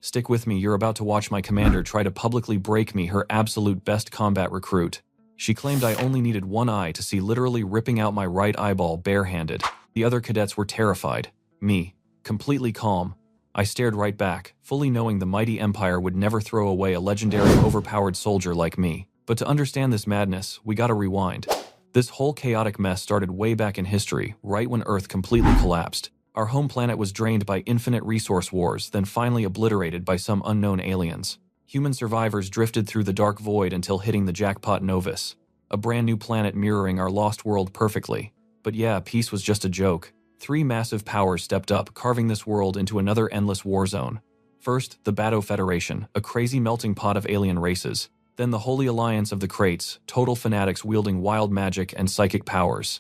Stick with me, you're about to watch my commander try to publicly break me, her absolute best combat recruit. She claimed I only needed one eye to see, literally ripping out my right eyeball barehanded. The other cadets were terrified. Me, completely calm. I stared right back, fully knowing the mighty Empire would never throw away a legendary overpowered soldier like me. But to understand this madness, we gotta rewind. This whole chaotic mess started way back in history, right when Earth completely collapsed. Our home planet was drained by infinite resource wars, then finally obliterated by some unknown aliens. Human survivors drifted through the dark void until hitting the jackpot Novus, a brand new planet mirroring our lost world perfectly. But yeah, peace was just a joke. 3 massive powers stepped up, carving this world into another endless war zone. First, the Bato Federation, a crazy melting pot of alien races. Then the Holy Alliance of the Crates, total fanatics wielding wild magic and psychic powers.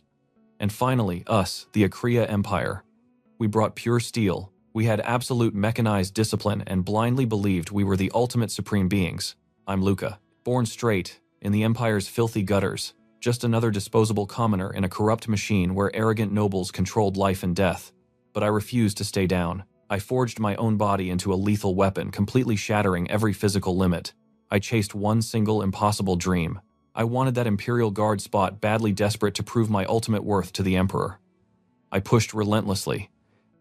And finally, us, the Akriya Empire. We brought pure steel. We had absolute mechanized discipline and blindly believed we were the ultimate supreme beings. I'm Luca, born straight, in the Empire's filthy gutters. Just another disposable commoner in a corrupt machine where arrogant nobles controlled life and death. But I refused to stay down. I forged my own body into a lethal weapon, completely shattering every physical limit. I chased one single impossible dream. I wanted that Imperial Guard spot badly, desperate to prove my ultimate worth to the Emperor. I pushed relentlessly.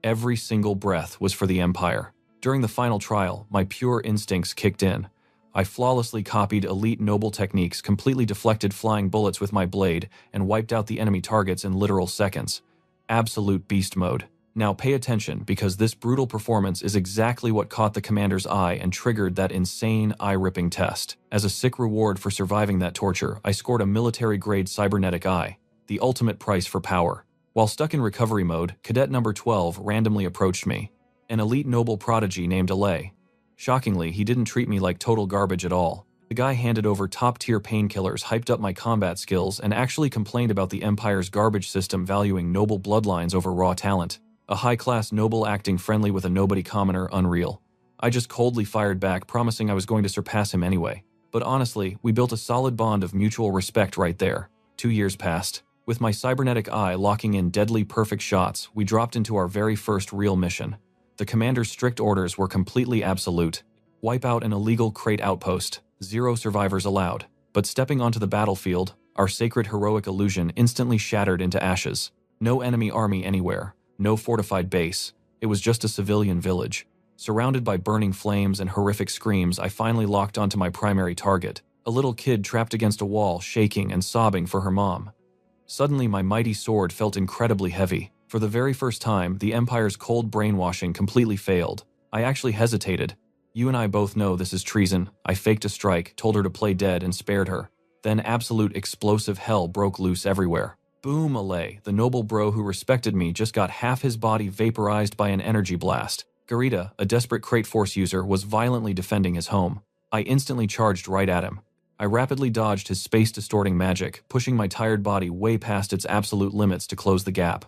Every single breath was for the Empire. During the final trial, my pure instincts kicked in. I flawlessly copied elite noble techniques, completely deflected flying bullets with my blade, and wiped out the enemy targets in literal seconds. Absolute beast mode. Now pay attention, because this brutal performance is exactly what caught the commander's eye and triggered that insane, eye-ripping test. As a sick reward for surviving that torture, I scored a military-grade cybernetic eye, the ultimate price for power. While stuck in recovery mode, cadet number 12 randomly approached me. An elite noble prodigy named Alay. Shockingly, he didn't treat me like total garbage at all. The guy handed over top-tier painkillers, hyped up my combat skills, and actually complained about the Empire's garbage system valuing noble bloodlines over raw talent. A high-class noble acting friendly with a nobody commoner, unreal. I just coldly fired back, promising I was going to surpass him anyway. But honestly, we built a solid bond of mutual respect right there. 2 years passed. With my cybernetic eye locking in deadly perfect shots, we dropped into our very first real mission. The commander's strict orders were completely absolute. Wipe out an illegal crate outpost. 0 survivors allowed. But stepping onto the battlefield, our sacred heroic illusion instantly shattered into ashes. No enemy army anywhere. No fortified base. It was just a civilian village. Surrounded by burning flames and horrific screams, I finally locked onto my primary target. A little kid trapped against a wall, shaking and sobbing for her mom. Suddenly, my mighty sword felt incredibly heavy. For the very first time, the Empire's cold brainwashing completely failed. I actually hesitated. You and I both know this is treason. I faked a strike, told her to play dead, and spared her. Then absolute explosive hell broke loose everywhere. Boom, Alay, the noble bro who respected me, just got half his body vaporized by an energy blast. Garita, a desperate crate force user, was violently defending his home. I instantly charged right at him. I rapidly dodged his space-distorting magic, pushing my tired body way past its absolute limits to close the gap.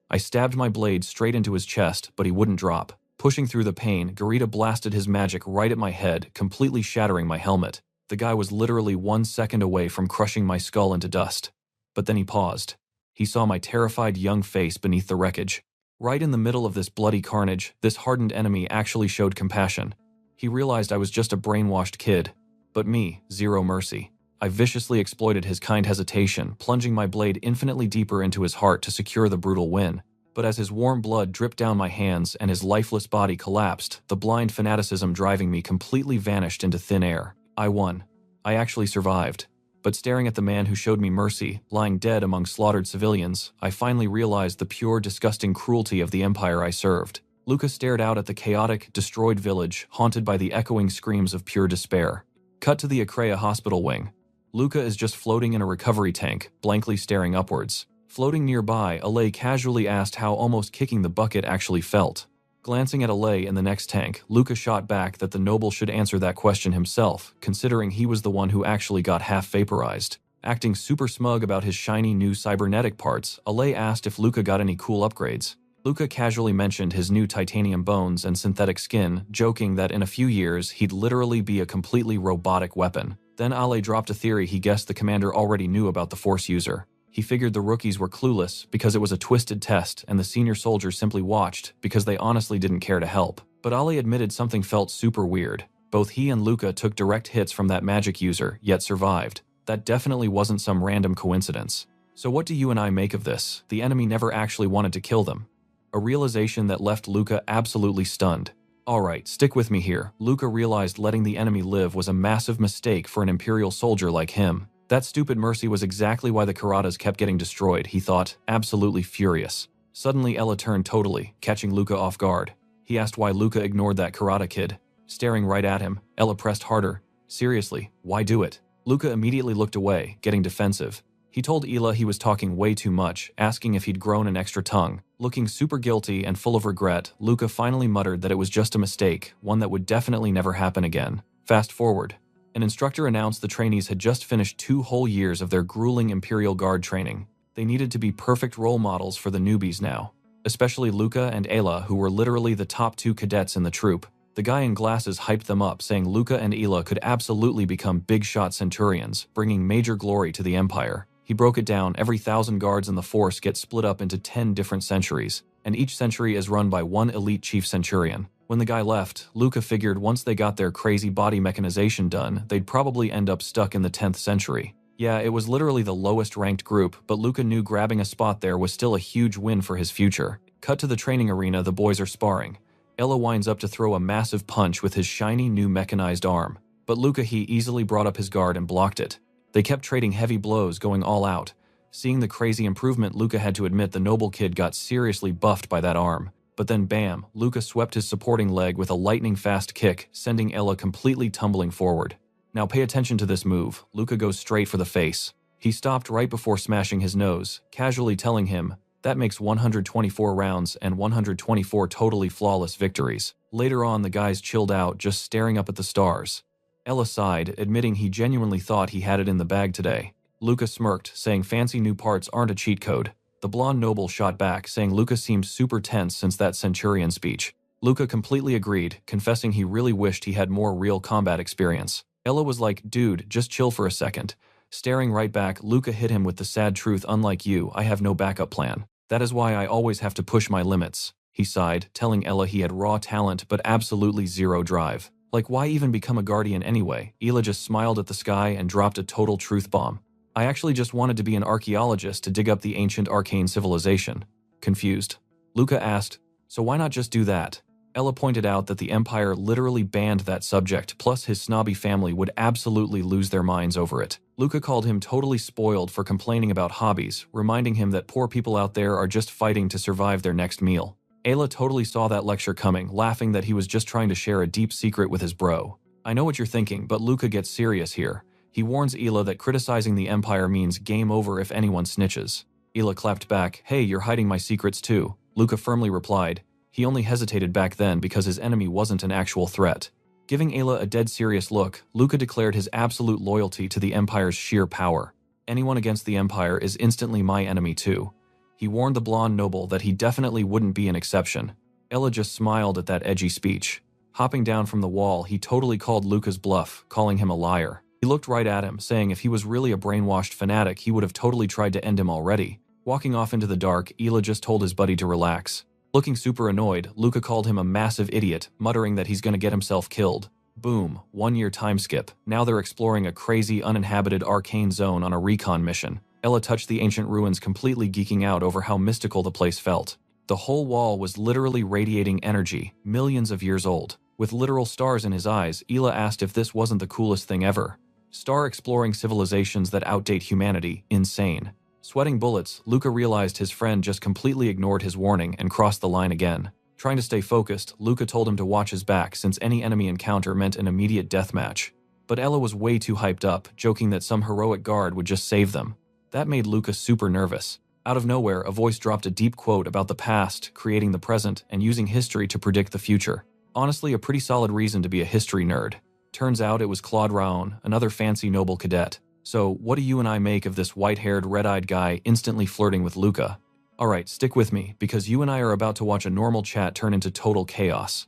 I stabbed my blade straight into his chest, but he wouldn't drop. Pushing through the pain, Garita blasted his magic right at my head, completely shattering my helmet. The guy was literally 1 second away from crushing my skull into dust. But then he paused. He saw my terrified young face beneath the wreckage. Right in the middle of this bloody carnage, this hardened enemy actually showed compassion. He realized I was just a brainwashed kid. But me, 0 mercy. I viciously exploited his kind hesitation, plunging my blade infinitely deeper into his heart to secure the brutal win. But as his warm blood dripped down my hands and his lifeless body collapsed, the blind fanaticism driving me completely vanished into thin air. I won. I actually survived. But staring at the man who showed me mercy, lying dead among slaughtered civilians, I finally realized the pure, disgusting cruelty of the Empire I served. Luca stared out at the chaotic, destroyed village, haunted by the echoing screams of pure despair. Cut to the Akreya hospital wing. Luca is just floating in a recovery tank, blankly staring upwards. Floating nearby, Alay casually asked how almost kicking the bucket actually felt. Glancing at Alay in the next tank, Luca shot back that the noble should answer that question himself, considering he was the one who actually got half vaporized. Acting super smug about his shiny new cybernetic parts, Alay asked if Luca got any cool upgrades. Luca casually mentioned his new titanium bones and synthetic skin, joking that in a few years he'd literally be a completely robotic weapon. Then Alay dropped a theory he guessed the commander already knew about the Force user. He figured the rookies were clueless because it was a twisted test and the senior soldiers simply watched because they honestly didn't care to help. But Ali admitted something felt super weird. Both he and Luca took direct hits from that magic user, yet survived. That definitely wasn't some random coincidence. So what do you and I make of this? The enemy never actually wanted to kill them. A realization that left Luca absolutely stunned. Alright, stick with me here. Luca realized letting the enemy live was a massive mistake for an Imperial soldier like him. That stupid mercy was exactly why the Karatas kept getting destroyed, he thought, absolutely furious. Suddenly Ella turned totally, catching Luca off guard. He asked why Luca ignored that Karata kid. Staring right at him, Ella pressed harder. Seriously, why do it? Luca immediately looked away, getting defensive. He told Ella he was talking way too much, asking if he'd grown an extra tongue. Looking super guilty and full of regret, Luca finally muttered that it was just a mistake, one that would definitely never happen again. Fast forward. An instructor announced the trainees had just finished 2 whole years of their grueling Imperial Guard training. They needed to be perfect role models for the newbies now. Especially Luca and Ella, who were literally the top 2 cadets in the troop. The guy in glasses hyped them up, saying Luca and Ella could absolutely become big-shot centurions, bringing major glory to the Empire. He broke it down: every 1,000 guards in the force get split up into 10 different centuries, and each century is run by one elite chief centurion. When the guy left, Luca figured once they got their crazy body mechanization done, they'd probably end up stuck in the 10th century. Yeah, it was literally the lowest ranked group, but Luca knew grabbing a spot there was still a huge win for his future. Cut to the training arena, the boys are sparring. Ella winds up to throw a massive punch with his shiny new mechanized arm, but Luca he easily brought up his guard and blocked it. They kept trading heavy blows, going all out. Seeing the crazy improvement, Luca had to admit the noble kid got seriously buffed by that arm. But then bam, Luca swept his supporting leg with a lightning-fast kick, sending Ella completely tumbling forward. Now pay attention to this move. Luca goes straight for the face. He stopped right before smashing his nose, casually telling him, "That makes 124 rounds and 124 totally flawless victories." Later on, the guys chilled out, just staring up at the stars. Ella sighed, admitting he genuinely thought he had it in the bag today. Luca smirked, saying fancy new parts aren't a cheat code. The blonde noble shot back, saying Luca seemed super tense since that centurion speech. Luca completely agreed, confessing he really wished he had more real combat experience. Ella was like, "Dude, just chill for a second." Staring right back, Luca hit him with the sad truth: "Unlike you, I have no backup plan. That is why I always have to push my limits." He sighed, telling Ella he had raw talent but absolutely zero drive. Like, why even become a guardian anyway? Ella just smiled at the sky and dropped a total truth bomb. "I actually just wanted to be an archaeologist to dig up the ancient arcane civilization." Confused, Luca asked, "So why not just do that?" Ella pointed out that the Empire literally banned that subject, plus his snobby family would absolutely lose their minds over it. Luca called him totally spoiled for complaining about hobbies, reminding him that poor people out there are just fighting to survive their next meal. Ella totally saw that lecture coming, laughing that he was just trying to share a deep secret with his bro. "I know what you're thinking, but Luca gets serious here." He warns Ella that criticizing the Empire means game over if anyone snitches. Ella clapped back, "Hey, you're hiding my secrets too." Luca firmly replied. He only hesitated back then because his enemy wasn't an actual threat. Giving Ella a dead serious look, Luca declared his absolute loyalty to the Empire's sheer power. "Anyone against the Empire is instantly my enemy too." He warned the blonde noble that he definitely wouldn't be an exception. Ella just smiled at that edgy speech. Hopping down from the wall, he totally called Luca's bluff, calling him a liar. He looked right at him, saying if he was really a brainwashed fanatic, he would have totally tried to end him already. Walking off into the dark, Ella just told his buddy to relax. Looking super annoyed, Luca called him a massive idiot, muttering that he's gonna get himself killed. Boom, 1-year time skip. Now they're exploring a crazy, uninhabited arcane zone on a recon mission. Ella touched the ancient ruins, completely geeking out over how mystical the place felt. The whole wall was literally radiating energy, millions of years old. With literal stars in his eyes, Ella asked if this wasn't the coolest thing ever. Star-exploring civilizations that outdate humanity, insane. Sweating bullets, Luca realized his friend just completely ignored his warning and crossed the line again. Trying to stay focused, Luca told him to watch his back since any enemy encounter meant an immediate deathmatch. But Ella was way too hyped up, joking that some heroic guard would just save them. That made Luca super nervous. Out of nowhere, a voice dropped a deep quote about the past, creating the present, and using history to predict the future. Honestly, a pretty solid reason to be a history nerd. Turns out it was Claude Raon, another fancy noble cadet. So, what do you and I make of this white-haired, red-eyed guy instantly flirting with Luca? Alright, stick with me, because you and I are about to watch a normal chat turn into total chaos.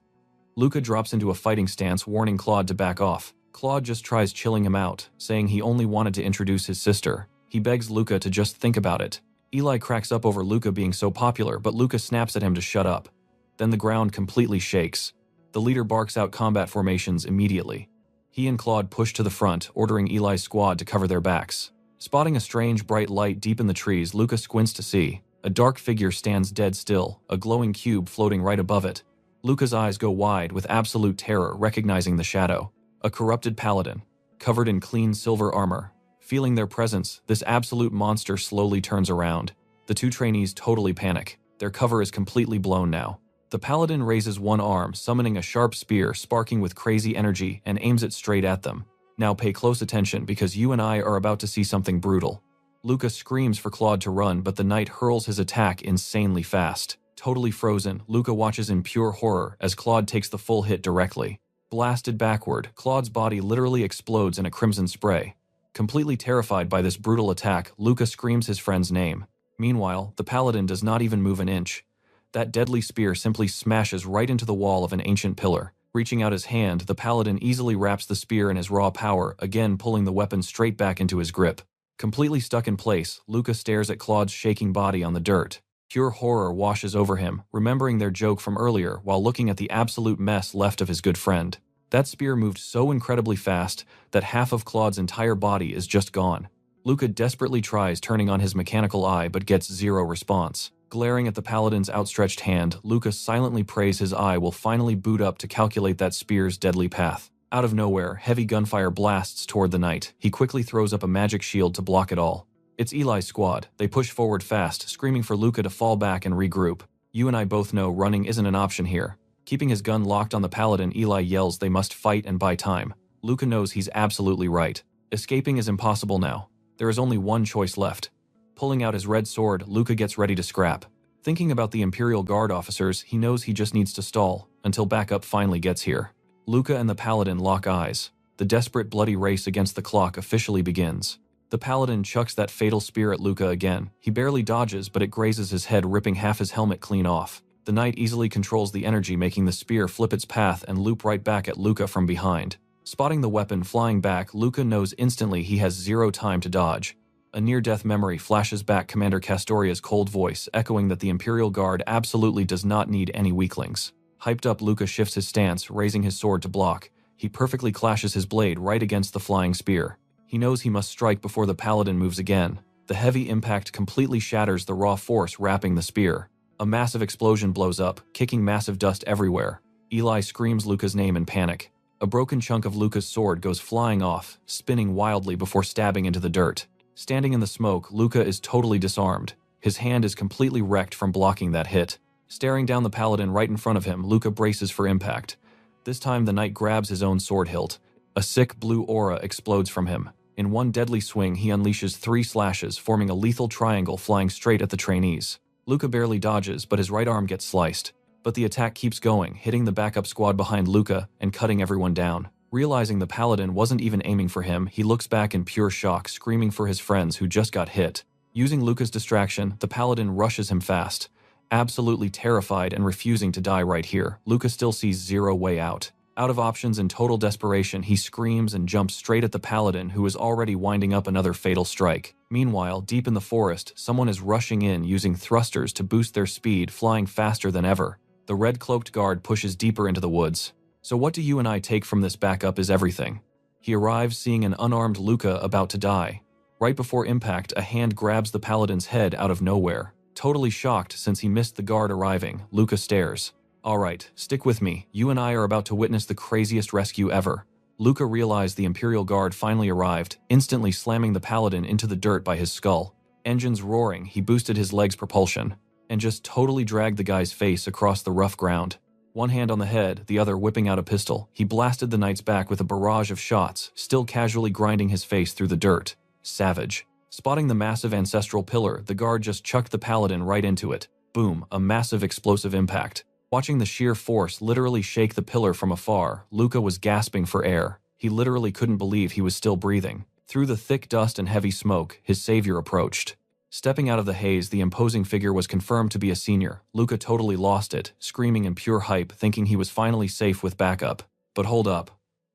Luca drops into a fighting stance, warning Claude to back off. Claude just tries chilling him out, saying he only wanted to introduce his sister. He begs Luca to just think about it. Eli cracks up over Luca being so popular, but Luca snaps at him to shut up. Then the ground completely shakes. The leader barks out combat formations immediately. He and Claude push to the front, ordering Eli's squad to cover their backs. Spotting a strange bright light deep in the trees, Luca squints to see. A dark figure stands dead still, a glowing cube floating right above it. Luca's eyes go wide with absolute terror, recognizing the shadow. A corrupted paladin, covered in clean silver armor. Feeling their presence, this absolute monster slowly turns around. The two trainees totally panic. Their cover is completely blown now. The paladin raises one arm, summoning a sharp spear sparking with crazy energy, and aims it straight at them. Now pay close attention because you and I are about to see something brutal. Luca screams for Claude to run, but the knight hurls his attack insanely fast. Totally frozen, Luca watches in pure horror as Claude takes the full hit directly. Blasted backward, Claude's body literally explodes in a crimson spray. Completely terrified by this brutal attack, Luca screams his friend's name. Meanwhile, the paladin does not even move an inch. That deadly spear simply smashes right into the wall of an ancient pillar. Reaching out his hand, the paladin easily wraps the spear in his raw power, again pulling the weapon straight back into his grip. Completely stuck in place, Luca stares at Claude's shaking body on the dirt. Pure horror washes over him, remembering their joke from earlier while looking at the absolute mess left of his good friend. That spear moved so incredibly fast that half of Claude's entire body is just gone. Luca desperately tries turning on his mechanical eye but gets zero response. Glaring at the paladin's outstretched hand, Luca silently prays his eye will finally boot up to calculate that spear's deadly path. Out of nowhere, heavy gunfire blasts toward the knight. He quickly throws up a magic shield to block it all. It's Eli's squad. They push forward fast, screaming for Luca to fall back and regroup. You and I both know running isn't an option here. Keeping his gun locked on the paladin, Eli yells they must fight and buy time. Luca knows he's absolutely right. Escaping is impossible now. There is only one choice left. Pulling out his red sword, Luca gets ready to scrap. Thinking about the Imperial Guard officers, he knows he just needs to stall until backup finally gets here. Luca and the paladin lock eyes. The desperate bloody race against the clock officially begins. The paladin chucks that fatal spear at Luca again. He barely dodges, but it grazes his head, ripping half his helmet clean off. The knight easily controls the energy, making the spear flip its path and loop right back at Luca from behind. Spotting the weapon flying back, Luca knows instantly he has zero time to dodge. A near-death memory flashes back Commander Castoria's cold voice, echoing that the Imperial Guard absolutely does not need any weaklings. Hyped up, Luca shifts his stance, raising his sword to block. He perfectly clashes his blade right against the flying spear. He knows he must strike before the paladin moves again. The heavy impact completely shatters the raw force wrapping the spear. A massive explosion blows up, kicking massive dust everywhere. Eli screams Luca's name in panic. A broken chunk of Luca's sword goes flying off, spinning wildly before stabbing into the dirt. Standing in the smoke, Luca is totally disarmed. His hand is completely wrecked from blocking that hit. Staring down the paladin right in front of him, Luca braces for impact. This time the knight grabs his own sword hilt. A sick blue aura explodes from him. In one deadly swing, he unleashes 3 slashes, forming a lethal triangle flying straight at the trainees. Luca barely dodges, but his right arm gets sliced. But the attack keeps going, hitting the backup squad behind Luca and cutting everyone down. Realizing the paladin wasn't even aiming for him, he looks back in pure shock, screaming for his friends who just got hit. Using Luca's distraction, the paladin rushes him fast. Absolutely terrified and refusing to die right here, Luca still sees zero way out. Out of options and total desperation, he screams and jumps straight at the paladin, who is already winding up another fatal strike. Meanwhile, deep in the forest, someone is rushing in using thrusters to boost their speed, flying faster than ever. The red-cloaked guard pushes deeper into the woods. So what do you and I take from this? Backup is everything. He arrives seeing an unarmed Luca about to die. Right before impact, a hand grabs the paladin's head out of nowhere. Totally shocked since he missed the guard arriving, Luca stares. Alright, stick with me. You and I are about to witness the craziest rescue ever. Luca realized the Imperial Guard finally arrived, instantly slamming the paladin into the dirt by his skull. Engines roaring, he boosted his leg's propulsion, and just totally dragged the guy's face across the rough ground. One hand on the head, the other whipping out a pistol, he blasted the knight's back with a barrage of shots, still casually grinding his face through the dirt. Savage. Spotting the massive ancestral pillar, the guard just chucked the paladin right into it. Boom, a massive explosive impact. Watching the sheer force literally shake the pillar from afar, Luca was gasping for air. He literally couldn't believe he was still breathing. Through the thick dust and heavy smoke, his savior approached. Stepping out of the haze, the imposing figure was confirmed to be a senior. Luca totally lost it, screaming in pure hype, thinking he was finally safe with backup. But hold up.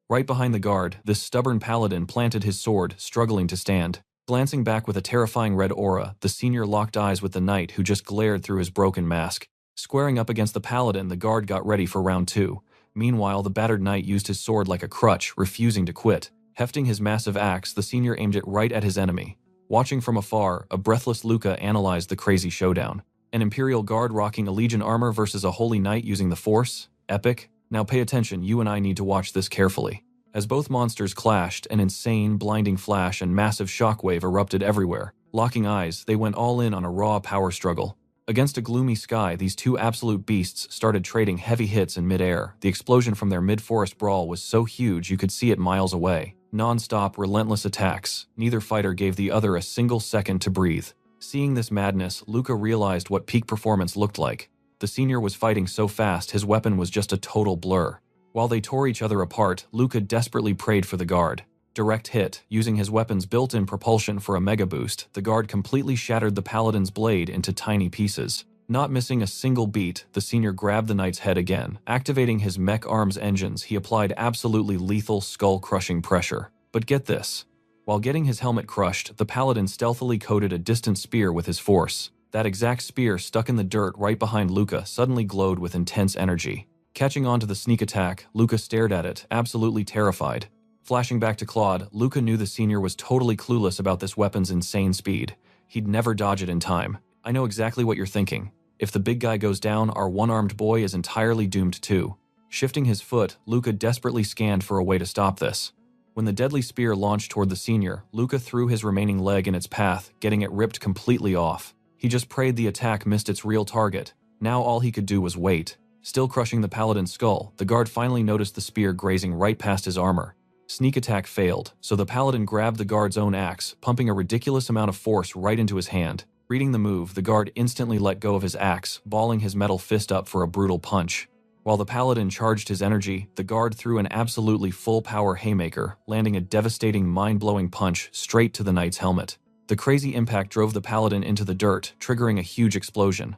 Right behind the guard, this stubborn paladin planted his sword, struggling to stand. Glancing back with a terrifying red aura, the senior locked eyes with the knight who just glared through his broken mask. Squaring up against the paladin, the guard got ready for round 2. Meanwhile, the battered knight used his sword like a crutch, refusing to quit. Hefting his massive axe, the senior aimed it right at his enemy. Watching from afar, a breathless Luca analyzed the crazy showdown. An Imperial Guard rocking a Legion armor versus a Holy Knight using the Force? Epic? Now pay attention, you and I need to watch this carefully. As both monsters clashed, an insane, blinding flash and massive shockwave erupted everywhere. Locking eyes, they went all in on a raw power struggle. Against a gloomy sky, these two absolute beasts started trading heavy hits in mid-air. The explosion from their mid-forest brawl was so huge you could see it miles away. Non-stop, relentless attacks. Neither fighter gave the other a single second to breathe. Seeing this madness, Luca realized what peak performance looked like. The senior was fighting so fast, his weapon was just a total blur. While they tore each other apart, Luca desperately prayed for the guard. Direct hit, using his weapon's built-in propulsion for a mega boost, the guard completely shattered the paladin's blade into tiny pieces. Not missing a single beat, the senior grabbed the knight's head again. Activating his mech arm's engines, he applied absolutely lethal skull-crushing pressure. But get this. While getting his helmet crushed, the paladin stealthily coated a distant spear with his force. That exact spear stuck in the dirt right behind Luca suddenly glowed with intense energy. Catching on to the sneak attack, Luca stared at it, absolutely terrified. Flashing back to Claude, Luca knew the senior was totally clueless about this weapon's insane speed. He'd never dodge it in time. I know exactly what you're thinking. If the big guy goes down, our one-armed boy is entirely doomed too. Shifting his foot, Luca desperately scanned for a way to stop this. When the deadly spear launched toward the senior, Luca threw his remaining leg in its path, getting it ripped completely off. He just prayed the attack missed its real target. Now all he could do was wait. Still crushing the paladin's skull, the guard finally noticed the spear grazing right past his armor. Sneak attack failed, so the paladin grabbed the guard's own axe, pumping a ridiculous amount of force right into his hand. Reading the move, the guard instantly let go of his axe, balling his metal fist up for a brutal punch. While the paladin charged his energy, the guard threw an absolutely full-power haymaker, landing a devastating, mind-blowing punch straight to the knight's helmet. The crazy impact drove the paladin into the dirt, triggering a huge explosion.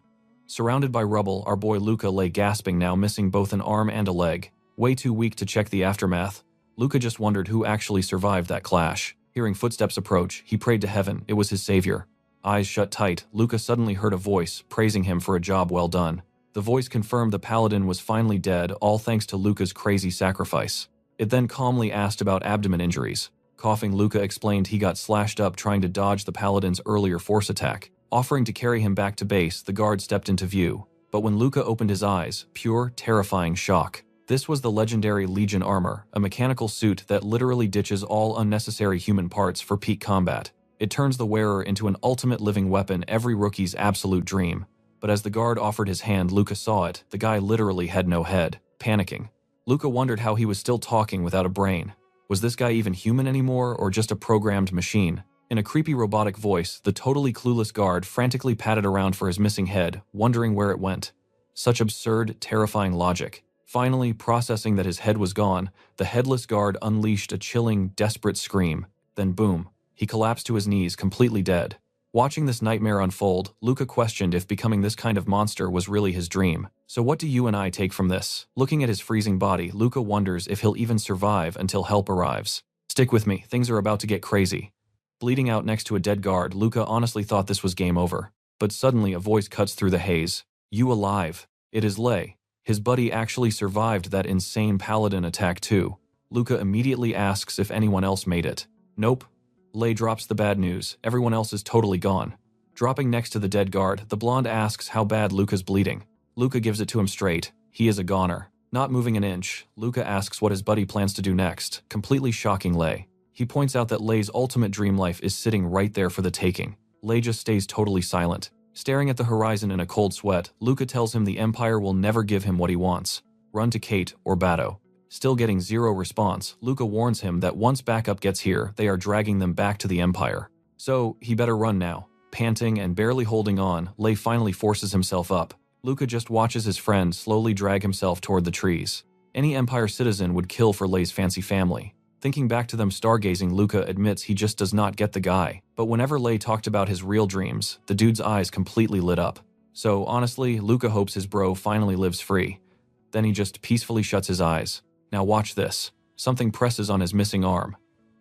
Surrounded by rubble, our boy Luca lay gasping, now missing both an arm and a leg. Way too weak to check the aftermath. Luca just wondered who actually survived that clash. Hearing footsteps approach, he prayed to heaven. It was his savior. Eyes shut tight, Luca suddenly heard a voice, praising him for a job well done. The voice confirmed the paladin was finally dead, all thanks to Luca's crazy sacrifice. It then calmly asked about abdomen injuries. Coughing, Luca explained he got slashed up trying to dodge the paladin's earlier force attack. Offering to carry him back to base, the guard stepped into view. But when Luca opened his eyes, pure, terrifying shock. This was the legendary Legion armor, a mechanical suit that literally ditches all unnecessary human parts for peak combat. It turns the wearer into an ultimate living weapon, every rookie's absolute dream. But as the guard offered his hand, Luca saw it. The guy literally had no head. Panicking, Luca wondered how he was still talking without a brain. Was this guy even human anymore, or just a programmed machine? In a creepy robotic voice, the totally clueless guard frantically patted around for his missing head, wondering where it went. Such absurd, terrifying logic. Finally, processing that his head was gone, the headless guard unleashed a chilling, desperate scream. Then boom, he collapsed to his knees, completely dead. Watching this nightmare unfold, Luca questioned if becoming this kind of monster was really his dream. So what do you and I take from this? Looking at his freezing body, Luca wonders if he'll even survive until help arrives. Stick with me, things are about to get crazy. Bleeding out next to a dead guard, Luca honestly thought this was game over. But suddenly a voice cuts through the haze. You alive? It is Lei. His buddy actually survived that insane paladin attack too. Luca immediately asks if anyone else made it. Nope. Lei drops the bad news. Everyone else is totally gone. Dropping next to the dead guard, the blonde asks how bad Luca's bleeding. Luca gives it to him straight. He is a goner. Not moving an inch, Luca asks what his buddy plans to do next, completely shocking Lei. He points out that Lei's ultimate dream life is sitting right there for the taking. Lei just stays totally silent. Staring at the horizon in a cold sweat, Luca tells him the Empire will never give him what he wants. Run to Kate or Bato. Still getting zero response, Luca warns him that once backup gets here, they are dragging them back to the Empire. So, he better run now. Panting and barely holding on, Lei finally forces himself up. Luca just watches his friend slowly drag himself toward the trees. Any Empire citizen would kill for Lei's fancy family. Thinking back to them stargazing, Luca admits he just does not get the guy. But whenever Lei talked about his real dreams, the dude's eyes completely lit up. So honestly, Luca hopes his bro finally lives free. Then he just peacefully shuts his eyes. Now watch this. Something presses on his missing arm.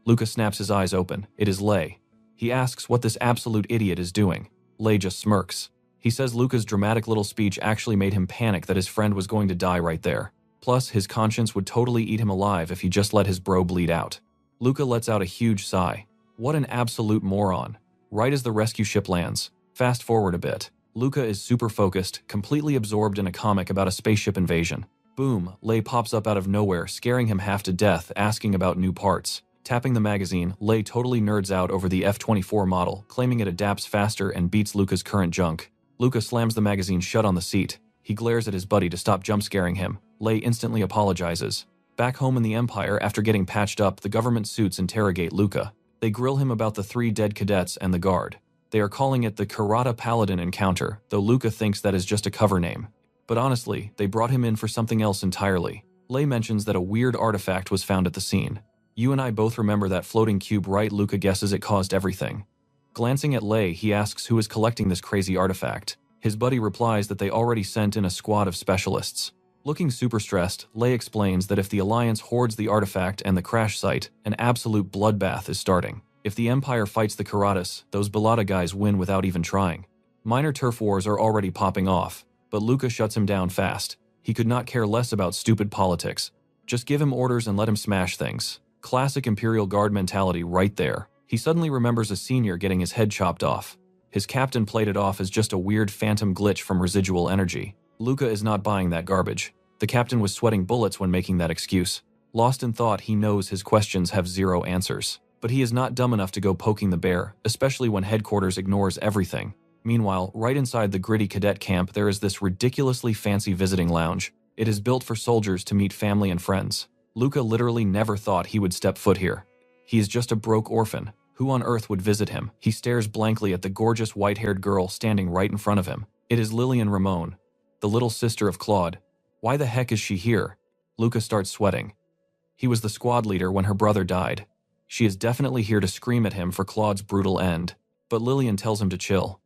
Luca snaps his eyes open. It is Lei. He asks what this absolute idiot is doing. Lei just smirks. He says Luca's dramatic little speech actually made him panic that his friend was going to die right there. Plus, his conscience would totally eat him alive if he just let his bro bleed out. Luca lets out a huge sigh. What an absolute moron. Right as the rescue ship lands. Fast forward a bit. Luca is super focused, completely absorbed in a comic about a spaceship invasion. Boom, Lei pops up out of nowhere, scaring him half to death, asking about new parts. Tapping the magazine, Lei totally nerds out over the F-24 model, claiming it adapts faster and beats Luca's current junk. Luca slams the magazine shut on the seat. He glares at his buddy to stop jump-scaring him. Lei instantly apologizes. Back home in the Empire, after getting patched up, the government suits interrogate Luca. They grill him about the 3 dead cadets and the guard. They are calling it the Karata Paladin encounter, though Luca thinks that is just a cover name. But honestly, they brought him in for something else entirely. Lei mentions that a weird artifact was found at the scene. You and I both remember that floating cube, right? Luca guesses it caused everything. Glancing at Lei, he asks who is collecting this crazy artifact. His buddy replies that they already sent in a squad of specialists. Looking super stressed, Lei explains that if the Alliance hoards the artifact and the crash site, an absolute bloodbath is starting. If the Empire fights the Karatas, those Balata guys win without even trying. Minor turf wars are already popping off, but Luca shuts him down fast. He could not care less about stupid politics. Just give him orders and let him smash things. Classic Imperial Guard mentality right there. He suddenly remembers a senior getting his head chopped off. His captain played it off as just a weird phantom glitch from residual energy. Luca is not buying that garbage. The captain was sweating bullets when making that excuse. Lost in thought, he knows his questions have 0 answers. But he is not dumb enough to go poking the bear, especially when headquarters ignores everything. Meanwhile, right inside the gritty cadet camp, there is this ridiculously fancy visiting lounge. It is built for soldiers to meet family and friends. Luca literally never thought he would step foot here. He is just a broke orphan. Who on earth would visit him? He stares blankly at the gorgeous white-haired girl standing right in front of him. It is Lillian Ramon, the little sister of Claude. Why the heck is she here? Luca starts sweating. He was the squad leader when her brother died. She is definitely here to scream at him for Claude's brutal end. But Lillian tells him to chill.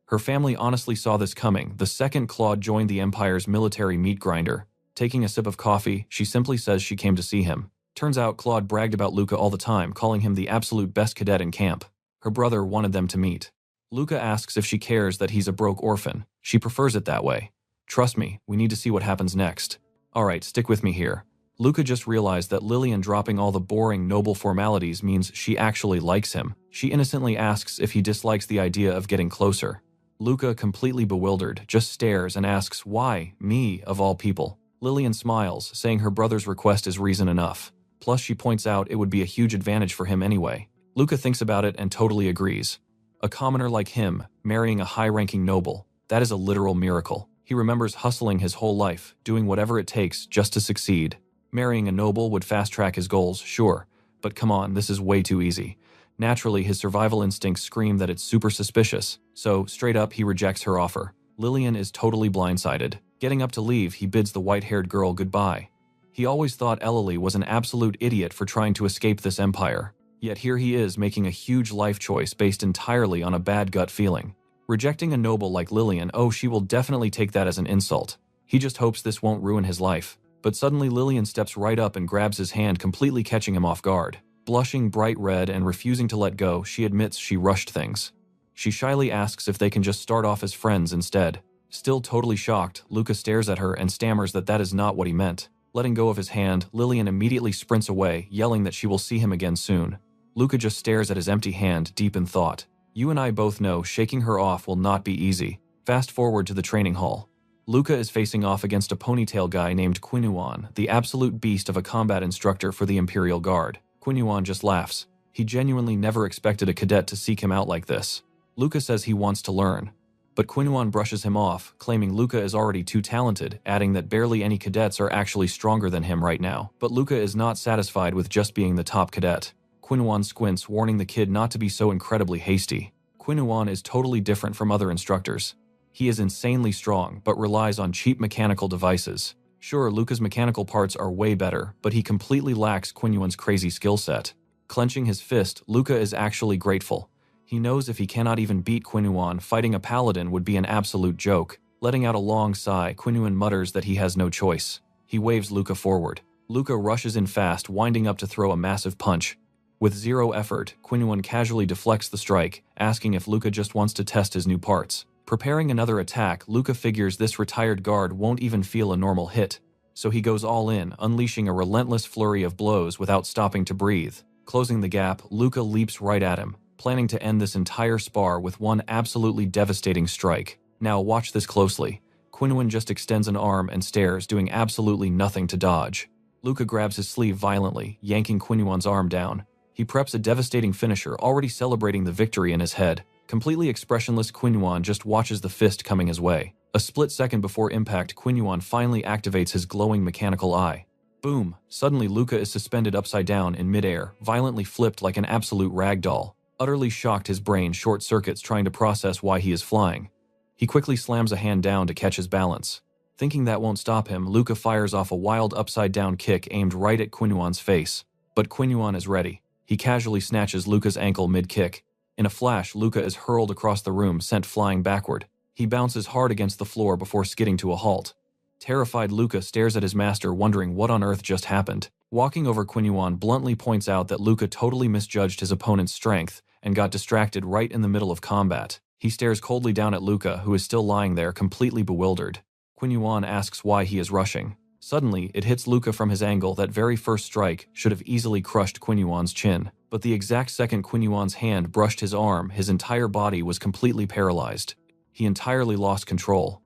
Her family honestly saw this coming the second Claude joined the Empire's military meat grinder. Taking a sip of coffee, she simply says she came to see him. Turns out Claude bragged about Luca all the time, calling him the absolute best cadet in camp. Her brother wanted them to meet. Luca asks if she cares that he's a broke orphan. She prefers it that way. Trust me, we need to see what happens next. Alright, stick with me here. Luca just realized that Lillian dropping all the boring, noble formalities means she actually likes him. She innocently asks if he dislikes the idea of getting closer. Luca, completely bewildered, just stares and asks, why, me, of all people? Lillian smiles, saying her brother's request is reason enough. Plus, she points out it would be a huge advantage for him anyway. Luca thinks about it and totally agrees. A commoner like him, marrying a high-ranking noble, that is a literal miracle. He remembers hustling his whole life, doing whatever it takes just to succeed. Marrying a noble would fast-track his goals, sure, but come on, this is way too easy. Naturally, his survival instincts scream that it's super suspicious, so straight up he rejects her offer. Lillian is totally blindsided. Getting up to leave, he bids the white-haired girl goodbye. He always thought Ellalie was an absolute idiot for trying to escape this empire. Yet here he is making a huge life choice based entirely on a bad gut feeling. Rejecting a noble like Lillian, oh, she will definitely take that as an insult. He just hopes this won't ruin his life. But suddenly Lillian steps right up and grabs his hand, completely catching him off guard. Blushing bright red and refusing to let go, she admits she rushed things. She shyly asks if they can just start off as friends instead. Still totally shocked, Luca stares at her and stammers that that is not what he meant. Letting go of his hand, Lillian immediately sprints away, yelling that she will see him again soon. Luca just stares at his empty hand, deep in thought. You and I both know shaking her off will not be easy. Fast forward to the training hall. Luca is facing off against a ponytail guy named Quinuan, the absolute beast of a combat instructor for the Imperial Guard. Quinuan just laughs. He genuinely never expected a cadet to seek him out like this. Luca says he wants to learn. But Quinuan brushes him off, claiming Luca is already too talented, adding that barely any cadets are actually stronger than him right now. But Luca is not satisfied with just being the top cadet. Quinuan squints, warning the kid not to be so incredibly hasty. Quinuan is totally different from other instructors. He is insanely strong, but relies on cheap mechanical devices. Sure, Luca's mechanical parts are way better, but he completely lacks Quinuan's crazy skill set. Clenching his fist, Luca is actually grateful. He knows if he cannot even beat Quinuan, fighting a paladin would be an absolute joke. Letting out a long sigh, Quinuan mutters that he has no choice. He waves Luca forward. Luca rushes in fast, winding up to throw a massive punch. With zero effort, Qinyuan casually deflects the strike, asking if Luca just wants to test his new parts. Preparing another attack, Luca figures this retired guard won't even feel a normal hit. So he goes all in, unleashing a relentless flurry of blows without stopping to breathe. Closing the gap, Luca leaps right at him, planning to end this entire spar with one absolutely devastating strike. Now watch this closely. Qinyuan just extends an arm and stares, doing absolutely nothing to dodge. Luca grabs his sleeve violently, yanking Qinyuan's arm down. He preps a devastating finisher, already celebrating the victory in his head. Completely expressionless, Qinyuan just watches the fist coming his way. A split second before impact, Qinyuan finally activates his glowing mechanical eye. Boom! Suddenly Luca is suspended upside down in midair, violently flipped like an absolute ragdoll. Utterly shocked, his brain short-circuits trying to process why he is flying. He quickly slams a hand down to catch his balance. Thinking that won't stop him, Luca fires off a wild upside-down kick aimed right at Qinyuan's face. But Qinyuan is ready. He casually snatches Luca's ankle mid-kick. In a flash, Luca is hurled across the room, sent flying backward. He bounces hard against the floor before skidding to a halt. Terrified, Luca stares at his master, wondering what on earth just happened. Walking over, Qinyuan bluntly points out that Luca totally misjudged his opponent's strength and got distracted right in the middle of combat. He stares coldly down at Luca, who is still lying there, completely bewildered. Qinyuan asks why he is rushing. Suddenly, it hits Luca from his angle that very first strike should have easily crushed Qinyuan's chin. But the exact second Qinyuan's hand brushed his arm, his entire body was completely paralyzed. He entirely lost control.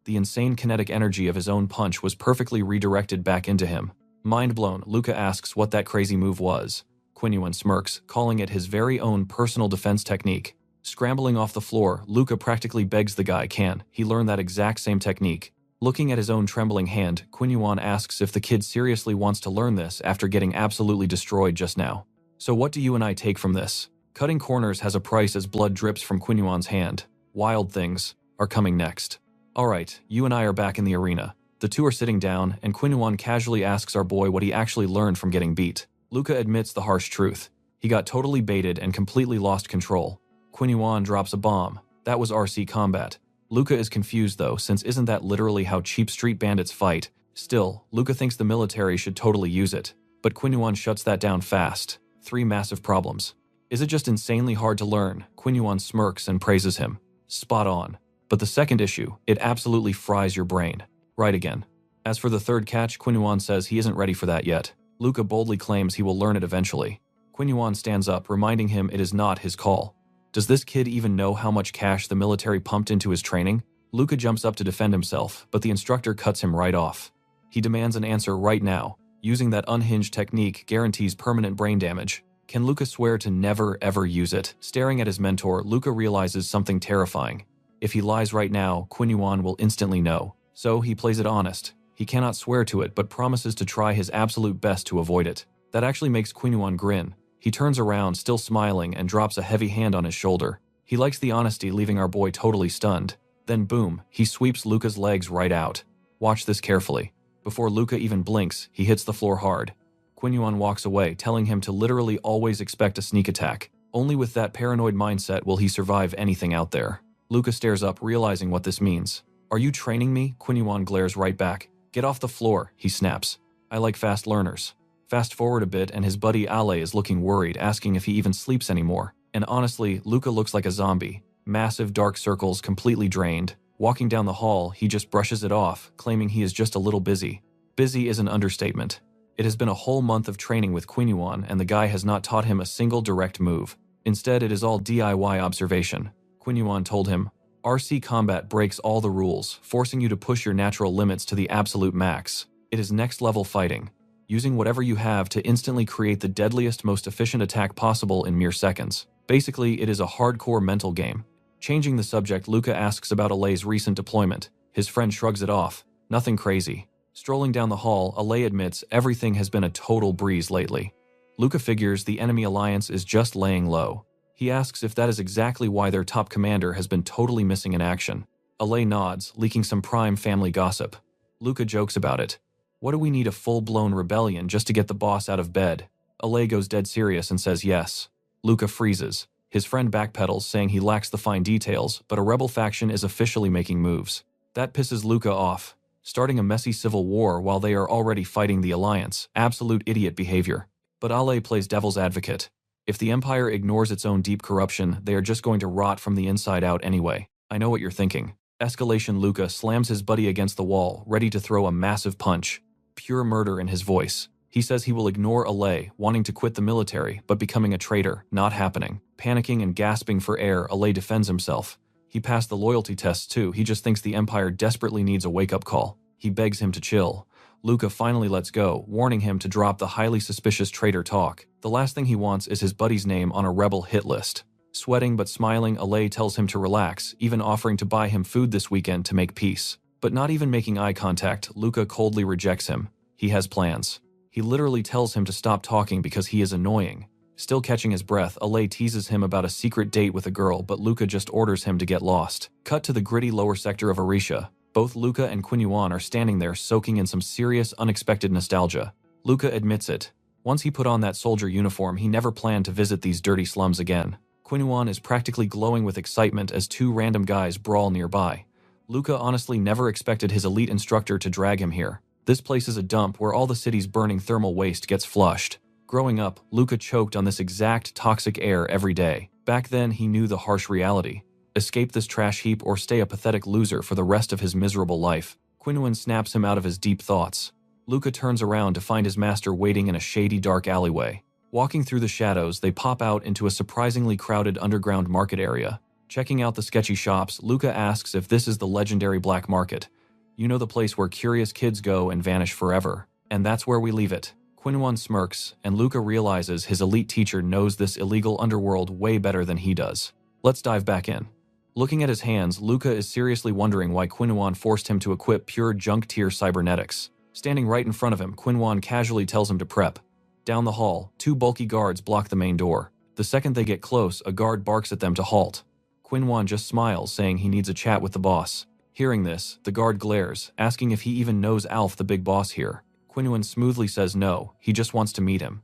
The insane kinetic energy of his own punch was perfectly redirected back into him. Mind blown, Luca asks what that crazy move was. Qinyuan smirks, calling it his very own personal defense technique. Scrambling off the floor, Luca practically begs the guy can he learn that exact same technique. Looking at his own trembling hand, Qinyuan asks if the kid seriously wants to learn this after getting absolutely destroyed just now. So what do you and I take from this? Cutting corners has a price as blood drips from Qinyuan's hand. Wild things are coming next. Alright, you and I are back in the arena. The two are sitting down, and Qinyuan casually asks our boy what he actually learned from getting beat. Luca admits the harsh truth. He got totally baited and completely lost control. Qinyuan drops a bomb. That was RC combat. Luca is confused though, since isn't that literally how cheap street bandits fight? Still, Luca thinks the military should totally use it. But Qinyuan shuts that down fast. 3 massive problems. Is it just insanely hard to learn? Qinyuan smirks and praises him. Spot on. But the second issue, it absolutely fries your brain. Right again. As for the third catch, Qinyuan says he isn't ready for that yet. Luca boldly claims he will learn it eventually. Qinyuan stands up, reminding him it is not his call. Does this kid even know how much cash the military pumped into his training? Luca jumps up to defend himself, but the instructor cuts him right off. He demands an answer right now. Using that unhinged technique guarantees permanent brain damage. Can Luca swear to never ever use it? Staring at his mentor, Luca realizes something terrifying. If he lies right now, Qinyuan will instantly know. So he plays it honest. He cannot swear to it, but promises to try his absolute best to avoid it. That actually makes Qinyuan grin. He turns around, still smiling, and drops a heavy hand on his shoulder. He likes the honesty, leaving our boy totally stunned. Then boom, he sweeps Luca's legs right out. Watch this carefully. Before Luca even blinks, he hits the floor hard. Qinyuan walks away, telling him to literally always expect a sneak attack. Only with that paranoid mindset will he survive anything out there. Luca stares up, realizing what this means. Are you training me? Qinyuan glares right back. Get off the floor, he snaps. I like fast learners. Fast forward a bit and his buddy Ale is looking worried, asking if he even sleeps anymore. And honestly, Luca looks like a zombie. Massive dark circles, completely drained. Walking down the hall, he just brushes it off, claiming he is just a little busy. Busy is an understatement. It has been a whole month of training with Qinyuan and the guy has not taught him a single direct move. Instead, it is all DIY observation. Qinyuan told him, RC combat breaks all the rules, forcing you to push your natural limits to the absolute max. It is next level fighting, using whatever you have to instantly create the deadliest, most efficient attack possible in mere seconds. Basically, it is a hardcore mental game. Changing the subject, Luca asks about Ale's recent deployment. His friend shrugs it off. Nothing crazy. Strolling down the hall, Ale admits everything has been a total breeze lately. Luca figures the enemy alliance is just laying low. He asks if that is exactly why their top commander has been totally missing in action. Ale nods, leaking some prime family gossip. Luca jokes about it. What do we need a full-blown rebellion just to get the boss out of bed? Ale goes dead serious and says yes. Luca freezes. His friend backpedals, saying he lacks the fine details, but a rebel faction is officially making moves. That pisses Luca off, starting a messy civil war while they are already fighting the alliance. Absolute idiot behavior. But Ale plays devil's advocate. If the Empire ignores its own deep corruption, they are just going to rot from the inside out anyway. I know what you're thinking. Escalation. Luca slams his buddy against the wall, ready to throw a massive punch. Pure murder in his voice. He says he will ignore Alay, wanting to quit the military, but becoming a traitor, not happening. Panicking and gasping for air, Alay defends himself. He passed the loyalty tests too, he just thinks the Empire desperately needs a wake-up call. He begs him to chill. Luca finally lets go, warning him to drop the highly suspicious traitor talk. The last thing he wants is his buddy's name on a rebel hit list. Sweating but smiling, Alay tells him to relax, even offering to buy him food this weekend to make peace. But not even making eye contact, Luca coldly rejects him. He has plans. He literally tells him to stop talking because he is annoying. Still catching his breath, Alay teases him about a secret date with a girl, but Luca just orders him to get lost. Cut to the gritty lower sector of Arisha. Both Luca and Qinyuan are standing there soaking in some serious, unexpected nostalgia. Luca admits it. Once he put on that soldier uniform, he never planned to visit these dirty slums again. Qinyuan is practically glowing with excitement as two random guys brawl nearby. Luca honestly never expected his elite instructor to drag him here. This place is a dump where all the city's burning thermal waste gets flushed. Growing up, Luca choked on this exact toxic air every day. Back then, he knew the harsh reality. Escape this trash heap or stay a pathetic loser for the rest of his miserable life. Qinyuan snaps him out of his deep thoughts. Luca turns around to find his master waiting in a shady dark alleyway. Walking through the shadows, they pop out into a surprisingly crowded underground market area. Checking out the sketchy shops, Luca asks if this is the legendary black market. You know, the place where curious kids go and vanish forever. And that's where we leave it. Qinyuan smirks, and Luca realizes his elite teacher knows this illegal underworld way better than he does. Let's dive back in. Looking at his hands, Luca is seriously wondering why Qinyuan forced him to equip pure junk-tier cybernetics. Standing right in front of him, Qinyuan casually tells him to prep. Down the hall, two bulky guards block the main door. The second they get close, a guard barks at them to halt. Qinyuan just smiles, saying he needs a chat with the boss. Hearing this, the guard glares, asking if he even knows Alf, the big boss here. Qinyuan smoothly says no, he just wants to meet him.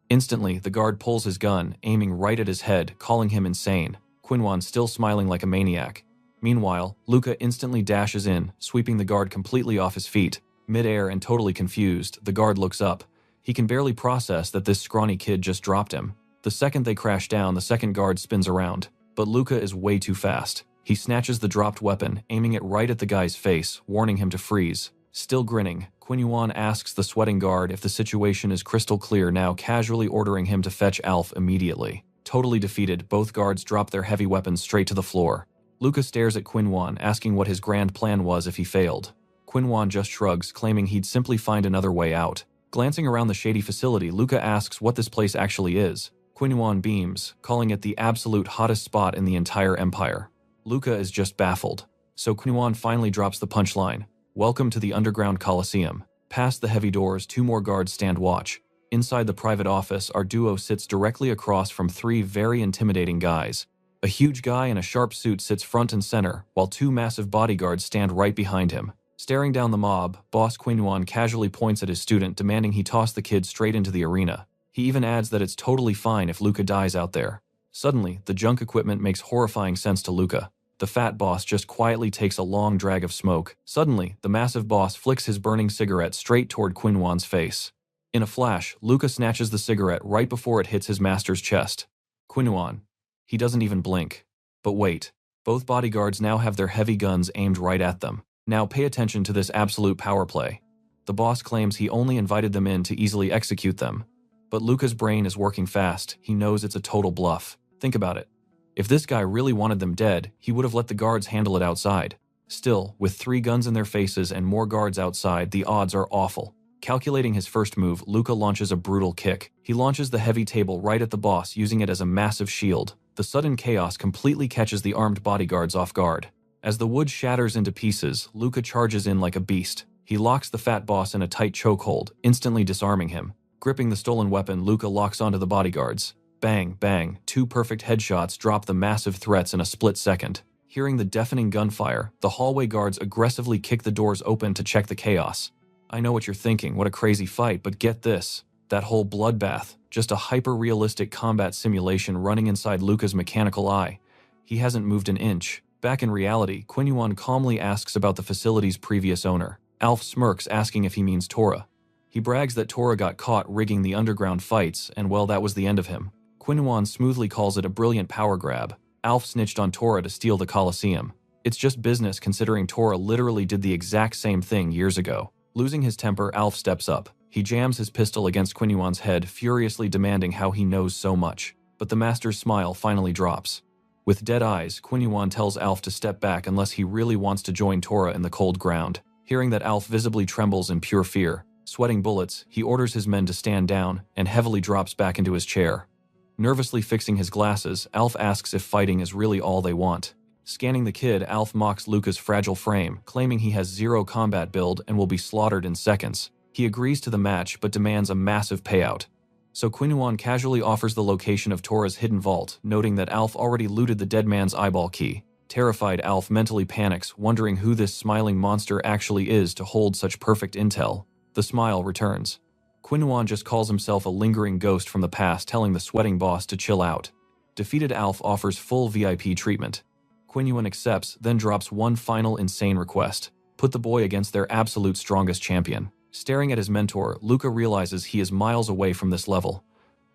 Instantly, the guard pulls his gun, aiming right at his head, calling him insane. Qinyuan still smiling like a maniac. Meanwhile, Luca instantly dashes in, sweeping the guard completely off his feet. Mid-air and totally confused, the guard looks up. He can barely process that this scrawny kid just dropped him. The second they crash down, the second guard spins around. But Luca is way too fast. He snatches the dropped weapon, aiming it right at the guy's face, warning him to freeze. Still grinning, Qinyuan asks the sweating guard if the situation is crystal clear now, casually ordering him to fetch Alf immediately. Totally defeated, both guards drop their heavy weapons straight to the floor. Luca stares at Qinyuan, asking what his grand plan was if he failed. Qinyuan just shrugs, claiming he'd simply find another way out. Glancing around the shady facility, Luca asks what this place actually is. Qinyuan beams, calling it the absolute hottest spot in the entire empire. Luca is just baffled. So Qinyuan finally drops the punchline. Welcome to the underground coliseum. Past the heavy doors, two more guards stand watch. Inside the private office, our duo sits directly across from three very intimidating guys. A huge guy in a sharp suit sits front and center, while two massive bodyguards stand right behind him. Staring down the mob, Boss Qinyuan casually points at his student, demanding he toss the kid straight into the arena. He even adds that it's totally fine if Luca dies out there. Suddenly, the junk equipment makes horrifying sense to Luca. The fat boss just quietly takes a long drag of smoke. Suddenly, the massive boss flicks his burning cigarette straight toward Qinyuan's face. In a flash, Luca snatches the cigarette right before it hits his master's chest. Qinyuan. He doesn't even blink. But wait. Both bodyguards now have their heavy guns aimed right at them. Now pay attention to this absolute power play. The boss claims he only invited them in to easily execute them. But Luca's brain is working fast. He knows it's a total bluff. Think about it. If this guy really wanted them dead, he would have let the guards handle it outside. Still, with 3 guns in their faces and more guards outside, the odds are awful. Calculating his first move, Luca launches a brutal kick. He launches the heavy table right at the boss, using it as a massive shield. The sudden chaos completely catches the armed bodyguards off guard. As the wood shatters into pieces, Luca charges in like a beast. He locks the fat boss in a tight chokehold, instantly disarming him. Gripping the stolen weapon, Luca locks onto the bodyguards. Bang, bang, 2 perfect headshots drop the massive threats in a split second. Hearing the deafening gunfire, the hallway guards aggressively kick the doors open to check the chaos. I know what you're thinking, what a crazy fight, but get this. That whole bloodbath, just a hyper-realistic combat simulation running inside Luca's mechanical eye. He hasn't moved an inch. Back in reality, Qinyuan calmly asks about the facility's previous owner. Alf smirks, asking if he means Tora. He brags that Tora got caught rigging the underground fights, and well, that was the end of him. Quinhuan smoothly calls it a brilliant power grab. Alf snitched on Tora to steal the Colosseum. It's just business considering Tora literally did the exact same thing years ago. Losing his temper, Alf steps up. He jams his pistol against Quinhuan's head, furiously demanding how he knows so much. But the master's smile finally drops. With dead eyes, Quinhuan tells Alf to step back unless he really wants to join Tora in the cold ground. Hearing that Alf visibly trembles in pure fear, sweating bullets, he orders his men to stand down and heavily drops back into his chair. Nervously fixing his glasses, Alf asks if fighting is really all they want. Scanning the kid, Alf mocks Luca's fragile frame, claiming he has zero combat build and will be slaughtered in seconds. He agrees to the match but demands a massive payout. So Quinhuan casually offers the location of Tora's hidden vault, noting that Alf already looted the dead man's eyeball key. Terrified, Alf mentally panics, wondering who this smiling monster actually is to hold such perfect intel. The smile returns. Quinhuan just calls himself a lingering ghost from the past, telling the sweating boss to chill out. Defeated, Alf offers full VIP treatment. Quinhuan accepts, then drops one final insane request: put the boy against their absolute strongest champion. Staring at his mentor, Luca realizes he is miles away from this level.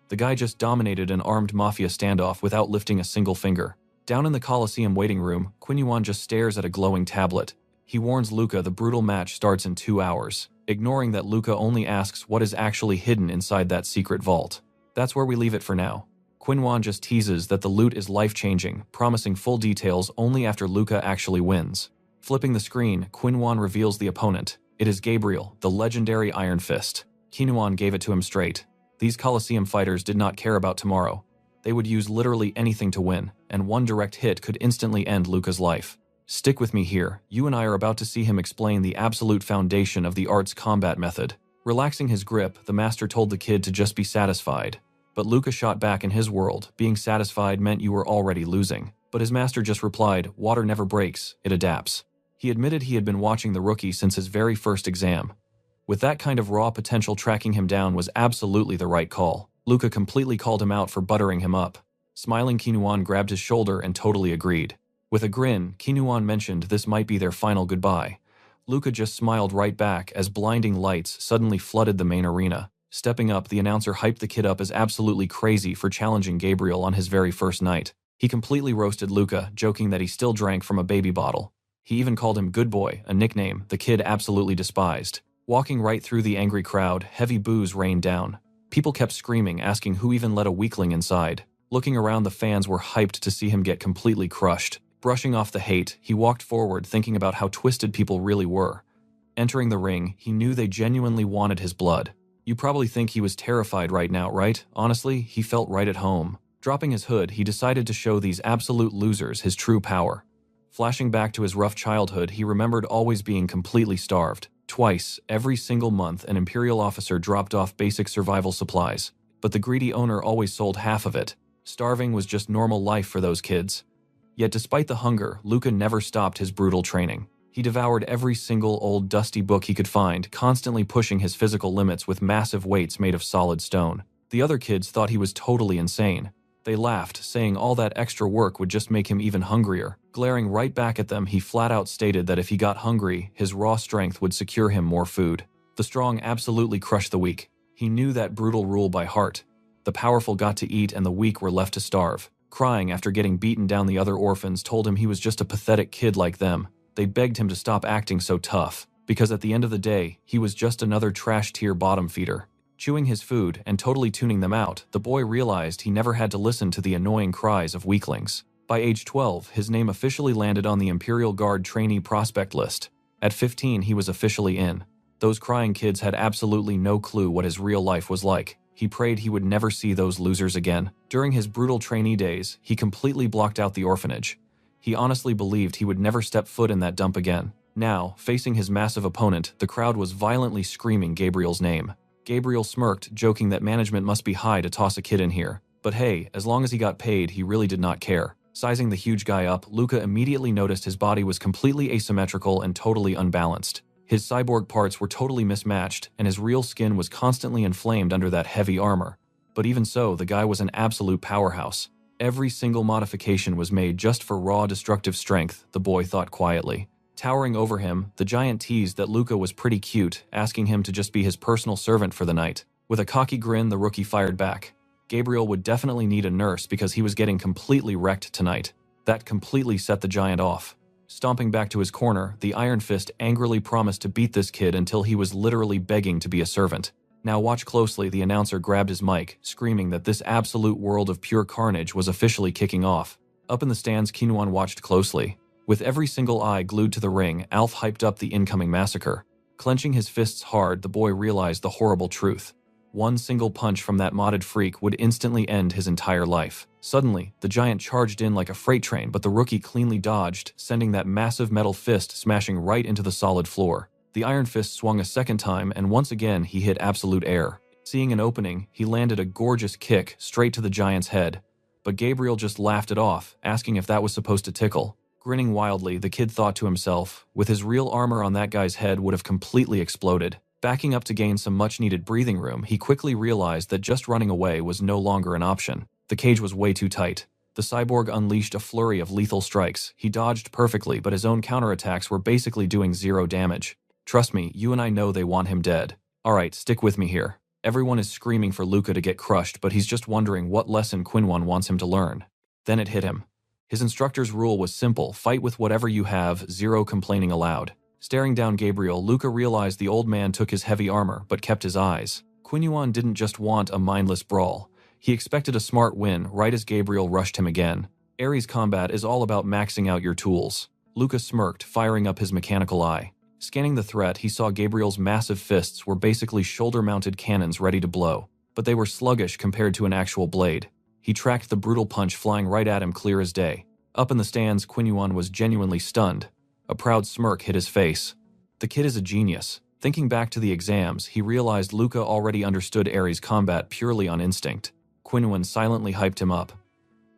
The guy just dominated an armed mafia standoff without lifting a single finger. Down in the Colosseum waiting room, Quinhuan just stares at a glowing tablet. He warns Luca the brutal match starts in 2 hours, ignoring that Luca only asks what is actually hidden inside that secret vault. That's where we leave it for now. Quinhuan just teases that the loot is life-changing, promising full details only after Luca actually wins. Flipping the screen, Quinhuan reveals the opponent. It is Gabriel, the legendary Iron Fist. Quinhuan gave it to him straight. These Colosseum fighters did not care about tomorrow. They would use literally anything to win, and one direct hit could instantly end Luca's life. Stick with me here, you and I are about to see him explain the absolute foundation of the art's combat method. Relaxing his grip, the master told the kid to just be satisfied. But Luca shot back in his world, being satisfied meant you were already losing. But his master just replied, water never breaks, it adapts. He admitted he had been watching the rookie since his very first exam. With that kind of raw potential, tracking him down was absolutely the right call. Luca completely called him out for buttering him up. Smiling, Quinhuan grabbed his shoulder and totally agreed. With a grin, Quinhuan mentioned this might be their final goodbye. Luca just smiled right back as blinding lights suddenly flooded the main arena. Stepping up, the announcer hyped the kid up as absolutely crazy for challenging Gabriel on his very first night. He completely roasted Luca, joking that he still drank from a baby bottle. He even called him Good Boy, a nickname the kid absolutely despised. Walking right through the angry crowd, heavy boos rained down. People kept screaming, asking who even let a weakling inside. Looking around, the fans were hyped to see him get completely crushed. Brushing off the hate, he walked forward, thinking about how twisted people really were. Entering the ring, he knew they genuinely wanted his blood. You probably think he was terrified right now, right? Honestly, he felt right at home. Dropping his hood, he decided to show these absolute losers his true power. Flashing back to his rough childhood, he remembered always being completely starved. Twice, every single month, an Imperial officer dropped off basic survival supplies, but the greedy owner always sold half of it. Starving was just normal life for those kids. Yet despite the hunger, Luca never stopped his brutal training. He devoured every single old dusty book he could find, constantly pushing his physical limits with massive weights made of solid stone. The other kids thought he was totally insane. They laughed, saying all that extra work would just make him even hungrier. Glaring right back at them, he flat out stated that if he got hungry, his raw strength would secure him more food. The strong absolutely crushed the weak. He knew that brutal rule by heart. The powerful got to eat and the weak were left to starve. Crying after getting beaten down, the other orphans told him he was just a pathetic kid like them. They begged him to stop acting so tough, because at the end of the day, he was just another trash-tier bottom feeder. Chewing his food and totally tuning them out, the boy realized he never had to listen to the annoying cries of weaklings. By age 12, his name officially landed on the Imperial Guard trainee prospect list. At 15, he was officially in. Those crying kids had absolutely no clue what his real life was like. He prayed he would never see those losers again. During his brutal trainee days, he completely blocked out the orphanage. He honestly believed he would never step foot in that dump again. Now, facing his massive opponent, the crowd was violently screaming Gabriel's name. Gabriel smirked, joking that management must be high to toss a kid in here. But hey, as long as he got paid, he really did not care. Sizing the huge guy up, Luca immediately noticed his body was completely asymmetrical and totally unbalanced. His cyborg parts were totally mismatched, and his real skin was constantly inflamed under that heavy armor. But even so, the guy was an absolute powerhouse. Every single modification was made just for raw destructive strength, the boy thought quietly. Towering over him, the giant teased that Luca was pretty cute, asking him to just be his personal servant for the night. With a cocky grin, the rookie fired back. Gabriel would definitely need a nurse because he was getting completely wrecked tonight. That completely set the giant off. Stomping back to his corner, the Iron Fist angrily promised to beat this kid until he was literally begging to be a servant. Now watch closely, the announcer grabbed his mic, screaming that this absolute world of pure carnage was officially kicking off. Up in the stands, Kinuan watched closely. With every single eye glued to the ring, Alf hyped up the incoming massacre. Clenching his fists hard, the boy realized the horrible truth. One single punch from that modded freak would instantly end his entire life. Suddenly, the giant charged in like a freight train, but the rookie cleanly dodged, sending that massive metal fist smashing right into the solid floor. The Iron Fist swung a second time, and once again he hit absolute air. Seeing an opening, he landed a gorgeous kick straight to the giant's head. But Gabriel just laughed it off, asking if that was supposed to tickle. Grinning wildly, the kid thought to himself, with his real armor on that guy's head would have completely exploded. Backing up to gain some much-needed breathing room, he quickly realized that just running away was no longer an option. The cage was way too tight. The cyborg unleashed a flurry of lethal strikes. He dodged perfectly, but his own counterattacks were basically doing zero damage. Trust me, you and I know they want him dead. Alright, stick with me here. Everyone is screaming for Luca to get crushed, but he's just wondering what lesson Quinwan wants him to learn. Then it hit him. His instructor's rule was simple: fight with whatever you have, zero complaining allowed. Staring down Gabriel, Luca realized the old man took his heavy armor, but kept his eyes. Quinwan didn't just want a mindless brawl. He expected a smart win right as Gabriel rushed him again. Ares combat is all about maxing out your tools. Luca smirked, firing up his mechanical eye. Scanning the threat, he saw Gabriel's massive fists were basically shoulder-mounted cannons ready to blow, but they were sluggish compared to an actual blade. He tracked the brutal punch flying right at him clear as day. Up in the stands, Quinwan was genuinely stunned. A proud smirk hit his face. The kid is a genius. Thinking back to the exams, he realized Luca already understood Ares combat purely on instinct. Quinwan silently hyped him up.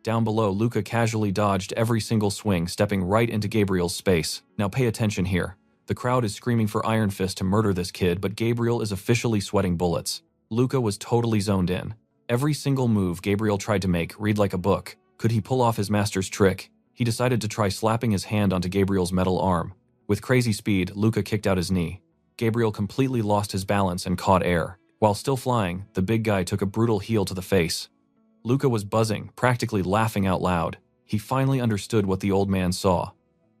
Down below, Luca casually dodged every single swing, stepping right into Gabriel's space. Now pay attention here. The crowd is screaming for Iron Fist to murder this kid, but Gabriel is officially sweating bullets. Luca was totally zoned in. Every single move Gabriel tried to make read like a book. Could he pull off his master's trick? He decided to try slapping his hand onto Gabriel's metal arm. With crazy speed, Luca kicked out his knee. Gabriel completely lost his balance and caught air. While still flying, the big guy took a brutal heel to the face. Luca was buzzing, practically laughing out loud. He finally understood what the old man saw.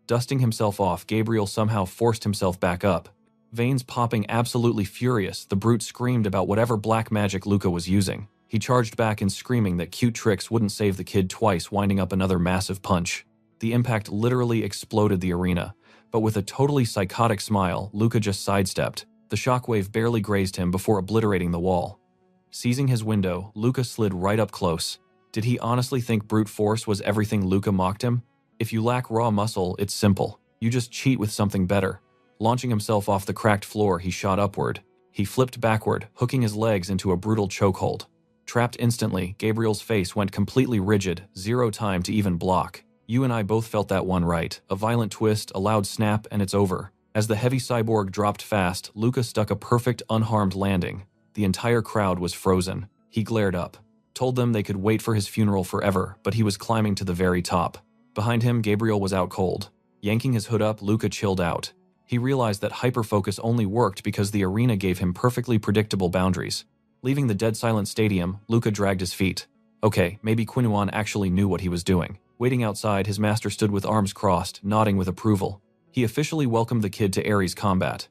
Dusting himself off, Gabriel somehow forced himself back up. Veins popping, absolutely furious, the brute screamed about whatever black magic Luca was using. He charged back and screaming that cute tricks wouldn't save the kid twice, winding up another massive punch. The impact literally exploded the arena, but with a totally psychotic smile, Luca just sidestepped. The shockwave barely grazed him before obliterating the wall. Seizing his window, Luca slid right up close. Did he honestly think brute force was everything Luca mocked him? If you lack raw muscle, it's simple. You just cheat with something better. Launching himself off the cracked floor, he shot upward. He flipped backward, hooking his legs into a brutal chokehold. Trapped instantly, Gabriel's face went completely rigid, zero time to even block. You and I both felt that one, right? A violent twist, a loud snap, and it's over. As the heavy cyborg dropped fast, Luca stuck a perfect, unharmed landing. The entire crowd was frozen. He glared up, told them they could wait for his funeral forever, but he was climbing to the very top. Behind him, Gabriel was out cold. Yanking his hood up, Luca chilled out. He realized that hyperfocus only worked because the arena gave him perfectly predictable boundaries. Leaving the dead silent stadium, Luca dragged his feet. Okay, maybe Quinwan actually knew what he was doing. Waiting outside, his master stood with arms crossed, nodding with approval. He officially welcomed the kid to Ares combat.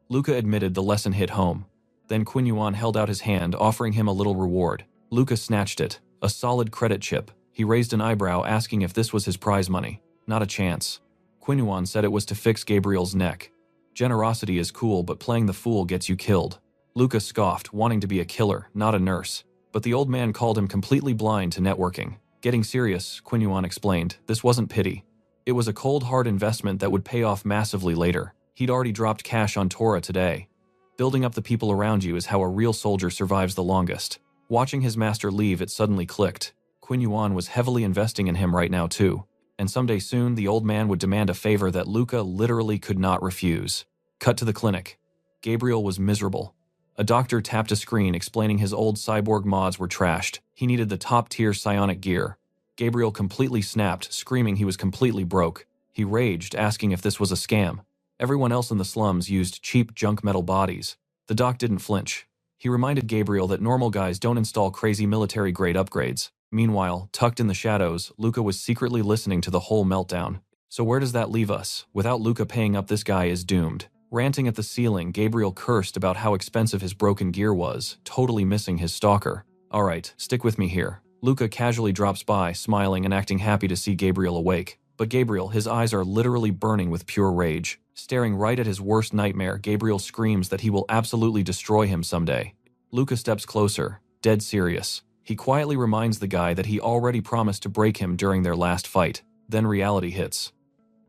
Luca admitted the lesson hit home. Then Quinwan held out his hand, offering him a little reward. Luca snatched it, a solid credit chip. He raised an eyebrow, asking if this was his prize money. Not a chance. Quinwan said it was to fix Gabriel's neck. Generosity is cool, but playing the fool gets you killed. Luca scoffed, wanting to be a killer, not a nurse. But the old man called him completely blind to networking. Getting serious, Quinwan explained, this wasn't pity. It was a cold hard investment that would pay off massively later. He'd already dropped cash on Tora today. Building up the people around you is how a real soldier survives the longest. Watching his master leave, it suddenly clicked. Quinwan was heavily investing in him right now too. And someday soon, the old man would demand a favor that Luca literally could not refuse. Cut to the clinic. Gabriel was miserable. A doctor tapped a screen explaining his old cyborg mods were trashed. He needed the top-tier psionic gear. Gabriel completely snapped, screaming he was completely broke. He raged, asking if this was a scam. Everyone else in the slums used cheap junk metal bodies. The doc didn't flinch. He reminded Gabriel that normal guys don't install crazy military-grade upgrades. Meanwhile, tucked in the shadows, Luca was secretly listening to the whole meltdown. So where does that leave us? Without Luca paying up, this guy is doomed. Ranting at the ceiling, Gabriel cursed about how expensive his broken gear was, totally missing his stalker. Alright, stick with me here. Luca casually drops by, smiling and acting happy to see Gabriel awake. But Gabriel, his eyes are literally burning with pure rage. Staring right at his worst nightmare, Gabriel screams that he will absolutely destroy him someday. Luca steps closer, dead serious. He quietly reminds the guy that he already promised to break him during their last fight. Then reality hits.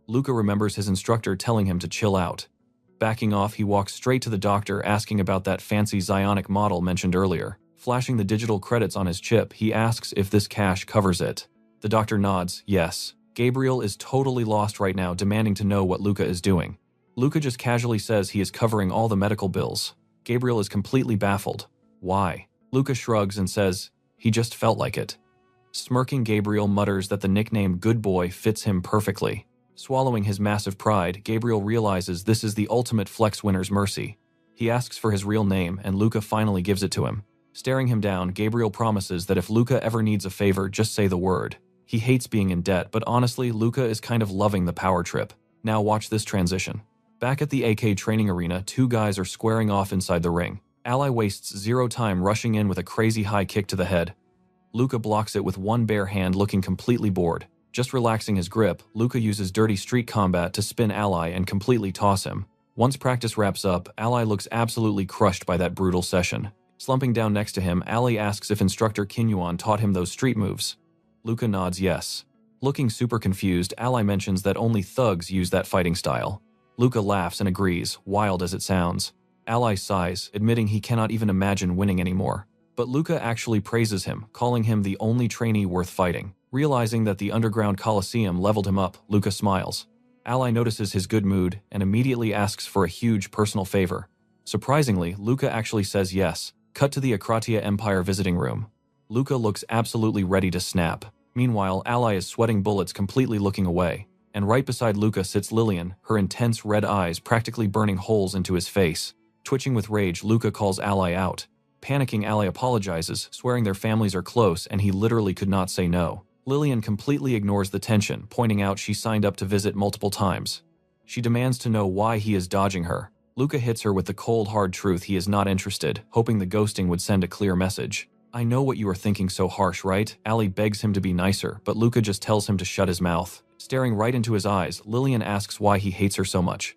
Luca remembers his instructor telling him to chill out. Backing off, he walks straight to the doctor, asking about that fancy Zionic model mentioned earlier. Flashing the digital credits on his chip, he asks if this cash covers it. The doctor nods, yes. Gabriel is totally lost right now, demanding to know what Luca is doing. Luca just casually says he is covering all the medical bills. Gabriel is completely baffled. Why? Luca shrugs and says he just felt like it. Smirking, Gabriel mutters that the nickname Good Boy fits him perfectly. Swallowing his massive pride, Gabriel realizes this is the ultimate flex winner's mercy. He asks for his real name, and Luca finally gives it to him. Staring him down, Gabriel promises that if Luca ever needs a favor, just say the word. He hates being in debt, but honestly, Luca is kind of loving the power trip. Now watch this transition. Back at the AK training arena, two guys are squaring off inside the ring. Ally wastes zero time rushing in with a crazy high kick to the head. Luca blocks it with one bare hand, looking completely bored. Just relaxing his grip, Luca uses dirty street combat to spin Ally and completely toss him. Once practice wraps up, Ally looks absolutely crushed by that brutal session. Slumping down next to him, Ally asks if instructor Kinyuan taught him those street moves. Luca nods yes. Looking super confused, Ally mentions that only thugs use that fighting style. Luca laughs and agrees, wild as it sounds. Ally sighs, admitting he cannot even imagine winning anymore. But Luca actually praises him, calling him the only trainee worth fighting. Realizing that the underground coliseum leveled him up, Luca smiles. Ally notices his good mood and immediately asks for a huge personal favor. Surprisingly, Luca actually says yes. Cut to the Akratia Empire visiting room. Luca looks absolutely ready to snap. Meanwhile, Ally is sweating bullets, completely looking away. And right beside Luca sits Lillian, her intense red eyes practically burning holes into his face. Twitching with rage, Luca calls Ally out. Panicking, Ally apologizes, swearing their families are close and he literally could not say no. Lillian completely ignores the tension, pointing out she signed up to visit multiple times. She demands to know why he is dodging her. Luca hits her with the cold, hard truth he is not interested, hoping the ghosting would send a clear message. I know what you are thinking, so harsh, right? Ally begs him to be nicer, but Luca just tells him to shut his mouth. Staring right into his eyes, Lillian asks why he hates her so much.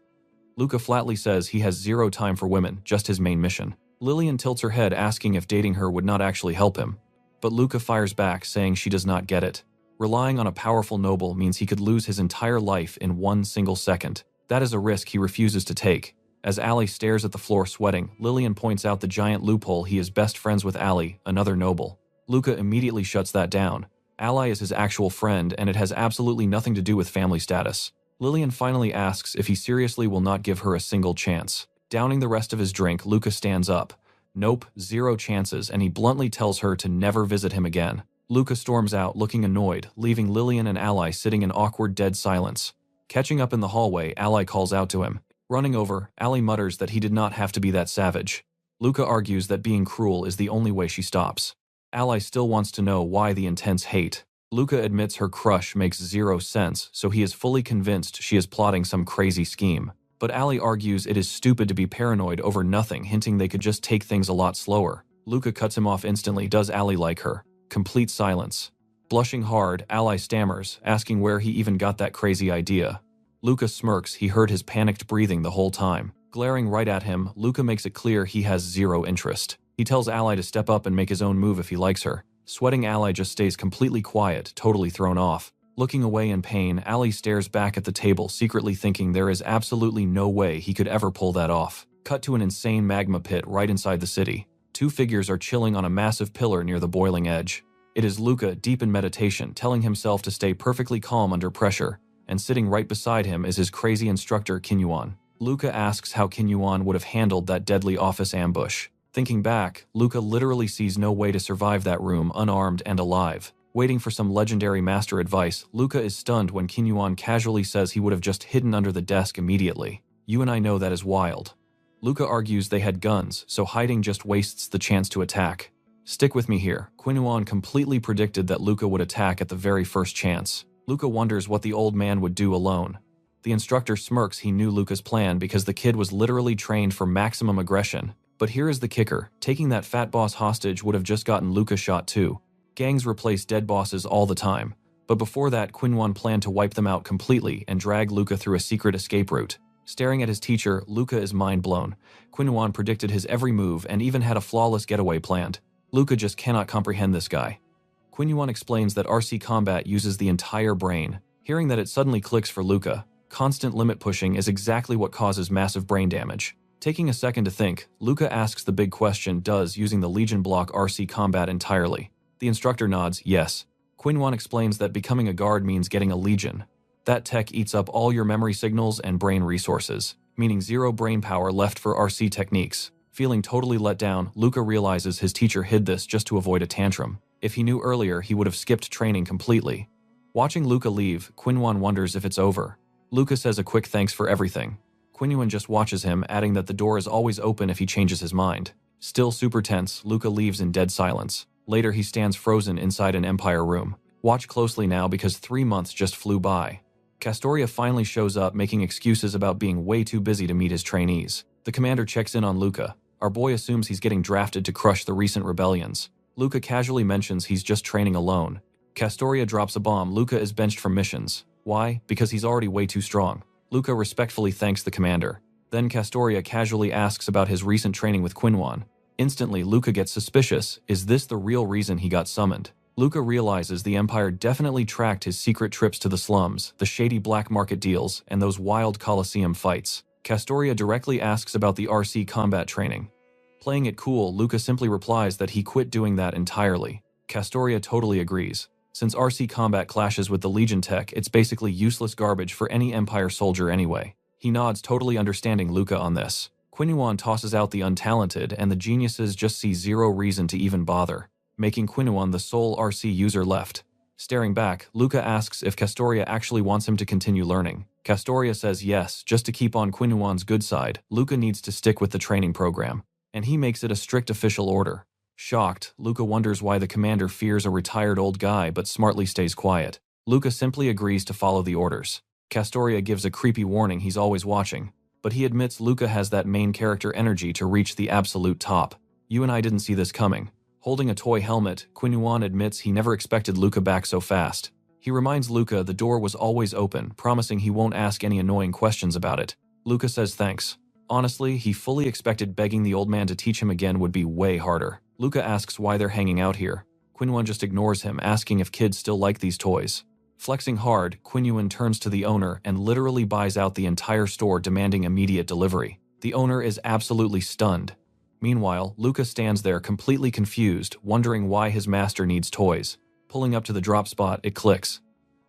Luca flatly says he has zero time for women, just his main mission. Lillian tilts her head, asking if dating her would not actually help him. But Luca fires back, saying she does not get it. Relying on a powerful noble means he could lose his entire life in one single second. That is a risk he refuses to take. As Ally stares at the floor sweating, Lillian points out the giant loophole: he is best friends with Ally, another noble. Luca immediately shuts that down. Ally is his actual friend, and it has absolutely nothing to do with family status. Lillian finally asks if he seriously will not give her a single chance. Downing the rest of his drink, Luca stands up. Nope, zero chances, and he bluntly tells her to never visit him again. Luca storms out, looking annoyed, leaving Lillian and Ally sitting in awkward, dead silence. Catching up in the hallway, Ally calls out to him. Running over, Ally mutters that he did not have to be that savage. Luca argues that being cruel is the only way she stops. Ally still wants to know why the intense hate. Luca admits her crush makes zero sense, so he is fully convinced she is plotting some crazy scheme. But Ally argues it is stupid to be paranoid over nothing, hinting they could just take things a lot slower. Luca cuts him off instantly. Does Ally like her? Complete silence. Blushing hard, Ally stammers, asking where he even got that crazy idea. Luca smirks. He heard his panicked breathing the whole time. Glaring right at him, Luca makes it clear he has zero interest. He tells Ally to step up and make his own move if he likes her. Sweating, Ally just stays completely quiet, totally thrown off. Looking away in pain, Ally stares back at the table, secretly thinking there is absolutely no way he could ever pull that off. Cut to an insane magma pit right inside the city. Two figures are chilling on a massive pillar near the boiling edge. It is Luca, deep in meditation, telling himself to stay perfectly calm under pressure, and sitting right beside him is his crazy instructor Kinyuan. Luca asks how Kinyuan would have handled that deadly office ambush. Thinking back, Luca literally sees no way to survive that room unarmed and alive. Waiting for some legendary master advice, Luca is stunned when Kinyuan casually says he would have just hidden under the desk immediately. You and I know that is wild. Luca argues they had guns, so hiding just wastes the chance to attack. Stick with me here. Qinyuan completely predicted that Luca would attack at the very first chance. Luca wonders what the old man would do alone. The instructor smirks. He knew Luca's plan because the kid was literally trained for maximum aggression. But here is the kicker. Taking that fat boss hostage would have just gotten Luca shot too. Gangs replace dead bosses all the time. But before that, Qinyuan planned to wipe them out completely and drag Luca through a secret escape route. Staring at his teacher, Luca is mind blown. Qinyuan predicted his every move and even had a flawless getaway planned. Luca just cannot comprehend this guy. Qinyuan explains that RC combat uses the entire brain. Hearing that, it suddenly clicks for Luca. Constant limit pushing is exactly what causes massive brain damage. Taking a second to think, Luca asks the big question: does using the Legion block RC combat entirely? The instructor nods, yes. Qinyuan explains that becoming a guard means getting a Legion. That tech eats up all your memory signals and brain resources, meaning zero brain power left for RC techniques. Feeling totally let down, Luca realizes his teacher hid this just to avoid a tantrum. If he knew earlier, he would have skipped training completely. Watching Luca leave, Qinyuan wonders if it's over. Luca says a quick thanks for everything. Qinyuan just watches him, adding that the door is always open if he changes his mind. Still super tense, Luca leaves in dead silence. Later, he stands frozen inside an Empire room. Watch closely now because 3 months just flew by. Castoria finally shows up, making excuses about being way too busy to meet his trainees. The commander checks in on Luca. Our boy assumes he's getting drafted to crush the recent rebellions. Luca casually mentions he's just training alone. Castoria drops a bomb. Luca is benched from missions. Why? Because he's already way too strong. Luca respectfully thanks the commander. Then Castoria casually asks about his recent training with Qinyuan. Instantly, Luca gets suspicious. Is this the real reason he got summoned? Luca realizes the Empire definitely tracked his secret trips to the slums, the shady black market deals, and those wild Colosseum fights. Castoria directly asks about the RC combat training. Playing it cool, Luca simply replies that he quit doing that entirely. Castoria totally agrees. Since RC combat clashes with the Legion tech, it's basically useless garbage for any Empire soldier anyway. He nods, totally understanding Luca on this. Qinyuan tosses out the untalented, and the geniuses just see zero reason to even bother, making Qinyuan the sole RC user left. Staring back, Luca asks if Castoria actually wants him to continue learning. Castoria says yes, just to keep on Qinyuan's good side. Luca needs to stick with the training program, and he makes it a strict official order. Shocked, Luca wonders why the commander fears a retired old guy but smartly stays quiet. Luca simply agrees to follow the orders. Castoria gives a creepy warning he's always watching, but he admits Luca has that main character energy to reach the absolute top. You and I didn't see this coming. Holding a toy helmet, Qinyuan admits he never expected Luca back so fast. He reminds Luca the door was always open, promising he won't ask any annoying questions about it. Luca says thanks. Honestly, he fully expected begging the old man to teach him again would be way harder. Luca asks why they're hanging out here. Qinyuan just ignores him, asking if kids still like these toys. Flexing hard, Qinyuan turns to the owner and literally buys out the entire store, demanding immediate delivery. The owner is absolutely stunned. Meanwhile, Luca stands there completely confused, wondering why his master needs toys. Pulling up to the drop spot, it clicks.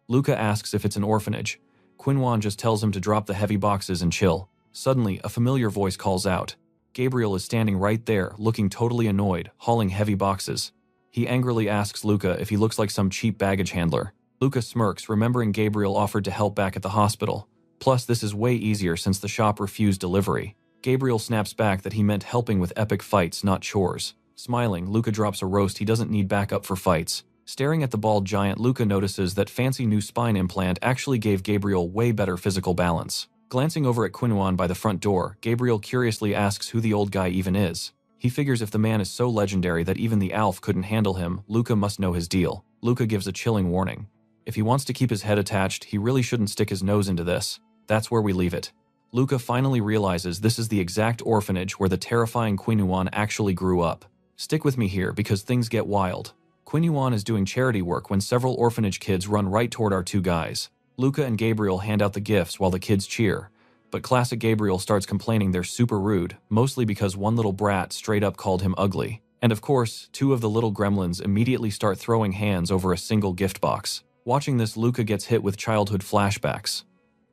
Luca asks if it's an orphanage. Qinyuan just tells him to drop the heavy boxes and chill. Suddenly, a familiar voice calls out. Gabriel is standing right there, looking totally annoyed, hauling heavy boxes. He angrily asks Luca if he looks like some cheap baggage handler. Luca smirks, remembering Gabriel offered to help back at the hospital. Plus, this is way easier since the shop refused delivery. Gabriel snaps back that he meant helping with epic fights, not chores. Smiling, Luca drops a roast. He doesn't need backup for fights. Staring at the bald giant, Luca notices that fancy new spine implant actually gave Gabriel way better physical balance. Glancing over at Qinyuan by the front door, Gabriel curiously asks who the old guy even is. He figures if the man is so legendary that even the Alf couldn't handle him, Luca must know his deal. Luca gives a chilling warning. If he wants to keep his head attached, he really shouldn't stick his nose into this. That's where we leave it. Luca finally realizes this is the exact orphanage where the terrifying Qinyuan actually grew up. Stick with me here because things get wild. Qinyuan is doing charity work when several orphanage kids run right toward our two guys. Luca and Gabriel hand out the gifts while the kids cheer, but classic Gabriel starts complaining they're super rude, mostly because one little brat straight up called him ugly. And of course, two of the little gremlins immediately start throwing hands over a single gift box. Watching this, Luca gets hit with childhood flashbacks.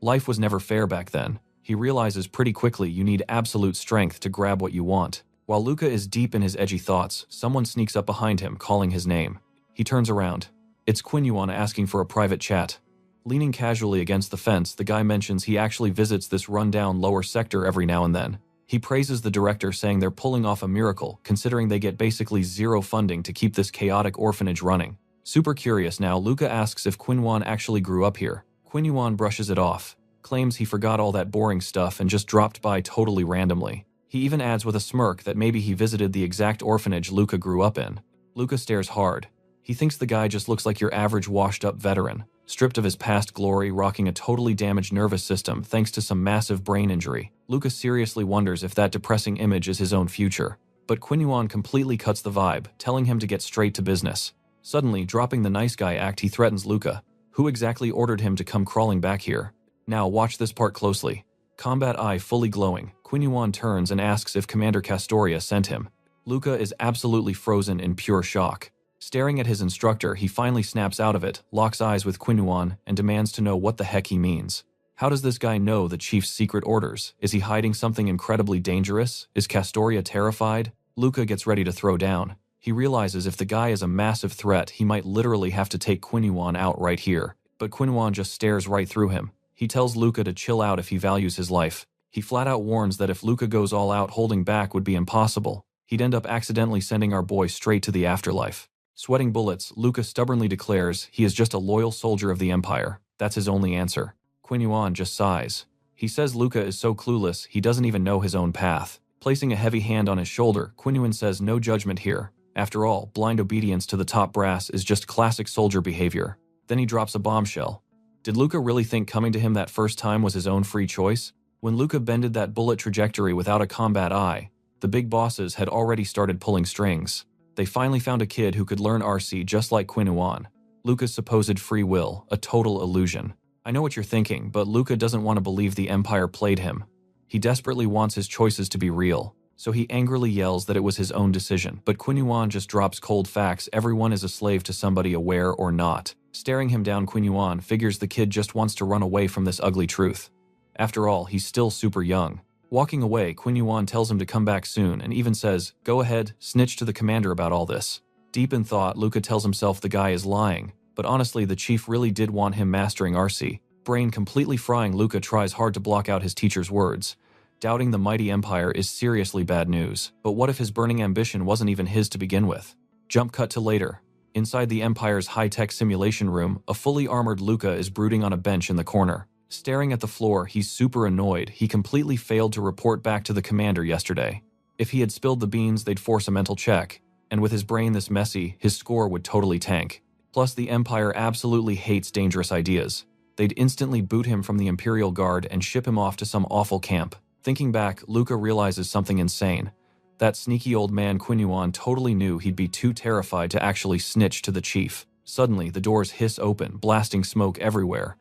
Life was never fair back then. He realizes pretty quickly you need absolute strength to grab what you want. While Luca is deep in his edgy thoughts, someone sneaks up behind him, calling his name. He turns around. It's Qinyuan asking for a private chat. Leaning casually against the fence, the guy mentions he actually visits this rundown lower sector every now and then. He praises the director, saying they're pulling off a miracle, considering they get basically zero funding to keep this chaotic orphanage running. Super curious now, Luca asks if Quinhuan actually grew up here. Quinhuan brushes it off, claims he forgot all that boring stuff and just dropped by totally randomly. He even adds with a smirk that maybe he visited the exact orphanage Luca grew up in. Luca stares hard. He thinks the guy just looks like your average washed-up veteran, stripped of his past glory, rocking a totally damaged nervous system thanks to some massive brain injury. Luca seriously wonders if that depressing image is his own future. But Quinhuan completely cuts the vibe, telling him to get straight to business. Suddenly, dropping the nice guy act, he threatens Luca. Who exactly ordered him to come crawling back here? Now watch this part closely. Combat eye fully glowing, Quinhuan turns and asks if Commander Castoria sent him. Luca is absolutely frozen in pure shock. Staring at his instructor, he finally snaps out of it, locks eyes with Quinhuan, and demands to know what the heck he means. How does this guy know the chief's secret orders? Is he hiding something incredibly dangerous? Is Castoria terrified? Luca gets ready to throw down. He realizes if the guy is a massive threat, he might literally have to take Quinhuan out right here. But Quinhuan just stares right through him. He tells Luca to chill out if he values his life. He flat out warns that if Luca goes all out, holding back would be impossible. He'd end up accidentally sending our boy straight to the afterlife. Sweating bullets, Luca stubbornly declares he is just a loyal soldier of the Empire. That's his only answer. Quinhuan just sighs. He says Luca is so clueless, he doesn't even know his own path. Placing a heavy hand on his shoulder, Quinhuan says no judgment here. After all, blind obedience to the top brass is just classic soldier behavior. Then he drops a bombshell. Did Luca really think coming to him that first time was his own free choice? When Luca bended that bullet trajectory without a combat eye, the big bosses had already started pulling strings. They finally found a kid who could learn RC just like Quinhuan. Luca's supposed free will, a total illusion. I know what you're thinking, but Luca doesn't want to believe the Empire played him. He desperately wants his choices to be real, so he angrily yells that it was his own decision. But Quinhuan just drops cold facts: everyone is a slave to somebody, aware or not. Staring him down, Quinhuan figures the kid just wants to run away from this ugly truth. After all, he's still super young. Walking away, Quinhuan tells him to come back soon and even says, "Go ahead, snitch to the commander about all this." Deep in thought, Luca tells himself the guy is lying, but honestly the chief really did want him mastering RC. Brain completely frying, Luca tries hard to block out his teacher's words. Doubting the mighty empire is seriously bad news, but what if his burning ambition wasn't even his to begin with? Jump cut to later. Inside the Empire's high-tech simulation room, a fully armored Luca is brooding on a bench in the corner. Staring at the floor, he's super annoyed. He completely failed to report back to the commander yesterday. If he had spilled the beans, they'd force a mental check, and with his brain this messy, his score would totally tank. Plus, the Empire absolutely hates dangerous ideas. They'd instantly boot him from the Imperial Guard and ship him off to some awful camp. Thinking back, Luca realizes something insane. That sneaky old man Quinhuan totally knew he'd be too terrified to actually snitch to the chief. Suddenly, the doors hiss open, blasting smoke everywhere.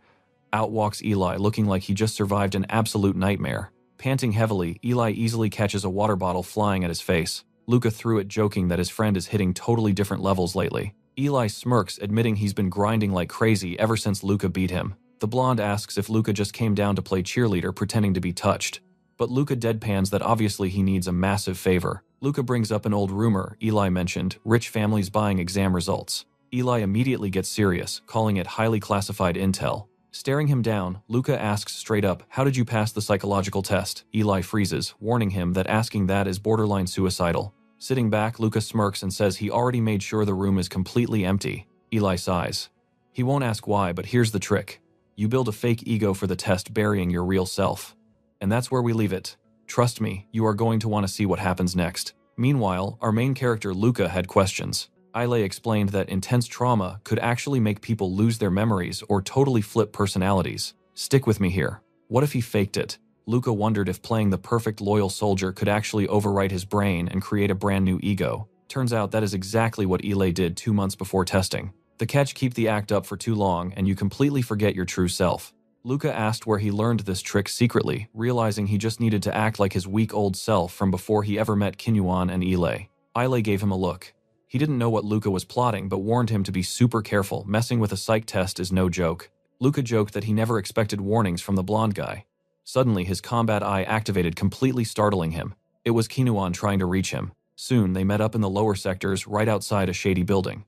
Out walks Eli, looking like he just survived an absolute nightmare. Panting heavily, Eli easily catches a water bottle flying at his face. Luca threw it, joking that his friend is hitting totally different levels lately. Eli smirks, admitting he's been grinding like crazy ever since Luca beat him. The blonde asks if Luca just came down to play cheerleader, pretending to be touched. But Luca deadpans that obviously he needs a massive favor. Luca brings up an old rumor Eli mentioned: rich families buying exam results. Eli immediately gets serious, calling it highly classified intel. Staring him down, Luca asks straight up, "How did you pass the psychological test?" Eli freezes, warning him that asking that is borderline suicidal. Sitting back, Luca smirks and says he already made sure the room is completely empty. Eli sighs. He won't ask why, but here's the trick. You build a fake ego for the test, burying your real self. And that's where we leave it. Trust me, you are going to want to see what happens next. Meanwhile, our main character Luca had questions. Ile explained that intense trauma could actually make people lose their memories or totally flip personalities. Stick with me here. What if he faked it? Luca wondered if playing the perfect loyal soldier could actually overwrite his brain and create a brand new ego. Turns out that is exactly what Ile did 2 months before testing. The catch: keep the act up for too long and you completely forget your true self. Luca asked where he learned this trick secretly, realizing he just needed to act like his weak old self from before he ever met Quinhuan and Ile gave him a look. He didn't know what Luca was plotting, but warned him to be super careful. Messing with a psych test is no joke. Luca joked that he never expected warnings from the blonde guy. Suddenly, his combat eye activated, completely startling him. It was Quinhuan trying to reach him. Soon, they met up in the lower sectors, right outside a shady building.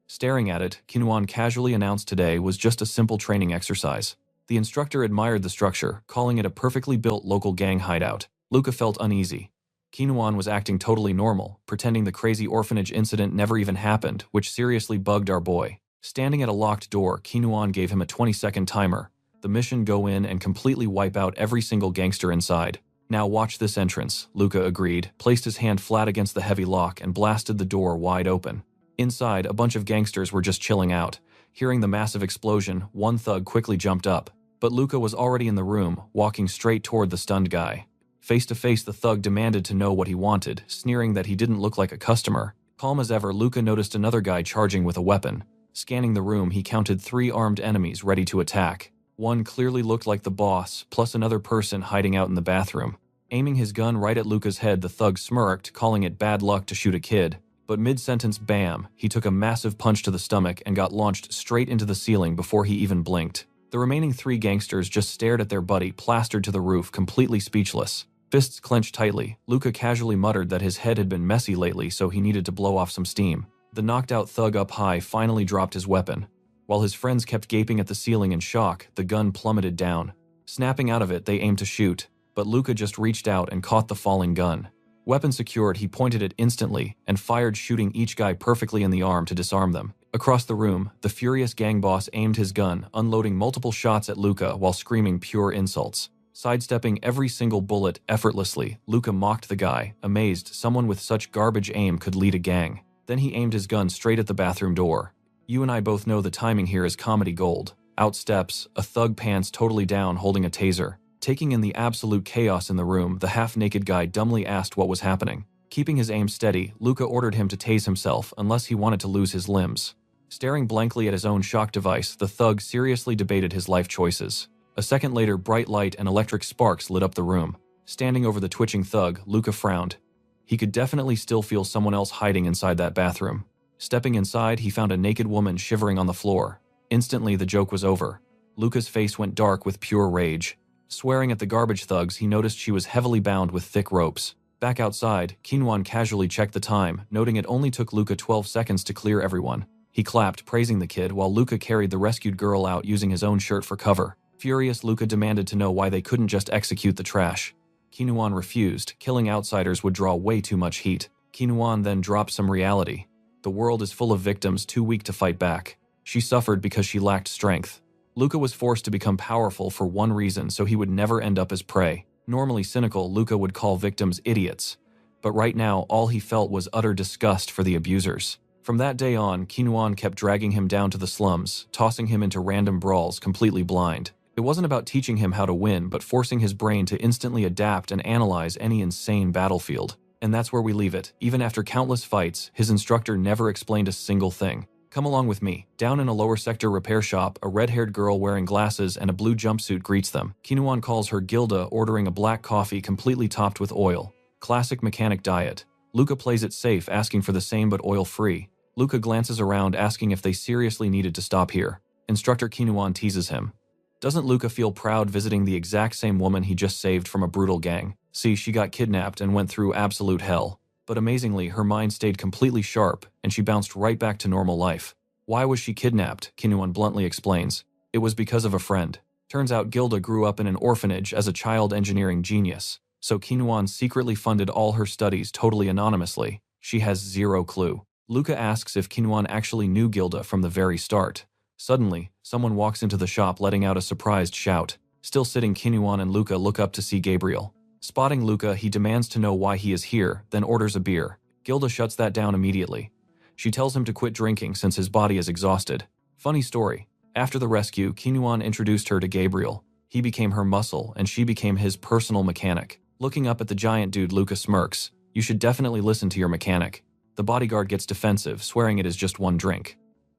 Staring at it, Quinhuan casually announced today was just a simple training exercise. The instructor admired the structure, calling it a perfectly built local gang hideout. Luca felt uneasy. Kinuan was acting totally normal, pretending the crazy orphanage incident never even happened, which seriously bugged our boy. Standing at a locked door, Kinuan gave him a 20-second timer. The mission: go in and completely wipe out every single gangster inside. Now watch this entrance, Luca agreed, placed his hand flat against the heavy lock and blasted the door wide open. Inside, a bunch of gangsters were just chilling out. Hearing the massive explosion, one thug quickly jumped up. But Luca was already in the room, walking straight toward the stunned guy. Face to face, the thug demanded to know what he wanted, sneering that he didn't look like a customer. Calm as ever, Luca noticed another guy charging with a weapon. Scanning the room, he counted 3 armed enemies ready to attack. One clearly looked like the boss, plus another person hiding out in the bathroom. Aiming his gun right at Luca's head, the thug smirked, calling it bad luck to shoot a kid. But mid-sentence, bam, he took a massive punch to the stomach and got launched straight into the ceiling before he even blinked. The remaining 3 gangsters just stared at their buddy plastered to the roof, completely speechless. Fists clenched tightly, Luca casually muttered that his head had been messy lately, so he needed to blow off some steam. The knocked-out thug up high finally dropped his weapon. While his friends kept gaping at the ceiling in shock, the gun plummeted down. Snapping out of it, they aimed to shoot, but Luca just reached out and caught the falling gun. Weapon secured, he pointed it instantly and fired, shooting each guy perfectly in the arm to disarm them. Across the room, the furious gang boss aimed his gun, unloading multiple shots at Luca while screaming pure insults. Sidestepping every single bullet effortlessly, Luca mocked the guy, amazed someone with such garbage aim could lead a gang. Then he aimed his gun straight at the bathroom door. You and I both know the timing here is comedy gold. Out steps a thug, pants totally down, holding a taser. Taking in the absolute chaos in the room, the half-naked guy dumbly asked what was happening. Keeping his aim steady, Luca ordered him to tase himself unless he wanted to lose his limbs. Staring blankly at his own shock device, the thug seriously debated his life choices. A second later, bright light and electric sparks lit up the room. Standing over the twitching thug, Luca frowned. He could definitely still feel someone else hiding inside that bathroom. Stepping inside, he found a naked woman shivering on the floor. Instantly, the joke was over. Luca's face went dark with pure rage. Swearing at the garbage thugs, he noticed she was heavily bound with thick ropes. Back outside, Kinuan casually checked the time, noting it only took Luca 12 seconds to clear everyone. He clapped, praising the kid, while Luca carried the rescued girl out using his own shirt for cover. Furious, Luca demanded to know why they couldn't just execute the trash. Kinuan refused. Killing outsiders would draw way too much heat. Kinuan then dropped some reality. The world is full of victims too weak to fight back. She suffered because she lacked strength. Luca was forced to become powerful for one reason, so he would never end up as prey. Normally cynical, Luca would call victims idiots. But right now, all he felt was utter disgust for the abusers. From that day on, Kinuan kept dragging him down to the slums, tossing him into random brawls, completely blind. It wasn't about teaching him how to win, but forcing his brain to instantly adapt and analyze any insane battlefield. And that's where we leave it. Even after countless fights, his instructor never explained a single thing. Come along with me. Down in a lower sector repair shop, a red-haired girl wearing glasses and a blue jumpsuit greets them. Kinuan calls her Gilda, ordering a black coffee completely topped with oil. Classic mechanic diet. Luca plays it safe, asking for the same but oil-free. Luca glances around, asking if they seriously needed to stop here. Instructor Kinuan teases him. Doesn't Luca feel proud visiting the exact same woman he just saved from a brutal gang? See, she got kidnapped and went through absolute hell. But amazingly, her mind stayed completely sharp, and she bounced right back to normal life. Why was she kidnapped? Kinuan bluntly explains. It was because of a friend. Turns out Gilda grew up in an orphanage as a child engineering genius, so Kinuan secretly funded all her studies totally anonymously. She has zero clue. Luca asks if Kinuan actually knew Gilda from the very start. Suddenly, someone walks into the shop, letting out a surprised shout. Still sitting, Kinuan and Luca look up to see Gabriel. Spotting Luca, he demands to know why he is here, then orders a beer. Gilda shuts that down immediately. She tells him to quit drinking since his body is exhausted. Funny story. After the rescue, Kinuan introduced her to Gabriel. He became her muscle, and she became his personal mechanic. Looking up at the giant dude, Luca smirks. You should definitely listen to your mechanic. The bodyguard gets defensive, swearing it is just one drink.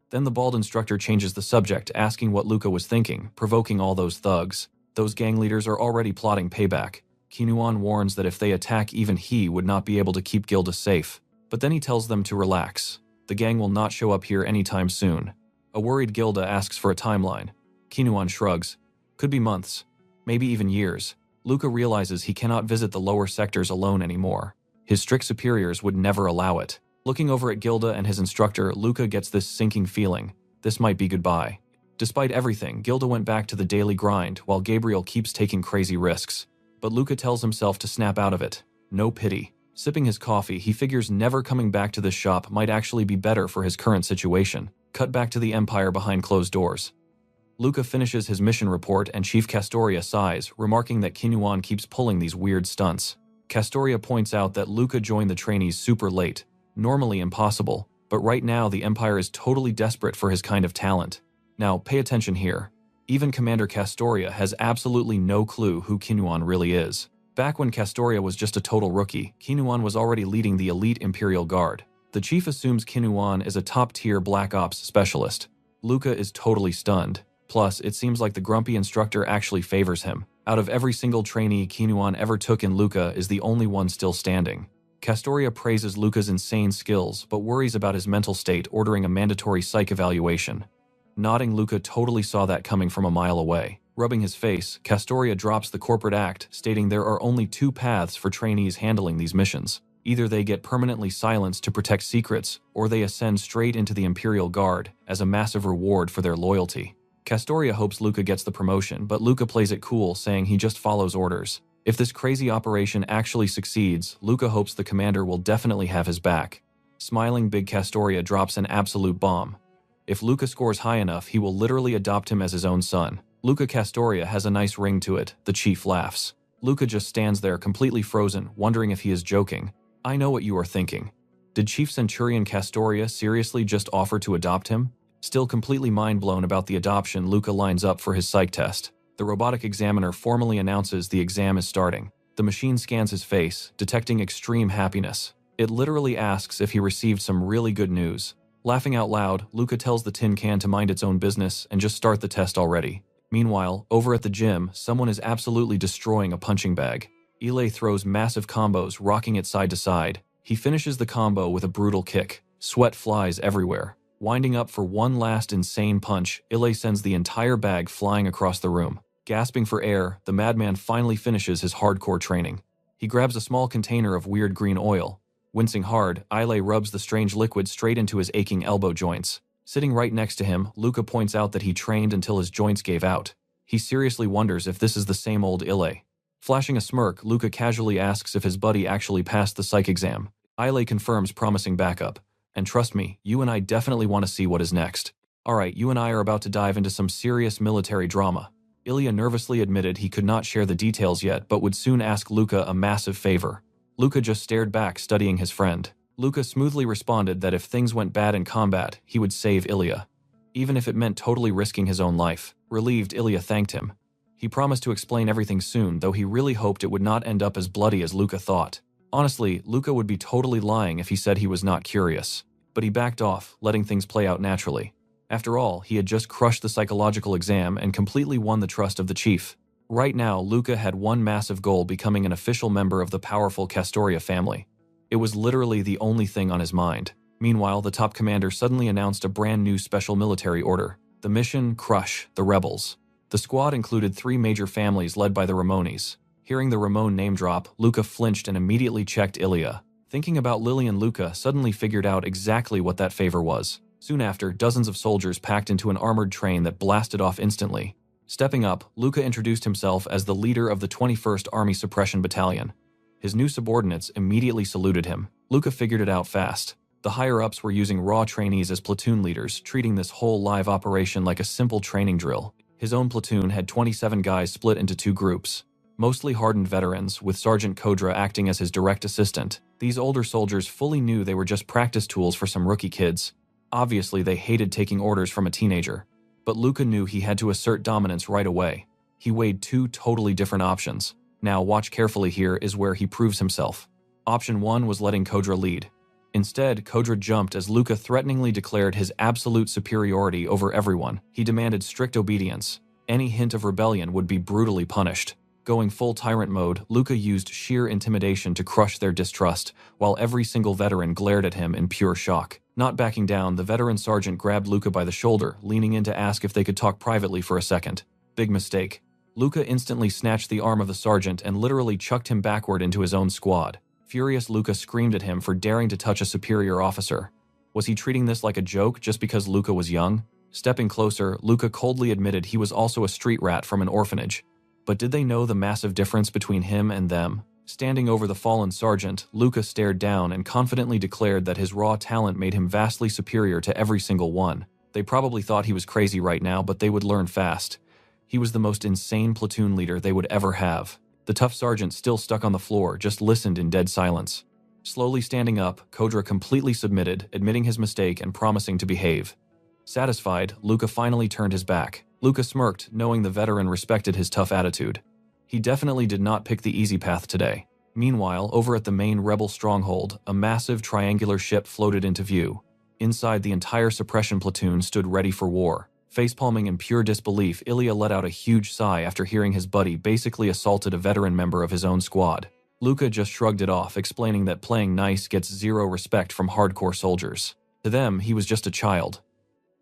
Then the bald instructor changes the subject, asking what Luca was thinking, provoking all those thugs. Those gang leaders are already plotting payback. Kinuan warns that if they attack, even he would not be able to keep Gilda safe. But then he tells them to relax. The gang will not show up here anytime soon. A worried Gilda asks for a timeline. Kinuan shrugs. Could be months, maybe even years. Luca realizes he cannot visit the lower sectors alone anymore. His strict superiors would never allow it. Looking over at Gilda and his instructor, Luca gets this sinking feeling. This might be goodbye. Despite everything, Gilda went back to the daily grind, while Gabriel keeps taking crazy risks. but Luca tells himself to snap out of it. No pity. Sipping his coffee, he figures never coming back to this shop might actually be better for his current situation. Cut back to the Empire behind closed doors. Luca finishes his mission report and Chief Castoria sighs, remarking that Kinuan keeps pulling these weird stunts. Castoria points out that Luca joined the trainees super late, normally impossible, but right now the Empire is totally desperate for his kind of talent. Now, pay attention here. Even Commander Castoria has absolutely no clue who Kinuan really is. Back when Castoria was just a total rookie, Kinuan was already leading the elite Imperial Guard. The chief assumes Kinuan is a top-tier Black Ops specialist. Luca is totally stunned. Plus, it seems like the grumpy instructor actually favors him. Out of every single trainee Kinuan ever took in, Luca is the only one still standing. Castoria praises Luca's insane skills, but worries about his mental state, ordering a mandatory psych evaluation. Nodding, Luca totally saw that coming from a mile away. Rubbing his face, Castoria drops the corporate act, stating there are only two paths for trainees handling these missions. Either they get permanently silenced to protect secrets, or they ascend straight into the Imperial Guard as a massive reward for their loyalty. Castoria hopes Luca gets the promotion, but Luca plays it cool, saying he just follows orders. If this crazy operation actually succeeds, Luca hopes the commander will definitely have his back. Smiling, Big Castoria drops an absolute bomb. If Luca scores high enough, he will literally adopt him as his own son. Luca Castoria has a nice ring to it, the chief laughs. Luca just stands there completely frozen, wondering if he is joking. I know what you are thinking. Did Chief Centurion Castoria seriously just offer to adopt him? Still completely mind-blown about the adoption, Luca lines up for his psych test. The robotic examiner formally announces the exam is starting. The machine scans his face, detecting extreme happiness. It literally asks if he received some really good news. Laughing out loud, Luca tells the tin can to mind its own business and just start the test already. Meanwhile, over at the gym, someone is absolutely destroying a punching bag. Ile throws massive combos, rocking it side to side. He finishes the combo with a brutal kick. Sweat flies everywhere. Winding up for one last insane punch, Ile sends the entire bag flying across the room. Gasping for air, the madman finally finishes his hardcore training. He grabs a small container of weird green oil. Wincing hard, Ile rubs the strange liquid straight into his aching elbow joints. Sitting right next to him, Luca points out that he trained until his joints gave out. He seriously wonders if this is the same old Ile. Flashing a smirk, Luca casually asks if his buddy actually passed the psych exam. Ile confirms, promising backup. And trust me, you and I definitely want to see what is next. Alright, you and I are about to dive into some serious military drama. Ilya nervously admitted he could not share the details yet, but would soon ask Luca a massive favor. Luca just stared back, studying his friend. Luca smoothly responded that if things went bad in combat, he would save Ilya, even if it meant totally risking his own life. Relieved, Ilya thanked him. He promised to explain everything soon, though he really hoped it would not end up as bloody as Luca thought. Honestly, Luca would be totally lying if he said he was not curious. But he backed off, letting things play out naturally. After all, he had just crushed the psychological exam and completely won the trust of the chief. Right now, Luca had one massive goal: becoming an official member of the powerful Castoria family. It was literally the only thing on his mind. Meanwhile, the top commander suddenly announced a brand new special military order. The mission: crush the rebels. The squad included 3 major families led by the Ramones. Hearing the Ramon name drop, Luca flinched and immediately checked Ilya. Thinking about Lillian, Luca suddenly figured out exactly what that favor was. Soon after, dozens of soldiers packed into an armored train that blasted off instantly. Stepping up, Luca introduced himself as the leader of the 21st Army Suppression Battalion. His new subordinates immediately saluted him. Luca figured it out fast. The higher-ups were using raw trainees as platoon leaders, treating this whole live operation like a simple training drill. His own platoon had 27 guys split into 2 groups. Mostly hardened veterans, with Sergeant Kodra acting as his direct assistant. These older soldiers fully knew they were just practice tools for some rookie kids. Obviously, they hated taking orders from a teenager. But Luca knew he had to assert dominance right away. He weighed 2 totally different options. Now, watch carefully, here is where he proves himself. Option 1 was letting Kodra lead. Instead, Kodra jumped as Luca threateningly declared his absolute superiority over everyone. He demanded strict obedience. Any hint of rebellion would be brutally punished. Going full tyrant mode, Luca used sheer intimidation to crush their distrust, while every single veteran glared at him in pure shock. Not backing down, the veteran sergeant grabbed Luca by the shoulder, leaning in to ask if they could talk privately for a second. Big mistake. Luca instantly snatched the arm of the sergeant and literally chucked him backward into his own squad. Furious, Luca screamed at him for daring to touch a superior officer. Was he treating this like a joke just because Luca was young? Stepping closer, Luca coldly admitted he was also a street rat from an orphanage. But did they know the massive difference between him and them? Standing over the fallen sergeant, Luca stared down and confidently declared that his raw talent made him vastly superior to every single one. They probably thought he was crazy right now, but they would learn fast. He was the most insane platoon leader they would ever have. The tough sergeant, still stuck on the floor, just listened in dead silence. Slowly standing up, Kodra completely submitted, admitting his mistake and promising to behave. Satisfied, Luca finally turned his back. Luca smirked, knowing the veteran respected his tough attitude. He definitely did not pick the easy path today. Meanwhile, over at the main rebel stronghold, a massive triangular ship floated into view. Inside, the entire suppression platoon stood ready for war. Facepalming in pure disbelief, Ilya let out a huge sigh after hearing his buddy basically assaulted a veteran member of his own squad. Luca just shrugged it off, explaining that playing nice gets zero respect from hardcore soldiers. To them, he was just a child.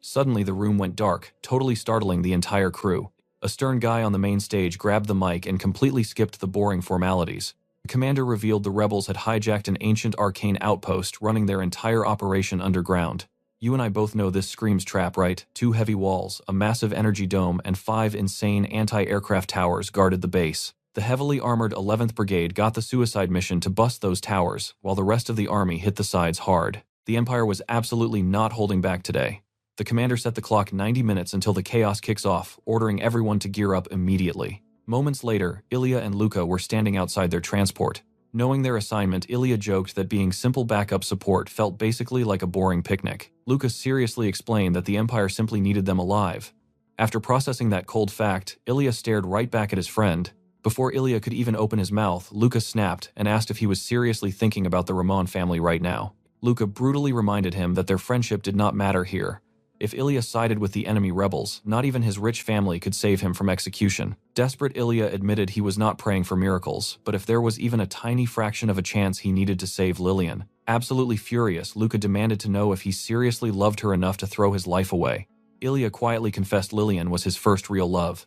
Suddenly, the room went dark, totally startling the entire crew. A stern guy on the main stage grabbed the mic and completely skipped the boring formalities. The commander revealed the rebels had hijacked an ancient arcane outpost, running their entire operation underground. You and I both know this screams trap, right? 2 heavy walls, a massive energy dome, and 5 insane anti-aircraft towers guarded the base. The heavily armored 11th Brigade got the suicide mission to bust those towers, while the rest of the army hit the sides hard. The Empire was absolutely not holding back today. The commander set the clock 90 minutes until the chaos kicks off, ordering everyone to gear up immediately. Moments later, Ilya and Luca were standing outside their transport. Knowing their assignment, Ilya joked that being simple backup support felt basically like a boring picnic. Luca seriously explained that the Empire simply needed them alive. After processing that cold fact, Ilya stared right back at his friend. Before Ilya could even open his mouth, Luca snapped and asked if he was seriously thinking about the Ramon family right now. Luca brutally reminded him that their friendship did not matter here. If Ilya sided with the enemy rebels, not even his rich family could save him from execution. Desperate, Ilya admitted he was not praying for miracles, but if there was even a tiny fraction of a chance, he needed to save Lillian. Absolutely furious, Luca demanded to know if he seriously loved her enough to throw his life away. Ilya quietly confessed Lillian was his first real love.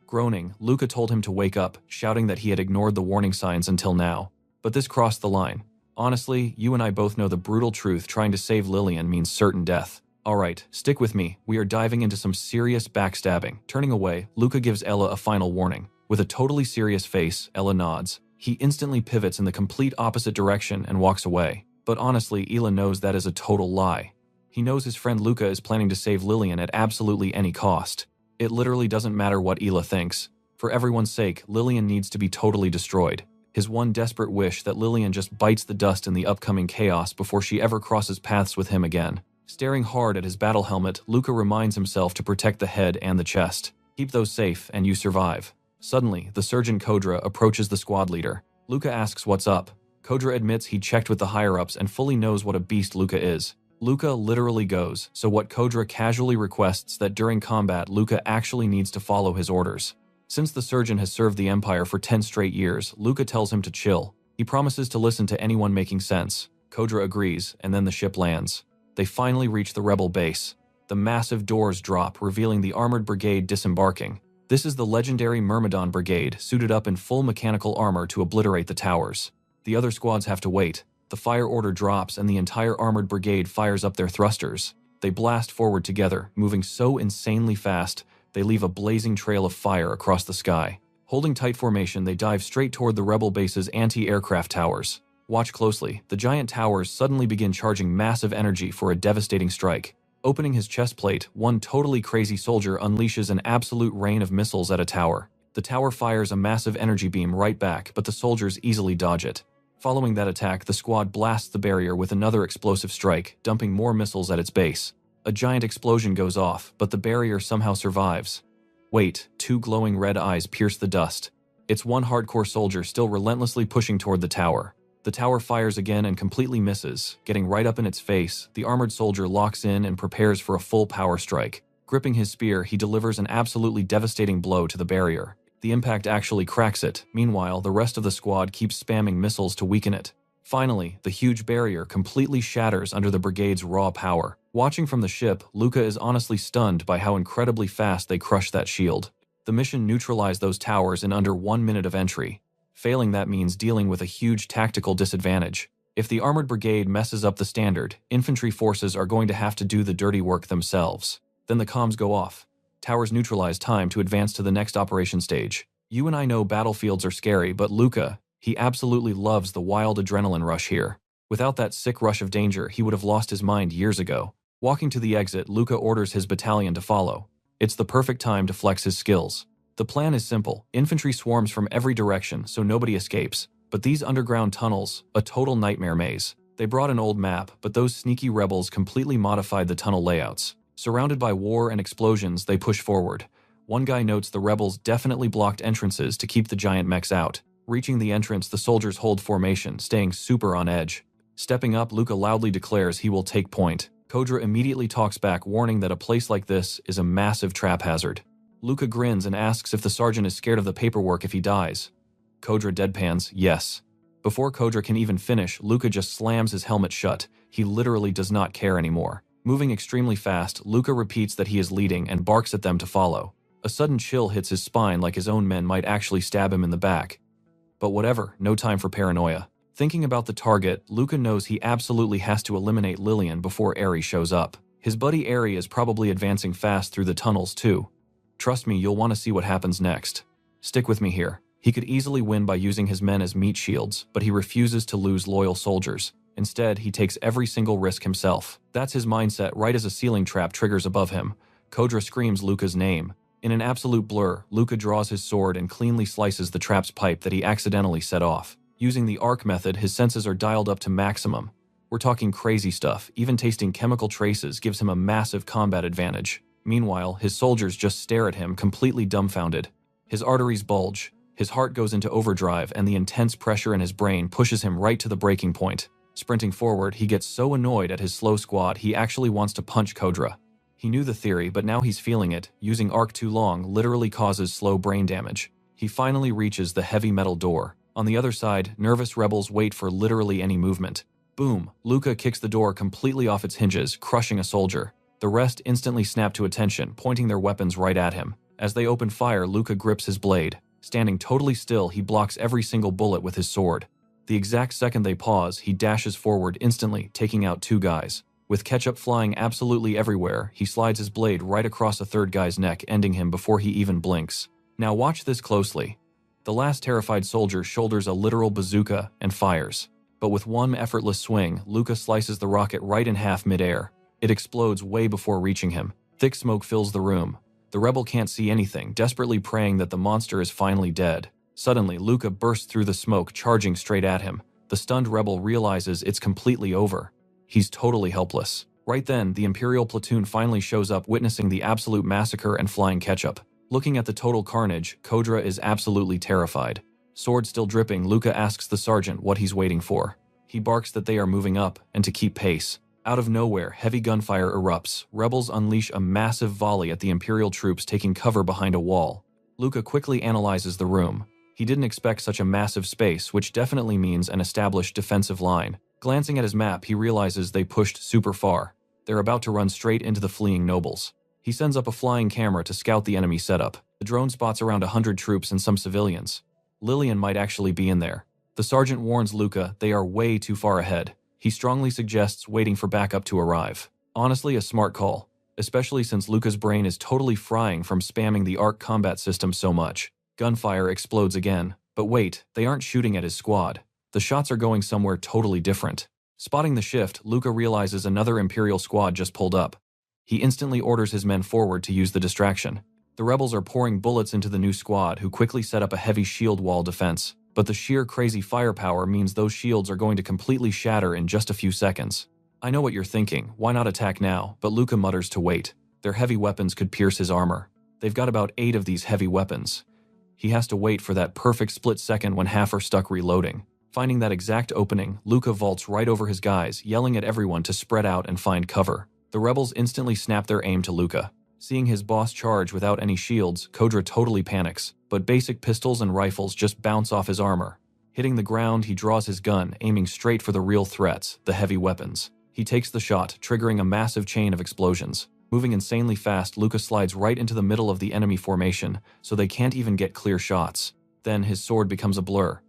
Groaning, Luca told him to wake up, shouting that he had ignored the warning signs until now. But this crossed the line. Honestly, you and I both know the brutal truth: trying to save Lillian means certain death. Alright, stick with me, we are diving into some serious backstabbing. Turning away, Luca gives Ella a final warning. With a totally serious face, Ella nods. He instantly pivots in the complete opposite direction and walks away. But honestly, Ella knows that is a total lie. He knows his friend Luca is planning to save Lillian at absolutely any cost. It literally doesn't matter what Ella thinks. For everyone's sake, Lillian needs to be totally destroyed. His one desperate wish that Lillian just bites the dust in the upcoming chaos before she ever crosses paths with him again. Staring hard at his battle helmet, Luca reminds himself to protect the head and the chest. Keep those safe, and you survive. Suddenly, the Sergeant Kodra approaches the squad leader. Luca asks what's up. Kodra admits he checked with the higher-ups and fully knows what a beast Luca is. Luca literally goes, so what Kodra casually requests that during combat, Luca actually needs to follow his orders. Since the surgeon has served the Empire for 10 straight years, Luca tells him to chill. He promises to listen to anyone making sense. Kodra agrees, and then the ship lands. They finally reach the rebel base. The massive doors drop, revealing the armored brigade disembarking. This is the legendary Myrmidon Brigade, suited up in full mechanical armor to obliterate the towers. The other squads have to wait. The fire order drops and the entire armored brigade fires up their thrusters. They blast forward together, moving so insanely fast, they leave a blazing trail of fire across the sky. Holding tight formation, they dive straight toward the rebel base's anti-aircraft towers. Watch closely, the giant towers suddenly begin charging massive energy for a devastating strike. Opening his chest plate, one totally crazy soldier unleashes an absolute rain of missiles at a tower. The tower fires a massive energy beam right back, but the soldiers easily dodge it. Following that attack, the squad blasts the barrier with another explosive strike, dumping more missiles at its base. A giant explosion goes off, but the barrier somehow survives. Wait, 2 glowing red eyes pierce the dust. It's one hardcore soldier still relentlessly pushing toward the tower. The tower fires again and completely misses. Getting right up in its face, the armored soldier locks in and prepares for a full power strike. Gripping his spear, he delivers an absolutely devastating blow to the barrier. The impact actually cracks it. Meanwhile, the rest of the squad keeps spamming missiles to weaken it. Finally, the huge barrier completely shatters under the brigade's raw power. Watching from the ship, Luca is honestly stunned by how incredibly fast they crush that shield. The mission neutralized those towers in under 1 minute of entry. Failing that means dealing with a huge tactical disadvantage. If the armored brigade messes up the standard, infantry forces are going to have to do the dirty work themselves. Then the comms go off. Towers neutralize, time to advance to the next operation stage. You and I know battlefields are scary, but Luca, he absolutely loves the wild adrenaline rush here. Without that sick rush of danger, he would have lost his mind years ago. Walking to the exit, Luca orders his battalion to follow. It's the perfect time to flex his skills. The plan is simple. Infantry swarms from every direction, so nobody escapes. But these underground tunnels, a total nightmare maze. They brought an old map, but those sneaky rebels completely modified the tunnel layouts. Surrounded by war and explosions, they push forward. One guy notes the rebels definitely blocked entrances to keep the giant mechs out. Reaching the entrance, the soldiers hold formation, staying super on edge. Stepping up, Luca loudly declares he will take point. Kodra immediately talks back, warning that a place like this is a massive trap hazard. Luca grins and asks if the sergeant is scared of the paperwork if he dies. Kodra deadpans, yes. Before Kodra can even finish, Luca just slams his helmet shut. He literally does not care anymore. Moving extremely fast, Luca repeats that he is leading and barks at them to follow. A sudden chill hits his spine, like his own men might actually stab him in the back. But whatever, no time for paranoia. Thinking about the target, Luca knows he absolutely has to eliminate Lillian before Eri shows up. His buddy Eri is probably advancing fast through the tunnels too. Trust me, you'll want to see what happens next. Stick with me here. He could easily win by using his men as meat shields, but he refuses to lose loyal soldiers. Instead, he takes every single risk himself. That's his mindset right as a ceiling trap triggers above him. Kodra screams Luca's name. In an absolute blur, Luca draws his sword and cleanly slices the trap's pipe that he accidentally set off. Using the arc method, his senses are dialed up to maximum. We're talking crazy stuff. Even tasting chemical traces gives him a massive combat advantage. Meanwhile, his soldiers just stare at him, completely dumbfounded. His arteries bulge. His heart goes into overdrive, and the intense pressure in his brain pushes him right to the breaking point. Sprinting forward, he gets so annoyed at his slow squad, he actually wants to punch Kodra. He knew the theory, but now he's feeling it. Using arc too long literally causes slow brain damage. He finally reaches the heavy metal door. On the other side, nervous rebels wait for literally any movement. Boom! Luca kicks the door completely off its hinges, crushing a soldier. The rest instantly snap to attention, pointing their weapons right at him. As they open fire, Luca grips his blade. Standing totally still, he blocks every single bullet with his sword. The exact second they pause, he dashes forward instantly, taking out two guys. With ketchup flying absolutely everywhere, he slides his blade right across a third guy's neck, ending him before he even blinks. Now watch this closely. The last terrified soldier shoulders a literal bazooka and fires. But with one effortless swing, Luca slices the rocket right in half midair. It explodes way before reaching him. Thick smoke fills the room. The rebel can't see anything, desperately praying that the monster is finally dead. Suddenly, Luca bursts through the smoke, charging straight at him. The stunned rebel realizes it's completely over. He's totally helpless. Right then, the Imperial platoon finally shows up, witnessing the absolute massacre and flying ketchup. Looking at the total carnage, Kodra is absolutely terrified. Sword still dripping, Luca asks the sergeant what he's waiting for. He barks that they are moving up, and to keep pace. Out of nowhere, heavy gunfire erupts. Rebels unleash a massive volley at the Imperial troops taking cover behind a wall. Luca quickly analyzes the room. He didn't expect such a massive space, which definitely means an established defensive line. Glancing at his map, he realizes they pushed super far. They're about to run straight into the fleeing nobles. He sends up a flying camera to scout the enemy setup. The drone spots around 100 troops and some civilians. Lillian might actually be in there. The sergeant warns Luca they are way too far ahead. He strongly suggests waiting for backup to arrive. Honestly, a smart call, especially since Luca's brain is totally frying from spamming the arc combat system so much. Gunfire explodes again. But wait, they aren't shooting at his squad. The shots are going somewhere totally different. Spotting the shift, Luca realizes another Imperial squad just pulled up. He instantly orders his men forward to use the distraction. The rebels are pouring bullets into the new squad, who quickly set up a heavy shield wall defense. But the sheer crazy firepower means those shields are going to completely shatter in just a few seconds. I know what you're thinking, why not attack now? But Luca mutters to wait. Their heavy weapons could pierce his armor. They've got about 8 of these heavy weapons. He has to wait for that perfect split second when half are stuck reloading. Finding that exact opening, Luca vaults right over his guys, yelling at everyone to spread out and find cover. The rebels instantly snap their aim to Luca. Seeing his boss charge without any shields, Kodra totally panics, but basic pistols and rifles just bounce off his armor. Hitting the ground, he draws his gun, aiming straight for the real threats, the heavy weapons. He takes the shot, triggering a massive chain of explosions. Moving insanely fast, Luca slides right into the middle of the enemy formation, so they can't even get clear shots. Then his sword becomes a blur.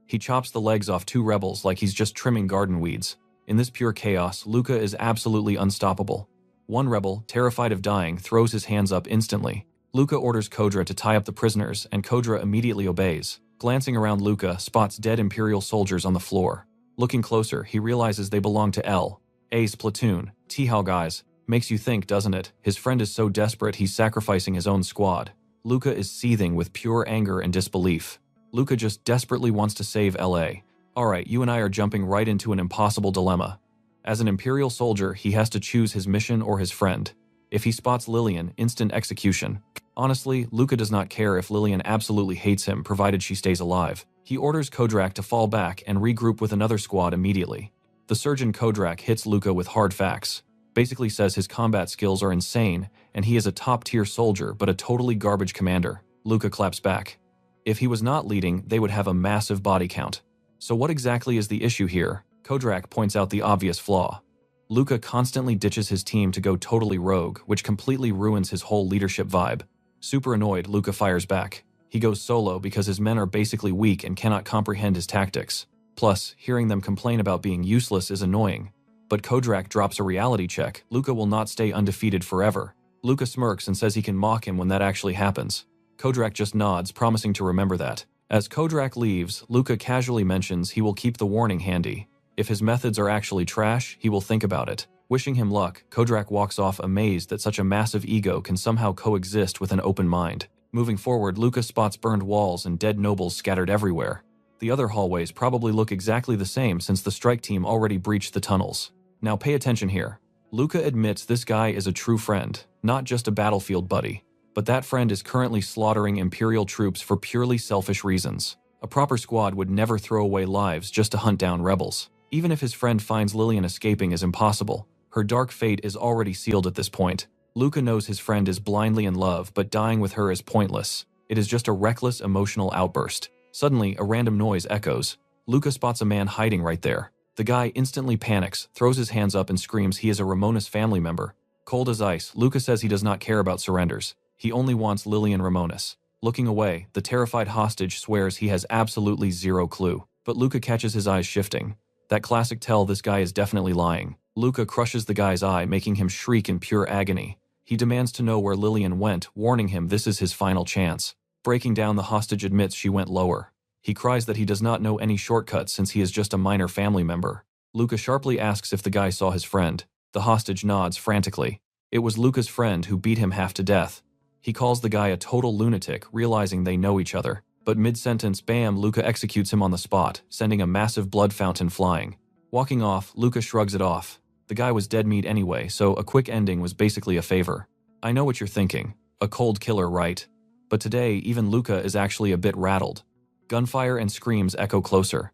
He chops the legs off 2 rebels like he's just trimming garden weeds. In this pure chaos, Luca is absolutely unstoppable. One rebel, terrified of dying, throws his hands up instantly. Luca orders Kodra to tie up the prisoners, and Kodra immediately obeys. Glancing around, Luca spots dead Imperial soldiers on the floor. Looking closer, he realizes they belong to L.A.'s platoon. How guys. Makes you think, doesn't it? His friend is so desperate he's sacrificing his own squad. Luca is seething with pure anger and disbelief. Luca just desperately wants to save L.A. Alright, you and I are jumping right into an impossible dilemma. As an Imperial soldier, he has to choose his mission or his friend. If he spots Lillian, instant execution. Honestly, Luca does not care if Lillian absolutely hates him provided she stays alive. He orders Kodrak to fall back and regroup with another squad immediately. The surgeon Kodrak hits Luca with hard facts. Basically says his combat skills are insane and he is a top-tier soldier but a totally garbage commander. Luca claps back. If he was not leading, they would have a massive body count. So what exactly is the issue here? Kodrak points out the obvious flaw. Luca constantly ditches his team to go totally rogue, which completely ruins his whole leadership vibe. Super annoyed, Luca fires back. He goes solo because his men are basically weak and cannot comprehend his tactics. Plus, hearing them complain about being useless is annoying. But Kodrak drops a reality check. Luca will not stay undefeated forever. Luca smirks and says he can mock him when that actually happens. Kodrak just nods, promising to remember that. As Kodrak leaves, Luca casually mentions he will keep the warning handy. If his methods are actually trash, he will think about it. Wishing him luck, Kodrak walks off amazed that such a massive ego can somehow coexist with an open mind. Moving forward, Luca spots burned walls and dead nobles scattered everywhere. The other hallways probably look exactly the same since the strike team already breached the tunnels. Now pay attention here. Luca admits this guy is a true friend, not just a battlefield buddy. But that friend is currently slaughtering Imperial troops for purely selfish reasons. A proper squad would never throw away lives just to hunt down rebels. Even if his friend finds Lillian escaping is impossible. Her dark fate is already sealed at this point. Luca knows his friend is blindly in love, but dying with her is pointless. It is just a reckless emotional outburst. Suddenly, a random noise echoes. Luca spots a man hiding right there. The guy instantly panics, throws his hands up and screams he is a Ramones family member. Cold as ice, Luca says he does not care about surrenders. He only wants Lillian Ramones. Looking away, the terrified hostage swears he has absolutely zero clue. But Luca catches his eyes shifting. That classic tell this guy is definitely lying. Luca crushes the guy's eye, making him shriek in pure agony. He demands to know where Lillian went, warning him this is his final chance. Breaking down, the hostage admits she went lower. He cries that he does not know any shortcuts since he is just a minor family member. Luca sharply asks if the guy saw his friend. The hostage nods frantically. It was Luca's friend who beat him half to death. He calls the guy a total lunatic, realizing they know each other. But mid-sentence, bam, Luca executes him on the spot, sending a massive blood fountain flying. Walking off, Luca shrugs it off. The guy was dead meat anyway, so a quick ending was basically a favor. I know what you're thinking. A cold killer, right? But today, even Luca is actually a bit rattled. Gunfire and screams echo closer.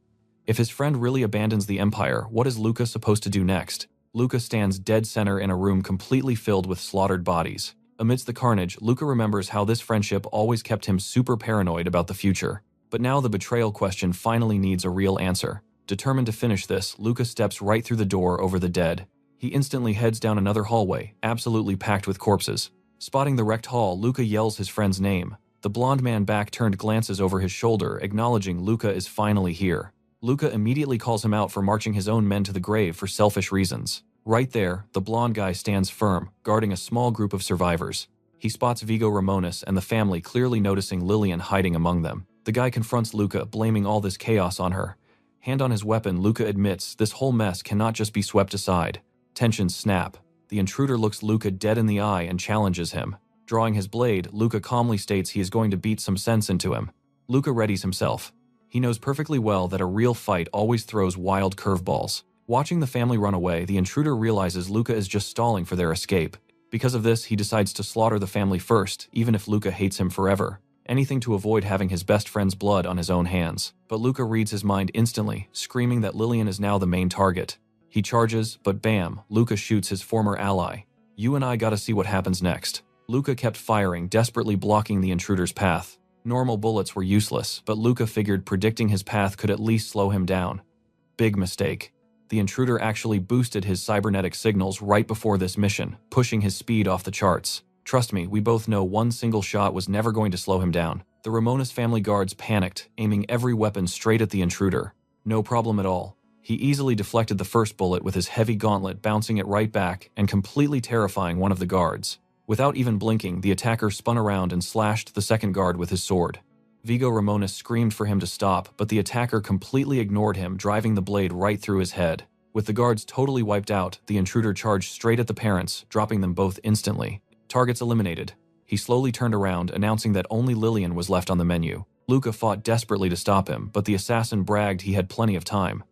If his friend really abandons the Empire, what is Luca supposed to do next? Luca stands dead center in a room completely filled with slaughtered bodies. Amidst the carnage, Luca remembers how this friendship always kept him super paranoid about the future. But now the betrayal question finally needs a real answer. Determined to finish this, Luca steps right through the door over the dead. He instantly heads down another hallway, absolutely packed with corpses. Spotting the wrecked hall, Luca yells his friend's name. The blonde man back-turned glances over his shoulder, acknowledging Luca is finally here. Luca immediately calls him out for marching his own men to the grave for selfish reasons. Right there, the blonde guy stands firm, guarding a small group of survivors. He spots Vigo Ramones and the family, clearly noticing Lillian hiding among them. The guy confronts Luca, blaming all this chaos on her. Hand on his weapon, Luca admits this whole mess cannot just be swept aside. Tensions snap. The intruder looks Luca dead in the eye and challenges him. Drawing his blade, Luca calmly states he is going to beat some sense into him. Luca readies himself. He knows perfectly well that a real fight always throws wild curveballs. Watching the family run away, the intruder realizes Luca is just stalling for their escape. Because of this, he decides to slaughter the family first, even if Luca hates him forever. Anything to avoid having his best friend's blood on his own hands. But Luca reads his mind instantly, screaming that Lillian is now the main target. He charges, but bam, Luca shoots his former ally. You and I gotta see what happens next. Luca kept firing, desperately blocking the intruder's path. Normal bullets were useless, but Luca figured predicting his path could at least slow him down. Big mistake. The intruder actually boosted his cybernetic signals right before this mission, pushing his speed off the charts. Trust me, we both know one single shot was never going to slow him down. The Ramones family guards panicked, aiming every weapon straight at the intruder. No problem at all. He easily deflected the first bullet with his heavy gauntlet, bouncing it right back and completely terrifying one of the guards. Without even blinking, the attacker spun around and slashed the second guard with his sword. Vigo Ramones screamed for him to stop, but the attacker completely ignored him, driving the blade right through his head. With the guards totally wiped out, the intruder charged straight at the parents, dropping them both instantly. Targets eliminated. He slowly turned around, announcing that only Lillian was left on the menu. Luca fought desperately to stop him, but the assassin bragged he had plenty of time.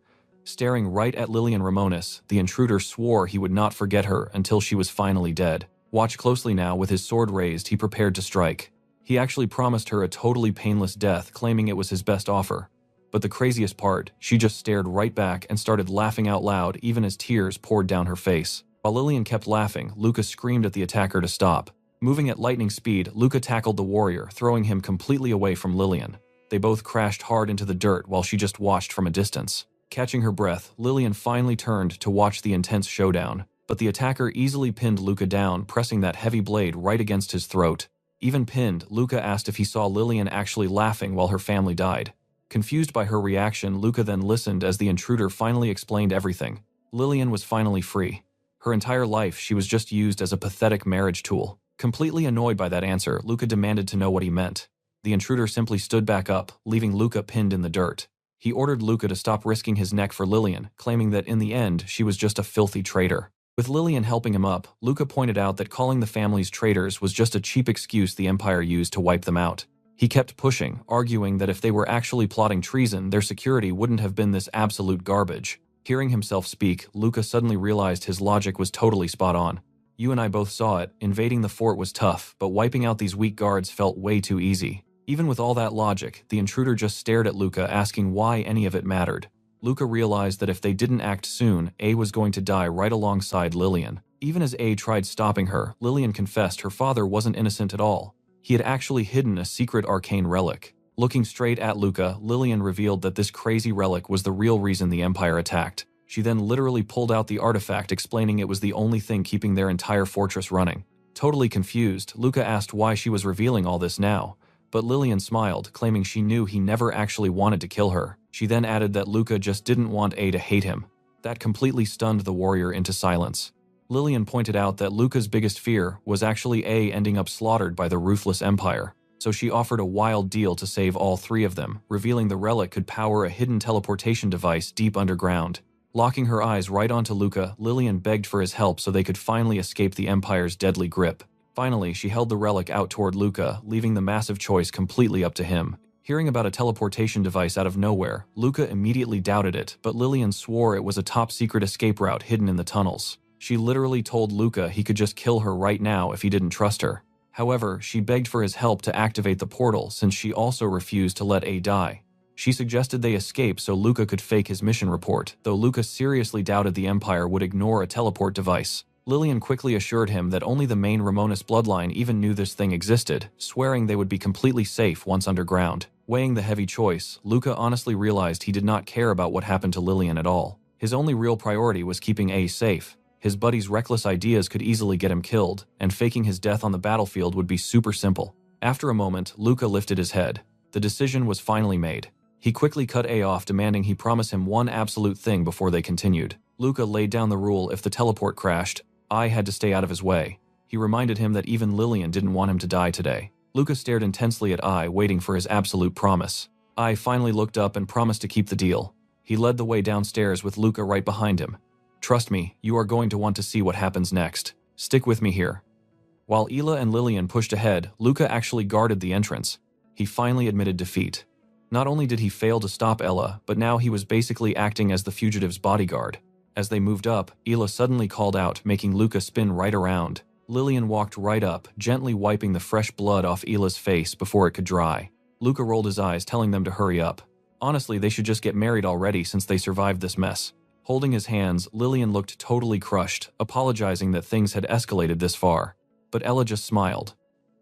Staring right at Lillian Ramones, the intruder swore he would not forget her until she was finally dead. Watch closely now. With his sword raised, he prepared to strike. He actually promised her a totally painless death, claiming it was his best offer. But the craziest part, she just stared right back and started laughing out loud even as tears poured down her face. While Lillian kept laughing, Luca screamed at the attacker to stop. Moving at lightning speed, Luca tackled the warrior, throwing him completely away from Lillian. They both crashed hard into the dirt while she just watched from a distance. Catching her breath, Lillian finally turned to watch the intense showdown, but the attacker easily pinned Luca down, pressing that heavy blade right against his throat. Even pinned, Luca asked if he saw Lillian actually laughing while her family died. Confused by her reaction, Luca then listened as the intruder finally explained everything. Lillian was finally free. Her entire life, she was just used as a pathetic marriage tool. Completely annoyed by that answer, Luca demanded to know what he meant. The intruder simply stood back up, leaving Luca pinned in the dirt. He ordered Luca to stop risking his neck for Lillian, claiming that in the end, she was just a filthy traitor. With Lillian helping him up, Luca pointed out that calling the families traitors was just a cheap excuse the Empire used to wipe them out. He kept pushing, arguing that if they were actually plotting treason, their security wouldn't have been this absolute garbage. Hearing himself speak, Luca suddenly realized his logic was totally spot on. You and I both saw it. Invading the fort was tough, but wiping out these weak guards felt way too easy. Even with all that logic, the intruder just stared at Luca, asking why any of it mattered. Luca realized that if they didn't act soon, A was going to die right alongside Lillian. Even as A tried stopping her, Lillian confessed her father wasn't innocent at all. He had actually hidden a secret arcane relic. Looking straight at Luca, Lillian revealed that this crazy relic was the real reason the Empire attacked. She then literally pulled out the artifact, explaining it was the only thing keeping their entire fortress running. Totally confused, Luca asked why she was revealing all this now. But Lillian smiled, claiming she knew he never actually wanted to kill her. She then added that Luca just didn't want A to hate him. That completely stunned the warrior into silence. Lillian pointed out that Luca's biggest fear was actually A ending up slaughtered by the ruthless Empire. So she offered a wild deal to save all three of them, revealing the relic could power a hidden teleportation device deep underground. Locking her eyes right onto Luca, Lillian begged for his help so they could finally escape the Empire's deadly grip. Finally, she held the relic out toward Luca, leaving the massive choice completely up to him. Hearing about a teleportation device out of nowhere, Luca immediately doubted it, but Lillian swore it was a top-secret escape route hidden in the tunnels. She literally told Luca he could just kill her right now if he didn't trust her. However, she begged for his help to activate the portal since she also refused to let A die. She suggested they escape so Luca could fake his mission report, though Luca seriously doubted the Empire would ignore a teleport device. Lillian quickly assured him that only the main Ramones bloodline even knew this thing existed, swearing they would be completely safe once underground. Weighing the heavy choice, Luca honestly realized he did not care about what happened to Lillian at all. His only real priority was keeping A safe. His buddy's reckless ideas could easily get him killed, and faking his death on the battlefield would be super simple. After a moment, Luca lifted his head. The decision was finally made. He quickly cut A off, demanding he promise him one absolute thing before they continued. Luca laid down the rule: if the teleport crashed, I had to stay out of his way. He reminded him that even Lillian didn't want him to die today. Luca stared intensely at I, waiting for his absolute promise. I finally looked up and promised to keep the deal. He led the way downstairs with Luca right behind him. Trust me, you are going to want to see what happens next. Stick with me here. While Ela and Lillian pushed ahead, Luca actually guarded the entrance. He finally admitted defeat. Not only did he fail to stop Ella, but now he was basically acting as the fugitive's bodyguard. As they moved up, Ela suddenly called out, making Luca spin right around. Lillian walked right up, gently wiping the fresh blood off Ela's face before it could dry. Luca rolled his eyes, telling them to hurry up. Honestly, they should just get married already since they survived this mess. Holding his hands, Lillian looked totally crushed, apologizing that things had escalated this far. But Ella just smiled.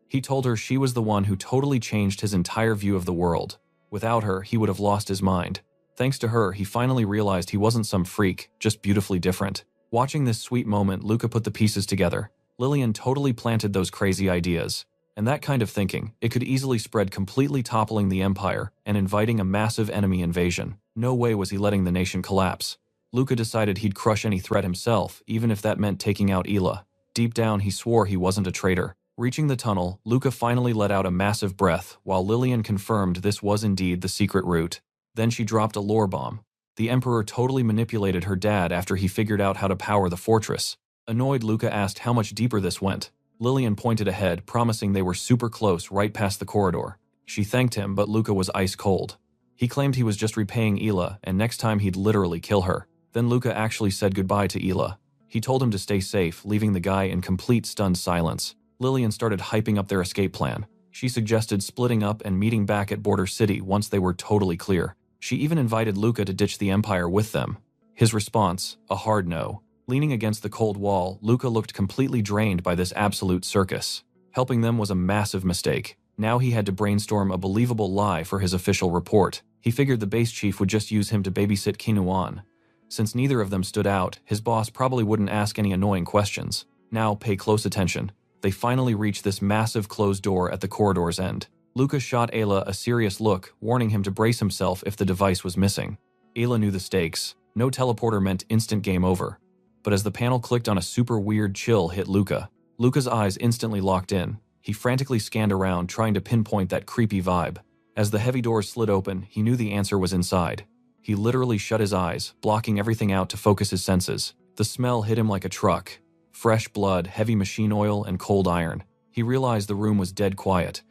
He told her she was the one who totally changed his entire view of the world. Without her, he would have lost his mind. Thanks to her, he finally realized he wasn't some freak, just beautifully different. Watching this sweet moment, Luca put the pieces together. Lillian totally planted those crazy ideas. And that kind of thinking, it could easily spread, completely toppling the Empire and inviting a massive enemy invasion. No way was he letting the nation collapse. Luca decided he'd crush any threat himself, even if that meant taking out Ela. Deep down, he swore he wasn't a traitor. Reaching the tunnel, Luca finally let out a massive breath, while Lillian confirmed this was indeed the secret route. Then she dropped a lore bomb. The Emperor totally manipulated her dad after he figured out how to power the fortress. Annoyed, Luca asked how much deeper this went. Lillian pointed ahead, promising they were super close right past the corridor. She thanked him, but Luca was ice cold. He claimed he was just repaying Hila, and next time he'd literally kill her. Then Luca actually said goodbye to Hila. He told him to stay safe, leaving the guy in complete stunned silence. Lillian started hyping up their escape plan. She suggested splitting up and meeting back at Border City once they were totally clear. She even invited Luca to ditch the Empire with them. His response, a hard no. Leaning against the cold wall, Luca looked completely drained by this absolute circus. Helping them was a massive mistake. Now he had to brainstorm a believable lie for his official report. He figured the base chief would just use him to babysit Kinuan. Since neither of them stood out, his boss probably wouldn't ask any annoying questions. Now pay close attention. They finally reached this massive closed door at the corridor's end. Luca shot Ayla a serious look, warning him to brace himself if the device was missing. Ayla knew the stakes. No teleporter meant instant game over. But as the panel clicked on, a super weird chill hit Luca. Luca's eyes instantly locked in. He frantically scanned around, trying to pinpoint that creepy vibe. As the heavy doors slid open, he knew the answer was inside. He literally shut his eyes, blocking everything out to focus his senses. The smell hit him like a truck. Fresh blood, heavy machine oil, and cold iron. He realized the room was dead quiet.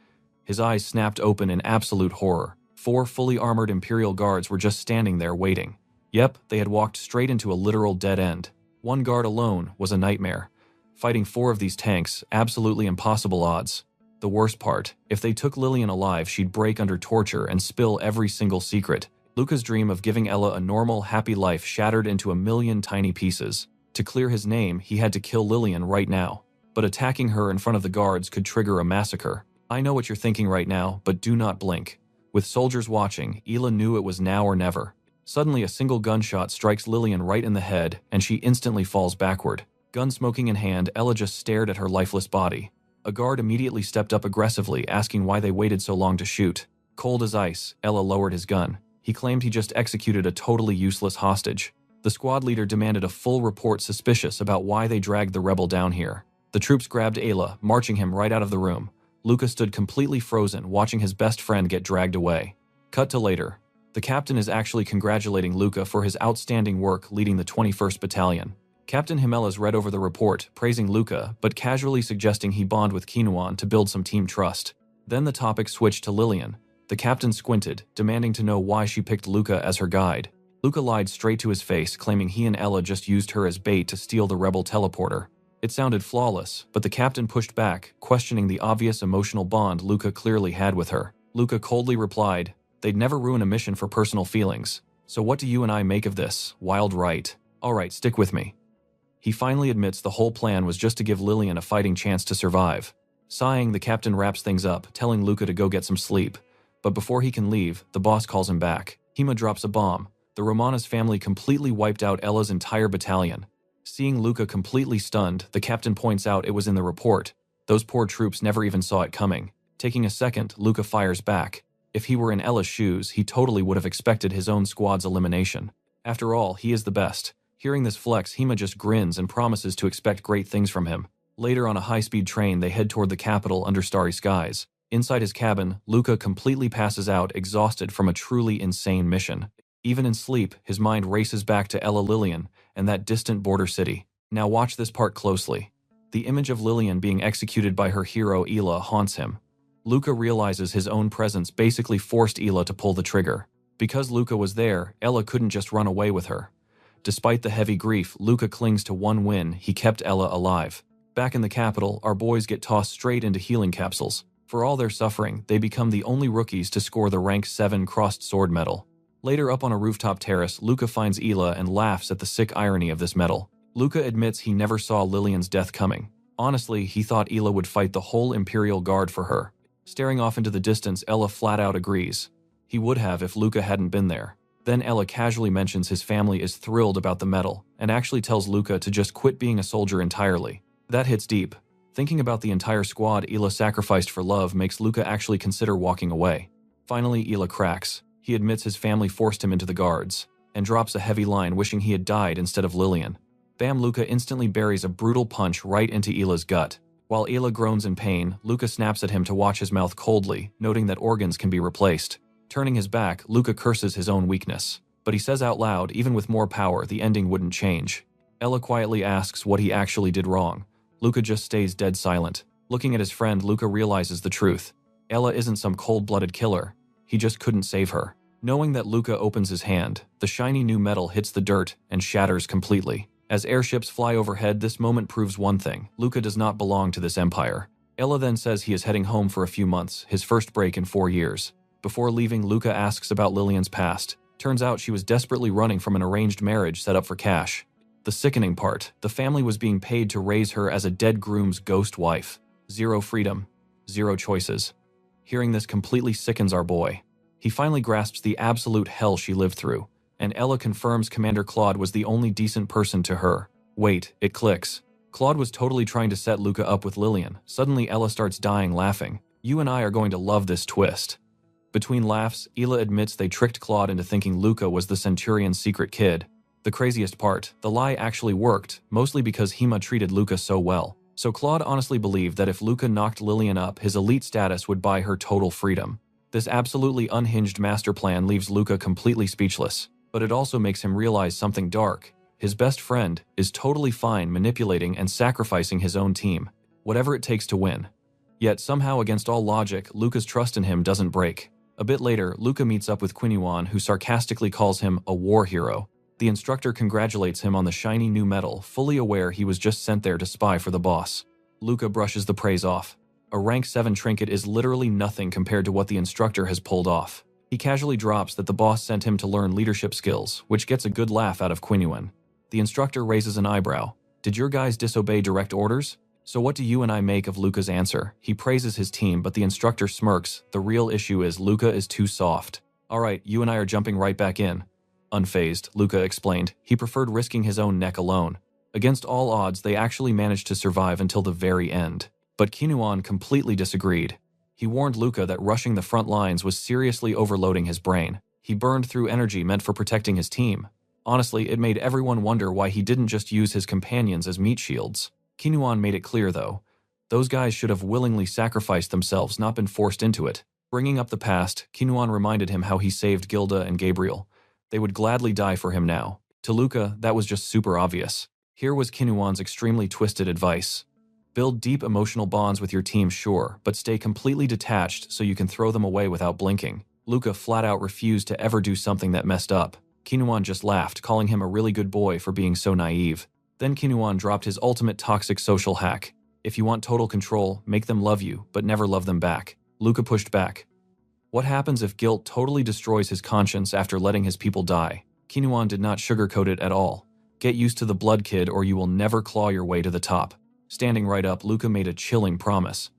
His eyes snapped open in absolute horror. 4 fully armored Imperial guards were just standing there waiting. Yep, they had walked straight into a literal dead end. One guard alone was a nightmare. Fighting 4 of these tanks, absolutely impossible odds. The worst part, if they took Lillian alive, she'd break under torture and spill every single secret. Luca's dream of giving Ella a normal, happy life shattered into a million tiny pieces. To clear his name, he had to kill Lillian right now. But attacking her in front of the guards could trigger a massacre. I know what you're thinking right now, but do not blink. With soldiers watching, Ela knew it was now or never. Suddenly, a single gunshot strikes Lillian right in the head, and she instantly falls backward. Gun smoking in hand, Ella just stared at her lifeless body. A guard immediately stepped up aggressively, asking why they waited so long to shoot. Cold as ice, Ella lowered his gun. He claimed he just executed a totally useless hostage. The squad leader demanded a full report, suspicious about why they dragged the rebel down here. The troops grabbed Ayla, marching him right out of the room. Luca stood completely frozen, watching his best friend get dragged away. Cut to later. The captain is actually congratulating Luca for his outstanding work leading the 21st Battalion. Captain Jimenez read over the report, praising Luca, but casually suggesting he bond with Kinuan to build some team trust. Then the topic switched to Lillian. The captain squinted, demanding to know why she picked Luca as her guide. Luca lied straight to his face, claiming he and Ella just used her as bait to steal the rebel teleporter. It sounded flawless, but the captain pushed back, questioning the obvious emotional bond Luca clearly had with her. Luca coldly replied, "They'd never ruin a mission for personal feelings. So what do you and I make of this? Wild right. Alright, stick with me." He finally admits the whole plan was just to give Lillian a fighting chance to survive. Sighing, the captain wraps things up, telling Luca to go get some sleep. But before he can leave, the boss calls him back. Hima drops a bomb. The Romanas family completely wiped out Ella's entire battalion. Seeing Luca completely stunned, the captain points out it was in the report. Those poor troops never even saw it coming. Taking a second, Luca fires back. If he were in Ella's shoes, he totally would have expected his own squad's elimination. After all, he is the best. Hearing this flex, Hima just grins and promises to expect great things from him. Later, on a high-speed train, they head toward the capital under starry skies. Inside his cabin, Luca completely passes out, exhausted from a truly insane mission. Even in sleep, his mind races back to Ella Lillian and that distant border city. Now watch this part closely. The image of Lillian being executed by her hero Ela haunts him. Luca realizes his own presence basically forced Ela to pull the trigger. Because Luca was there, Ella couldn't just run away with her. Despite the heavy grief, Luca clings to one win: he kept Ella alive. Back in the capital, our boys get tossed straight into healing capsules. For all their suffering, they become the only rookies to score the rank 7 crossed sword medal. Later, up on a rooftop terrace, Luca finds Ela and laughs at the sick irony of this medal. Luca admits he never saw Lillian's death coming. Honestly, he thought Ela would fight the whole Imperial Guard for her. Staring off into the distance, Ella flat out agrees. He would have if Luca hadn't been there. Then Ella casually mentions his family is thrilled about the medal, and actually tells Luca to just quit being a soldier entirely. That hits deep. Thinking about the entire squad Ela sacrificed for love makes Luca actually consider walking away. Finally, Ela cracks. He admits his family forced him into the guards, and drops a heavy line wishing he had died instead of Lillian. Bam! Luca instantly buries a brutal punch right into Ila's gut. While Ila groans in pain, Luca snaps at him to watch his mouth coldly, noting that organs can be replaced. Turning his back, Luca curses his own weakness. But he says out loud, even with more power, the ending wouldn't change. Ella quietly asks what he actually did wrong. Luca just stays dead silent. Looking at his friend, Luca realizes the truth. Ella isn't some cold-blooded killer. He just couldn't save her. Knowing that Luca opens his hand, the shiny new metal hits the dirt and shatters completely. As airships fly overhead, this moment proves one thing: Luca does not belong to this empire. Ella then says he is heading home for a few months, his first break in 4 years. Before leaving, Luca asks about Lillian's past. Turns out she was desperately running from an arranged marriage set up for cash. The sickening part: the family was being paid to raise her as a dead groom's ghost wife. Zero freedom, zero choices. Hearing this completely sickens our boy. He finally grasps the absolute hell she lived through, and Ella confirms Commander Claude was the only decent person to her. Wait, it clicks. Claude was totally trying to set Luca up with Lillian. Suddenly Ella starts dying laughing. You and I are going to love this twist. Between laughs, Ela admits they tricked Claude into thinking Luca was the Centurion's secret kid. The craziest part, the lie actually worked, mostly because Hima treated Luca so well. So Claude honestly believed that if Luca knocked Lillian up, his elite status would buy her total freedom. This absolutely unhinged master plan leaves Luca completely speechless, but it also makes him realize something dark. His best friend is totally fine manipulating and sacrificing his own team, whatever it takes to win. Yet somehow, against all logic, Luca's trust in him doesn't break. A bit later, Luca meets up with Quinyuan, who sarcastically calls him a war hero. The instructor congratulates him on the shiny new medal, fully aware he was just sent there to spy for the boss. Luca brushes the praise off. A rank 7 trinket is literally nothing compared to what the instructor has pulled off. He casually drops that the boss sent him to learn leadership skills, which gets a good laugh out of Quinyuan. The instructor raises an eyebrow. Did your guys disobey direct orders? So what do you and I make of Luca's answer? He praises his team, but the instructor smirks. The real issue is Luca is too soft. Alright, you and I are jumping right back in. Unfazed, Luca explained. He preferred risking his own neck alone. Against all odds, they actually managed to survive until the very end. But Quinyuan completely disagreed. He warned Luca that rushing the front lines was seriously overloading his brain. He burned through energy meant for protecting his team. Honestly, it made everyone wonder why he didn't just use his companions as meat shields. Quinyuan made it clear, though. Those guys should have willingly sacrificed themselves, not been forced into it. Bringing up the past, Quinyuan reminded him how he saved Gilda and Gabriel. They would gladly die for him now. To Luca, that was just super obvious. Here was Quinyuan's extremely twisted advice. Build deep emotional bonds with your team, sure, but stay completely detached so you can throw them away without blinking. Luca flat out refused to ever do something that messed up. Quinyuan just laughed, calling him a really good boy for being so naive. Then Quinyuan dropped his ultimate toxic social hack. If you want total control, make them love you, but never love them back. Luca pushed back. What happens if guilt totally destroys his conscience after letting his people die? Quinyuan did not sugarcoat it at all. Get used to the blood, kid, or you will never claw your way to the top. Standing right up, Luca made a chilling promise.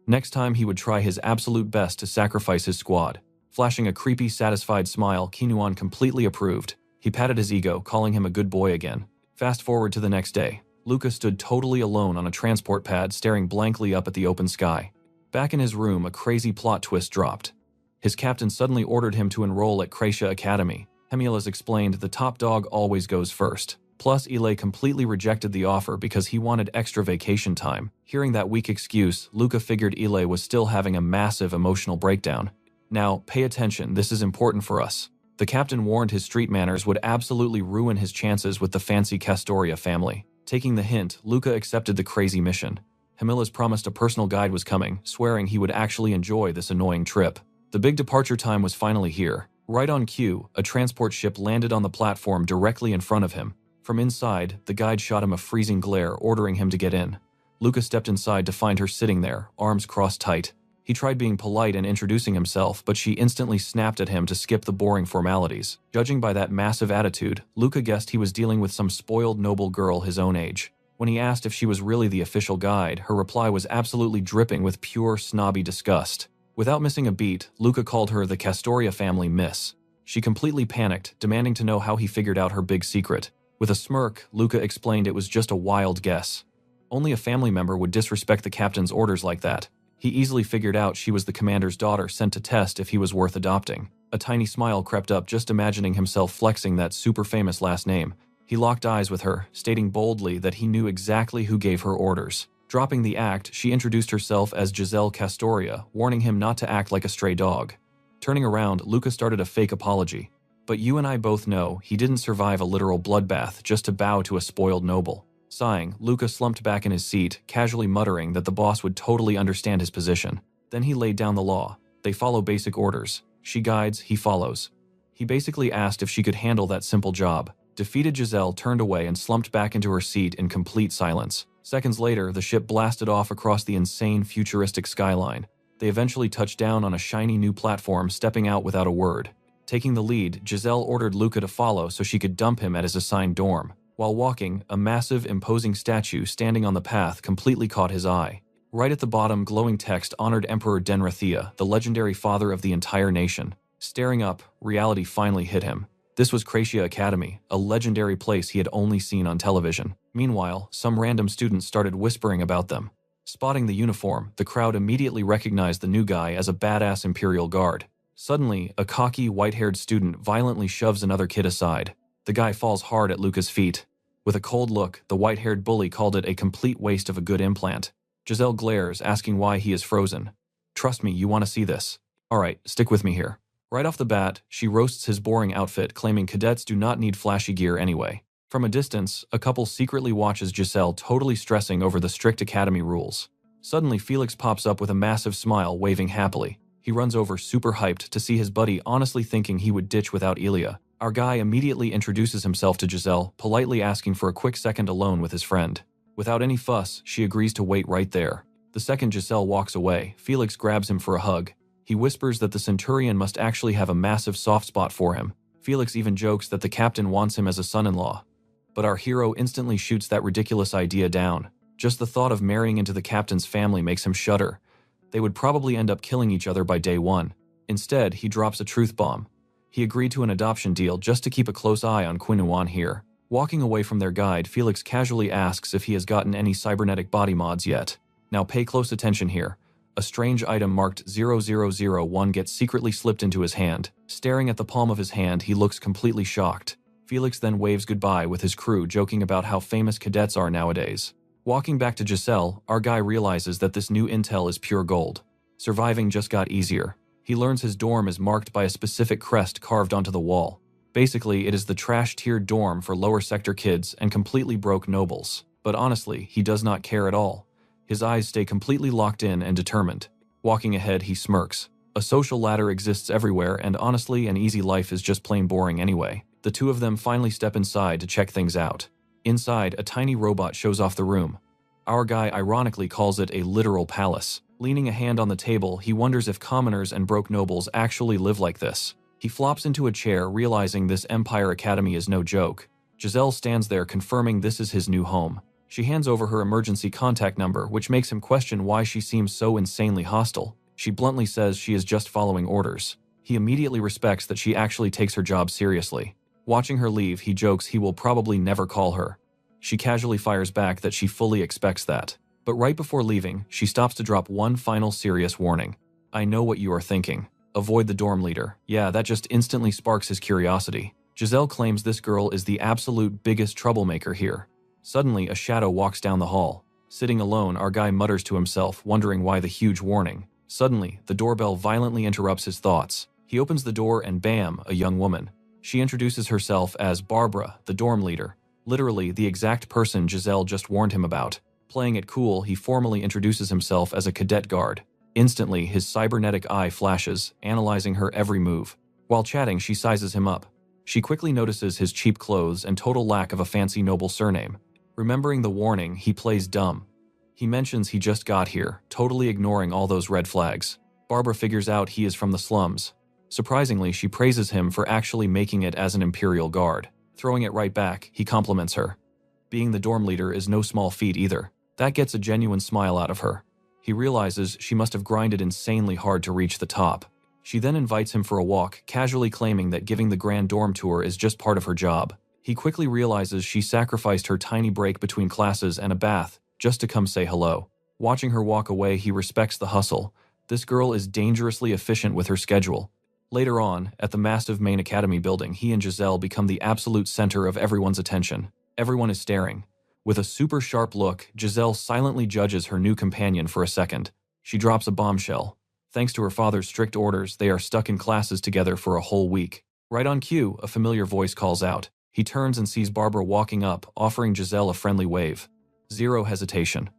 Next time he would try his absolute best to sacrifice his squad. Flashing a creepy, satisfied smile, Quinyuan completely approved. He patted his ego, calling him a good boy again. Fast forward to the next day. Luca stood totally alone on a transport pad, staring blankly up at the open sky. Back in his room, a crazy plot twist dropped. His captain suddenly ordered him to enroll at Kracia Academy. Hemilas explained the top dog always goes first. Plus, Ile completely rejected the offer because he wanted extra vacation time. Hearing that weak excuse, Luca figured Ile was still having a massive emotional breakdown. Now, pay attention, this is important for us. The captain warned his street manners would absolutely ruin his chances with the fancy Castoria family. Taking the hint, Luca accepted the crazy mission. Hemilas promised a personal guide was coming, swearing he would actually enjoy this annoying trip. The big departure time was finally here. Right on cue, a transport ship landed on the platform directly in front of him. From inside, the guide shot him a freezing glare, ordering him to get in. Luca stepped inside to find her sitting there, arms crossed tight. He tried being polite and introducing himself, but she instantly snapped at him to skip the boring formalities. Judging by that massive attitude, Luca guessed he was dealing with some spoiled noble girl his own age. When he asked if she was really the official guide, her reply was absolutely dripping with pure snobby disgust. Without missing a beat, Luca called her the Castoria family miss. She completely panicked, demanding to know how he figured out her big secret. With a smirk, Luca explained it was just a wild guess. Only a family member would disrespect the captain's orders like that. He easily figured out she was the commander's daughter sent to test if he was worth adopting. A tiny smile crept up just imagining himself flexing that super famous last name. He locked eyes with her, stating boldly that he knew exactly who gave her orders. Dropping the act, she introduced herself as Giselle Castoria, warning him not to act like a stray dog. Turning around, Luca started a fake apology. But you and I both know he didn't survive a literal bloodbath just to bow to a spoiled noble. Sighing, Luca slumped back in his seat, casually muttering that the boss would totally understand his position. Then he laid down the law. They follow basic orders. She guides, he follows. He basically asked if she could handle that simple job. Defeated Giselle turned away and slumped back into her seat in complete silence. Seconds later, the ship blasted off across the insane futuristic skyline. They eventually touched down on a shiny new platform, stepping out without a word. Taking the lead, Giselle ordered Luca to follow so she could dump him at his assigned dorm. While walking, a massive, imposing statue standing on the path completely caught his eye. Right at the bottom, glowing text honored Emperor Denrathea, the legendary father of the entire nation. Staring up, reality finally hit him. This was Kracia Academy, a legendary place he had only seen on television. Meanwhile, some random students started whispering about them. Spotting the uniform, the crowd immediately recognized the new guy as a badass Imperial Guard. Suddenly, a cocky, white-haired student violently shoves another kid aside. The guy falls hard at Luca's feet. With a cold look, the white-haired bully called it a complete waste of a good implant. Giselle glares, asking why he is frozen. Trust me, you want to see this. Alright, stick with me here. Right off the bat, she roasts his boring outfit, claiming cadets do not need flashy gear anyway. From a distance, a couple secretly watches Giselle totally stressing over the strict academy rules. Suddenly, Felix pops up with a massive smile, waving happily. He runs over super hyped to see his buddy, honestly thinking he would ditch without Elia. Our guy immediately introduces himself to Giselle, politely asking for a quick second alone with his friend. Without any fuss, she agrees to wait right there. The second Giselle walks away, Felix grabs him for a hug. He whispers that the Centurion must actually have a massive soft spot for him. Felix even jokes that the captain wants him as a son-in-law. But our hero instantly shoots that ridiculous idea down. Just the thought of marrying into the captain's family makes him shudder. They would probably end up killing each other by day one. Instead, he drops a truth bomb. He agreed to an adoption deal just to keep a close eye on Qinuan here. Walking away from their guide, Felix casually asks if he has gotten any cybernetic body mods yet. Now pay close attention here. A strange item marked 0001 gets secretly slipped into his hand. Staring at the palm of his hand, he looks completely shocked. Felix then waves goodbye with his crew, joking about how famous cadets are nowadays. Walking back to Giselle, our guy realizes that this new intel is pure gold. Surviving just got easier. He learns his dorm is marked by a specific crest carved onto the wall. Basically, it is the trash-tier dorm for lower sector kids and completely broke nobles. But honestly, he does not care at all. His eyes stay completely locked in and determined. Walking ahead, he smirks. A social ladder exists everywhere, and honestly, an easy life is just plain boring anyway. The two of them finally step inside to check things out. Inside, a tiny robot shows off the room. Our guy ironically calls it a literal palace. Leaning a hand on the table, he wonders if commoners and broke nobles actually live like this. He flops into a chair, realizing this Empire Academy is no joke. Giselle stands there, confirming this is his new home. She hands over her emergency contact number, which makes him question why she seems so insanely hostile. She bluntly says she is just following orders. He immediately respects that she actually takes her job seriously. Watching her leave, he jokes he will probably never call her. She casually fires back that she fully expects that. But right before leaving, she stops to drop one final serious warning. I know what you are thinking. Avoid the dorm leader. Yeah, that just instantly sparks his curiosity. Giselle claims this girl is the absolute biggest troublemaker here. Suddenly, a shadow walks down the hall. Sitting alone, our guy mutters to himself, wondering why the huge warning. Suddenly, the doorbell violently interrupts his thoughts. He opens the door and bam, a young woman. She introduces herself as Barbara, the dorm leader. Literally, the exact person Giselle just warned him about. Playing it cool, he formally introduces himself as a cadet guard. Instantly, his cybernetic eye flashes, analyzing her every move. While chatting, she sizes him up. She quickly notices his cheap clothes and total lack of a fancy noble surname. Remembering the warning, he plays dumb. He mentions he just got here, totally ignoring all those red flags. Barbara figures out he is from the slums. Surprisingly, she praises him for actually making it as an Imperial Guard. Throwing it right back, he compliments her. Being the dorm leader is no small feat either. That gets a genuine smile out of her. He realizes she must have grinded insanely hard to reach the top. She then invites him for a walk, casually claiming that giving the grand dorm tour is just part of her job. He quickly realizes she sacrificed her tiny break between classes and a bath just to come say hello. Watching her walk away, he respects the hustle. This girl is dangerously efficient with her schedule. Later on, at the massive main academy building, he and Giselle become the absolute center of everyone's attention. Everyone is staring. With a super sharp look, Giselle silently judges her new companion for a second. She drops a bombshell. Thanks to her father's strict orders, they are stuck in classes together for a whole week. Right on cue, a familiar voice calls out. He turns and sees Barbara walking up, offering Giselle a friendly wave. Zero hesitation.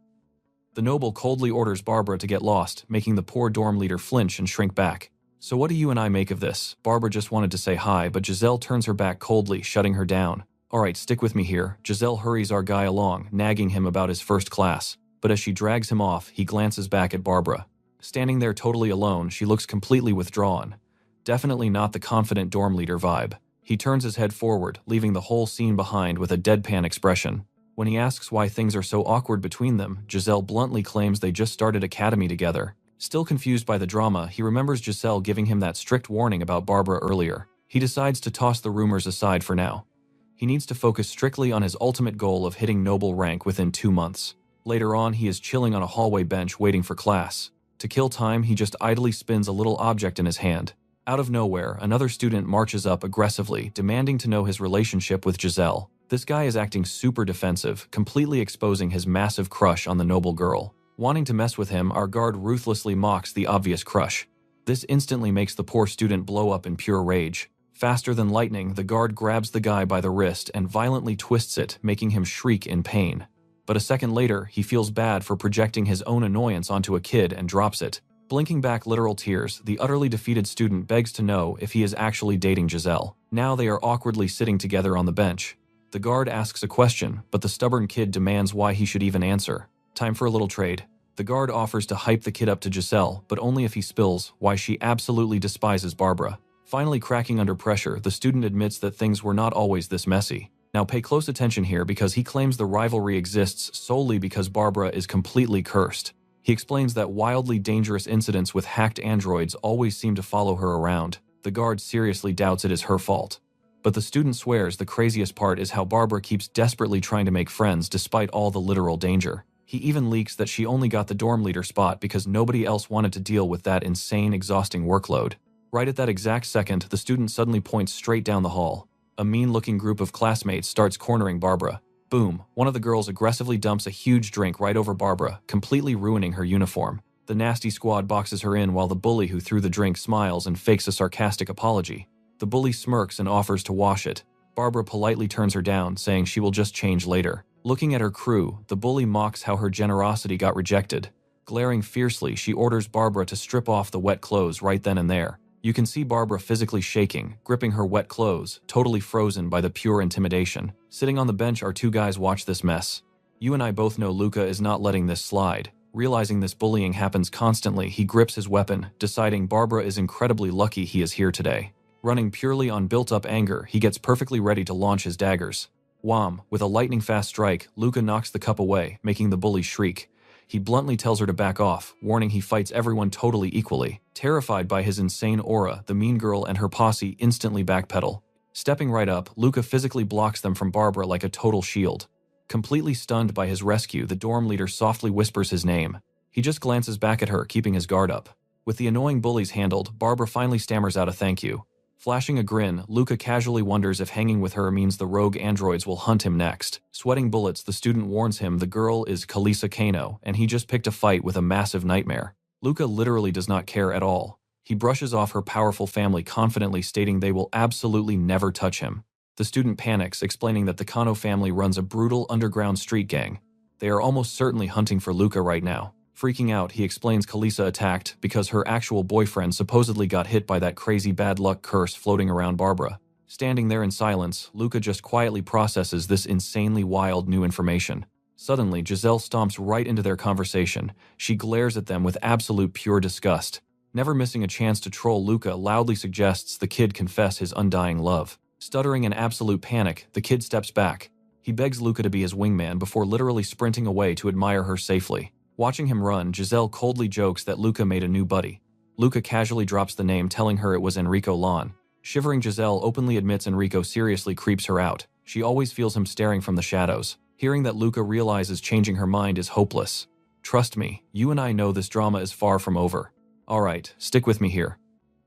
The noble coldly orders Barbara to get lost, making the poor dorm leader flinch and shrink back. So what do you and I make of this? Barbara just wanted to say hi, but Giselle turns her back coldly, shutting her down. Alright, stick with me here. Giselle hurries our guy along, nagging him about his first class. But as she drags him off, he glances back at Barbara. Standing there totally alone, she looks completely withdrawn. Definitely not the confident dorm leader vibe. He turns his head forward, leaving the whole scene behind with a deadpan expression. When he asks why things are so awkward between them, Giselle bluntly claims they just started academy together. Still confused by the drama, he remembers Giselle giving him that strict warning about Barbara earlier. He decides to toss the rumors aside for now. He needs to focus strictly on his ultimate goal of hitting noble rank within 2 months. Later on, he is chilling on a hallway bench waiting for class. To kill time, he just idly spins a little object in his hand. Out of nowhere, another student marches up aggressively, demanding to know his relationship with Giselle. This guy is acting super defensive, completely exposing his massive crush on the noble girl. Wanting to mess with him, our guard ruthlessly mocks the obvious crush. This instantly makes the poor student blow up in pure rage. Faster than lightning, the guard grabs the guy by the wrist and violently twists it, making him shriek in pain. But a second later, he feels bad for projecting his own annoyance onto a kid and drops it. Blinking back literal tears, the utterly defeated student begs to know if he is actually dating Giselle. Now they are awkwardly sitting together on the bench. The guard asks a question, but the stubborn kid demands why he should even answer. Time for a little trade. The guard offers to hype the kid up to Giselle, but only if he spills why she absolutely despises Barbara. Finally cracking under pressure, the student admits that things were not always this messy. Now pay close attention here because he claims the rivalry exists solely because Barbara is completely cursed. He explains that wildly dangerous incidents with hacked androids always seem to follow her around. The guard seriously doubts it is her fault. But the student swears the craziest part is how Barbara keeps desperately trying to make friends despite all the literal danger. He even leaks that she only got the dorm leader spot because nobody else wanted to deal with that insane, exhausting workload. Right at that exact second, the student suddenly points straight down the hall. A mean-looking group of classmates starts cornering Barbara. Boom, one of the girls aggressively dumps a huge drink right over Barbara, completely ruining her uniform. The nasty squad boxes her in while the bully who threw the drink smiles and fakes a sarcastic apology. The bully smirks and offers to wash it. Barbara politely turns her down, saying she will just change later. Looking at her crew, the bully mocks how her generosity got rejected. Glaring fiercely, she orders Barbara to strip off the wet clothes right then and there. You can see Barbara physically shaking, gripping her wet clothes, totally frozen by the pure intimidation. Sitting on the bench, our two guys watch this mess. You and I both know Luca is not letting this slide. Realizing this bullying happens constantly, he grips his weapon, deciding Barbara is incredibly lucky he is here today. Running purely on built-up anger, he gets perfectly ready to launch his daggers. Wham! With a lightning-fast strike, Luca knocks the cup away, making the bully shriek. He bluntly tells her to back off, warning he fights everyone totally equally. Terrified by his insane aura, the mean girl and her posse instantly backpedal. Stepping right up, Luca physically blocks them from Barbara like a total shield. Completely stunned by his rescue, the dorm leader softly whispers his name. He just glances back at her, keeping his guard up. With the annoying bullies handled, Barbara finally stammers out a thank you. Flashing a grin, Luca casually wonders if hanging with her means the rogue androids will hunt him next. Sweating bullets, the student warns him the girl is Kalisa Kano, and he just picked a fight with a massive nightmare. Luca literally does not care at all. He brushes off her powerful family, confidently stating they will absolutely never touch him. The student panics, explaining that the Kano family runs a brutal underground street gang. They are almost certainly hunting for Luca right now. Freaking out, he explains Kalisa attacked because her actual boyfriend supposedly got hit by that crazy bad luck curse floating around Barbara. Standing there in silence, Luca just quietly processes this insanely wild new information. Suddenly, Giselle stomps right into their conversation. She glares at them with absolute pure disgust. Never missing a chance to troll, Luca loudly suggests the kid confess his undying love. Stuttering in absolute panic, the kid steps back. He begs Luca to be his wingman before literally sprinting away to admire her safely. Watching him run, Giselle coldly jokes that Luca made a new buddy. Luca casually drops the name, telling her it was Enrico Lon. Shivering, Giselle openly admits Enrico seriously creeps her out. She always feels him staring from the shadows. Hearing that Luca realizes changing her mind is hopeless. Trust me, you and I know this drama is far from over. Alright, stick with me here.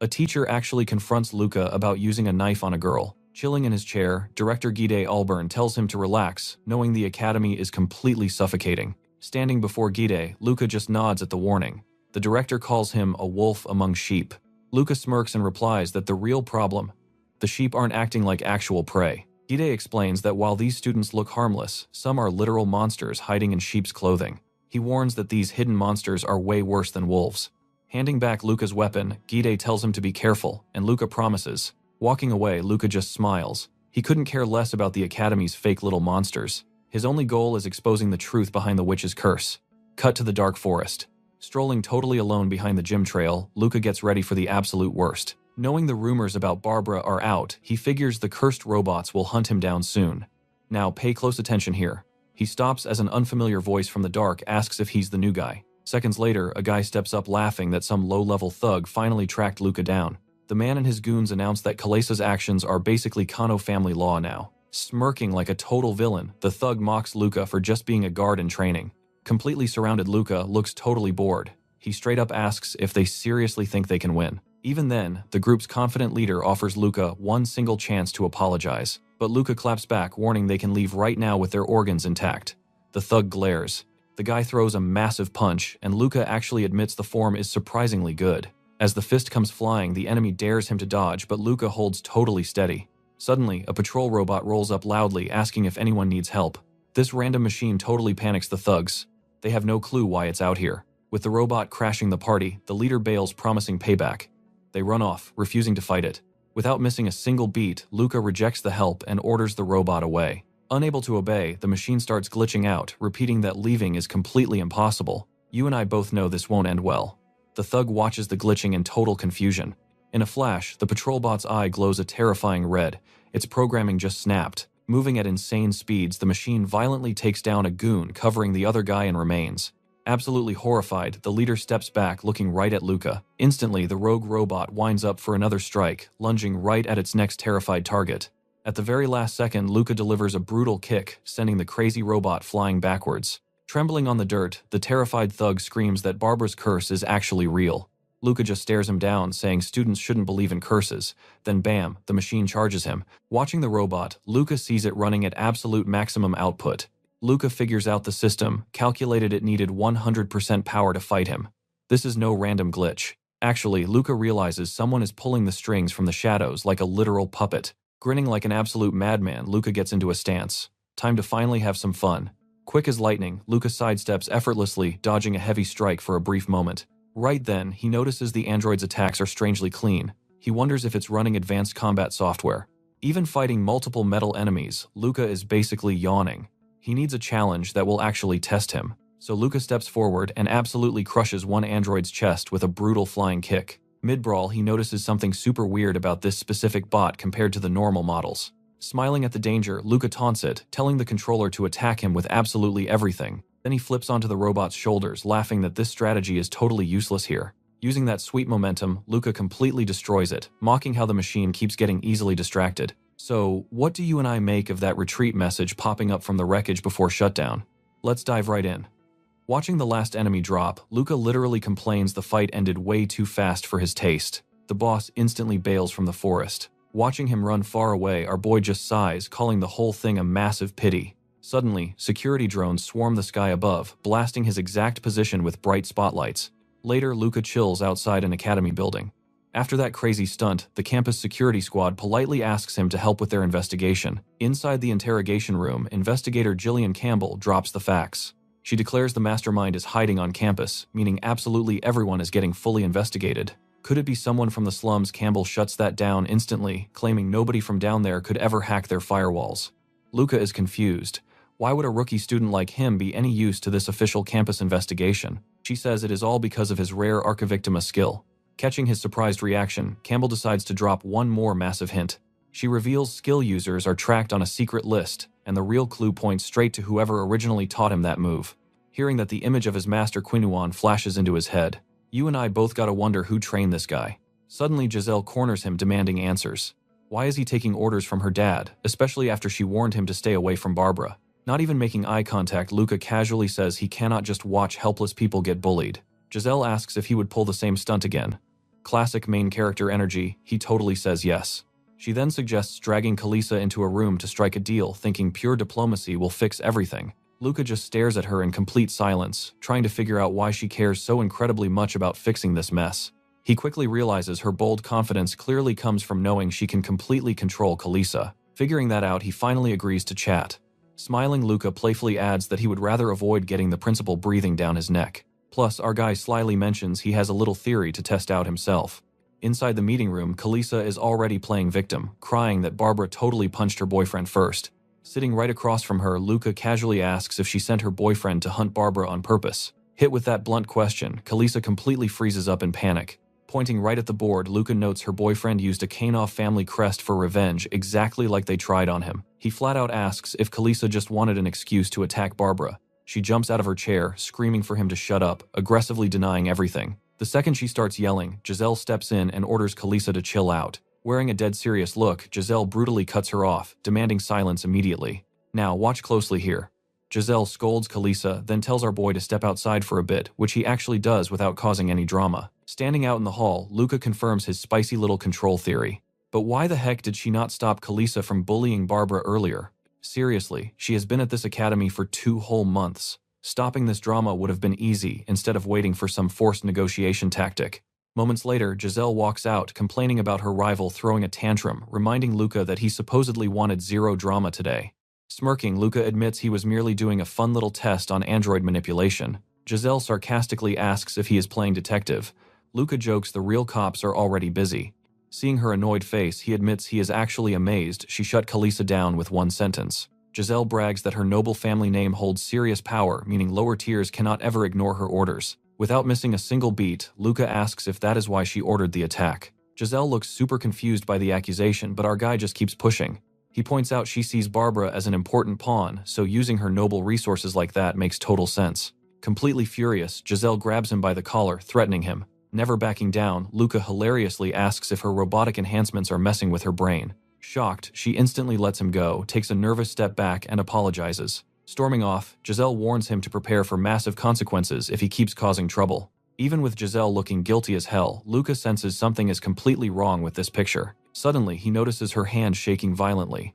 A teacher actually confronts Luca about using a knife on a girl. Chilling in his chair, director Gide Alburn tells him to relax, knowing the academy is completely suffocating. Standing before Gide, Luca just nods at the warning. The director calls him a wolf among sheep. Luca smirks and replies that the real problem, the sheep aren't acting like actual prey. Gide explains that while these students look harmless, some are literal monsters hiding in sheep's clothing. He warns that these hidden monsters are way worse than wolves. Handing back Luca's weapon, Gide tells him to be careful, and Luca promises. Walking away, Luca just smiles. He couldn't care less about the academy's fake little monsters. His only goal is exposing the truth behind the witch's curse. Cut to the dark forest. Strolling totally alone behind the gym trail, Luca gets ready for the absolute worst. Knowing the rumors about Barbara are out, he figures the cursed robots will hunt him down soon. Now pay close attention here. He stops as an unfamiliar voice from the dark asks if he's the new guy. Seconds later, a guy steps up laughing that some low-level thug finally tracked Luca down. The man and his goons announce that Kalesa's actions are basically Kano family law now. Smirking like a total villain, the thug mocks Luca for just being a guard in training. Completely surrounded Luca looks totally bored. He straight up asks if they seriously think they can win. Even then, the group's confident leader offers Luca one single chance to apologize. But Luca claps back, warning they can leave right now with their organs intact. The thug glares. The guy throws a massive punch, and Luca actually admits the form is surprisingly good. As the fist comes flying, the enemy dares him to dodge, but Luca holds totally steady. Suddenly, a patrol robot rolls up loudly, asking if anyone needs help. This random machine totally panics the thugs. They have no clue why it's out here. With the robot crashing the party, the leader bails, promising payback. They run off, refusing to fight it. Without missing a single beat, Luca rejects the help and orders the robot away. Unable to obey, the machine starts glitching out, repeating that leaving is completely impossible. You and I both know this won't end well. The thug watches the glitching in total confusion. In a flash, the patrol bot's eye glows a terrifying red. Its programming just snapped. Moving at insane speeds, the machine violently takes down a goon, covering the other guy in remains. Absolutely horrified, the leader steps back, looking right at Luca. Instantly, the rogue robot winds up for another strike, lunging right at its next terrified target. At the very last second, Luca delivers a brutal kick, sending the crazy robot flying backwards. Trembling on the dirt, the terrified thug screams that Barbara's curse is actually real. Luca just stares him down, saying students shouldn't believe in curses. Then bam, the machine charges him. Watching the robot, Luca sees it running at absolute maximum output. Luca figures out the system, calculated it needed 100% power to fight him. This is no random glitch. Actually, Luca realizes someone is pulling the strings from the shadows like a literal puppet. Grinning like an absolute madman, Luca gets into a stance. Time to finally have some fun. Quick as lightning, Luca sidesteps effortlessly, dodging a heavy strike for a brief moment. Right then, he notices the android's attacks are strangely clean. He wonders if it's running advanced combat software. Even fighting multiple metal enemies, Luca is basically yawning. He needs a challenge that will actually test him. So Luca steps forward and absolutely crushes one android's chest with a brutal flying kick. Mid-brawl, he notices something super weird about this specific bot compared to the normal models. Smiling at the danger, Luca taunts it, telling the controller to attack him with absolutely everything. Then he flips onto the robot's shoulders, laughing that this strategy is totally useless here. Using that sweet momentum, Luca completely destroys it, mocking how the machine keeps getting easily distracted. So, what do you and I make of that retreat message popping up from the wreckage before shutdown? Let's dive right in. Watching the last enemy drop, Luca literally complains the fight ended way too fast for his taste. The boss instantly bails from the forest. Watching him run far away, our boy just sighs, calling the whole thing a massive pity. Suddenly, security drones swarm the sky above, blasting his exact position with bright spotlights. Later, Luca chills outside an academy building. After that crazy stunt, the campus security squad politely asks him to help with their investigation. Inside the interrogation room, investigator Jillian Campbell drops the facts. She declares the mastermind is hiding on campus, meaning absolutely everyone is getting fully investigated. Could it be someone from the slums? Campbell shuts that down instantly, claiming nobody from down there could ever hack their firewalls. Luca is confused. Why would a rookie student like him be any use to this official campus investigation? She says it is all because of his rare Archivictima skill. Catching his surprised reaction, Campbell decides to drop one more massive hint. She reveals skill users are tracked on a secret list, and the real clue points straight to whoever originally taught him that move. Hearing that the image of his master Quinuan flashes into his head, you and I both gotta wonder who trained this guy. Suddenly, Giselle corners him, demanding answers. Why is he taking orders from her dad, especially after she warned him to stay away from Barbara? Not even making eye contact, Luca casually says he cannot just watch helpless people get bullied. Giselle asks if he would pull the same stunt again. Classic main character energy, he totally says yes. She then suggests dragging Kalisa into a room to strike a deal, thinking pure diplomacy will fix everything. Luca just stares at her in complete silence, trying to figure out why she cares so incredibly much about fixing this mess. He quickly realizes her bold confidence clearly comes from knowing she can completely control Kalisa. Figuring that out, he finally agrees to chat. Smiling, Luca playfully adds that he would rather avoid getting the principal breathing down his neck. Plus, our guy slyly mentions he has a little theory to test out himself. Inside the meeting room, Kalisa is already playing victim, crying that Barbara totally punched her boyfriend first. Sitting right across from her, Luca casually asks if she sent her boyfriend to hunt Barbara on purpose. Hit with that blunt question, Kalisa completely freezes up in panic. Pointing right at the board, Luca notes her boyfriend used a Kanov family crest for revenge, exactly like they tried on him. He flat out asks if Kalisa just wanted an excuse to attack Barbara. She jumps out of her chair, screaming for him to shut up, aggressively denying everything. The second she starts yelling, Giselle steps in and orders Kalisa to chill out. Wearing a dead serious look, Giselle brutally cuts her off, demanding silence immediately. Now, watch closely here. Giselle scolds Kalisa, then tells our boy to step outside for a bit, which he actually does without causing any drama. Standing out in the hall, Luca confirms his spicy little control theory. But why the heck did she not stop Kalisa from bullying Barbara earlier? Seriously, she has been at this academy for 2 whole months. Stopping this drama would have been easy, instead of waiting for some forced negotiation tactic. Moments later, Giselle walks out, complaining about her rival throwing a tantrum, reminding Luca that he supposedly wanted zero drama today. Smirking, Luca admits he was merely doing a fun little test on android manipulation. Giselle sarcastically asks if he is playing detective. Luca jokes the real cops are already busy. Seeing her annoyed face, he admits he is actually amazed she shut Kalisa down with one sentence. Giselle brags that her noble family name holds serious power, meaning lower tiers cannot ever ignore her orders. Without missing a single beat, Luca asks if that is why she ordered the attack. Giselle looks super confused by the accusation, but our guy just keeps pushing. He points out she sees Barbara as an important pawn, so using her noble resources like that makes total sense. Completely furious, Giselle grabs him by the collar, threatening him. Never backing down, Luca hilariously asks if her robotic enhancements are messing with her brain. Shocked, she instantly lets him go, takes a nervous step back, and apologizes. Storming off, Giselle warns him to prepare for massive consequences if he keeps causing trouble. Even with Giselle looking guilty as hell, Luca senses something is completely wrong with this picture. Suddenly, he notices her hand shaking violently.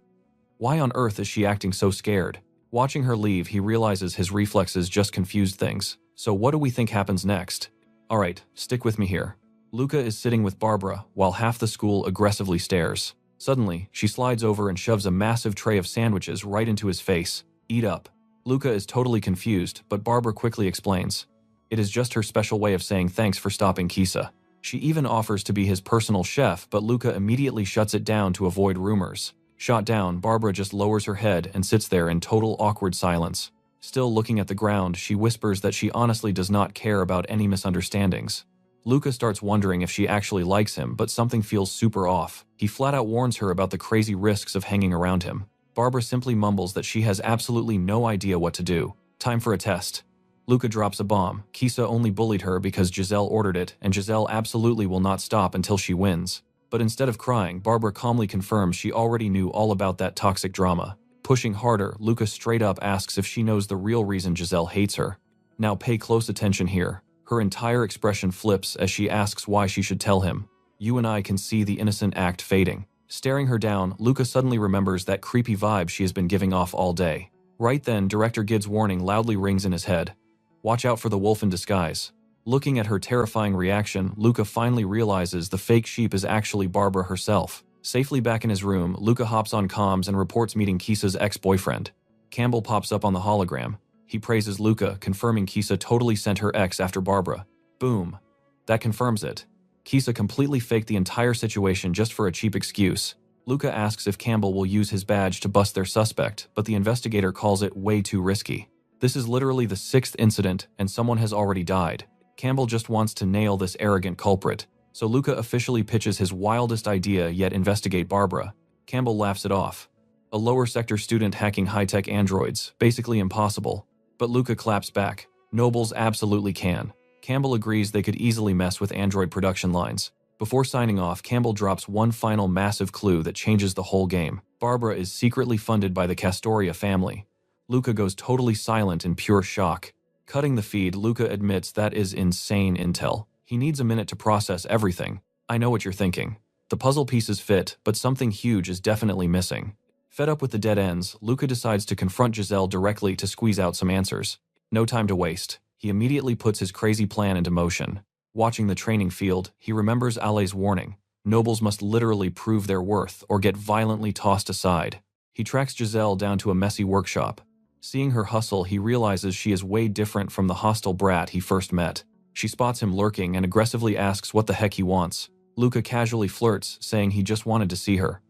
Why on earth is she acting so scared? Watching her leave, he realizes his reflexes just confused things. So what do we think happens next? Alright, stick with me here. Luca is sitting with Barbara, while half the school aggressively stares. Suddenly, she slides over and shoves a massive tray of sandwiches right into his face. Eat up. Luca is totally confused, but Barbara quickly explains. It is just her special way of saying thanks for stopping Kisa. She even offers to be his personal chef, but Luca immediately shuts it down to avoid rumors. Shot down, Barbara just lowers her head and sits there in total awkward silence. Still looking at the ground, she whispers that she honestly does not care about any misunderstandings. Luca starts wondering if she actually likes him, but something feels super off. He flat out warns her about the crazy risks of hanging around him. Barbara simply mumbles that she has absolutely no idea what to do. Time for a test. Luca drops a bomb. Kisa only bullied her because Giselle ordered it, and Giselle absolutely will not stop until she wins. But instead of crying, Barbara calmly confirms she already knew all about that toxic drama. Pushing harder, Luca straight up asks if she knows the real reason Giselle hates her. Now pay close attention here. Her entire expression flips as she asks why she should tell him. You and I can see the innocent act fading. Staring her down, Luca suddenly remembers that creepy vibe she has been giving off all day. Right then, Director Gid's warning loudly rings in his head. Watch out for the wolf in disguise. Looking at her terrifying reaction, Luca finally realizes the fake sheep is actually Barbara herself. Safely back in his room, Luca hops on comms and reports meeting Kisa's ex-boyfriend. Campbell pops up on the hologram. He praises Luca, confirming Kisa totally sent her ex after Barbara. Boom. That confirms it. Kisa completely faked the entire situation just for a cheap excuse. Luca asks if Campbell will use his badge to bust their suspect, but the investigator calls it way too risky. This is literally the 6th incident, and someone has already died. Campbell just wants to nail this arrogant culprit. So Luca officially pitches his wildest idea yet investigate Barbara. Campbell laughs it off. A lower sector student hacking high-tech androids, basically impossible. But Luca claps back. Nobles absolutely can. Campbell agrees they could easily mess with android production lines. Before signing off, Campbell drops one final massive clue that changes the whole game. Barbara is secretly funded by the Castoria family. Luca goes totally silent in pure shock. Cutting the feed, Luca admits that is insane intel. He needs a minute to process everything. I know what you're thinking. The puzzle pieces fit, but something huge is definitely missing. Fed up with the dead ends, Luca decides to confront Giselle directly to squeeze out some answers. No time to waste. He immediately puts his crazy plan into motion. Watching the training field, he remembers Ale's warning. Nobles must literally prove their worth or get violently tossed aside. He tracks Giselle down to a messy workshop. Seeing her hustle, he realizes she is way different from the hostile brat he first met. She spots him lurking and aggressively asks what the heck he wants. Luca casually flirts, saying he just wanted to see her.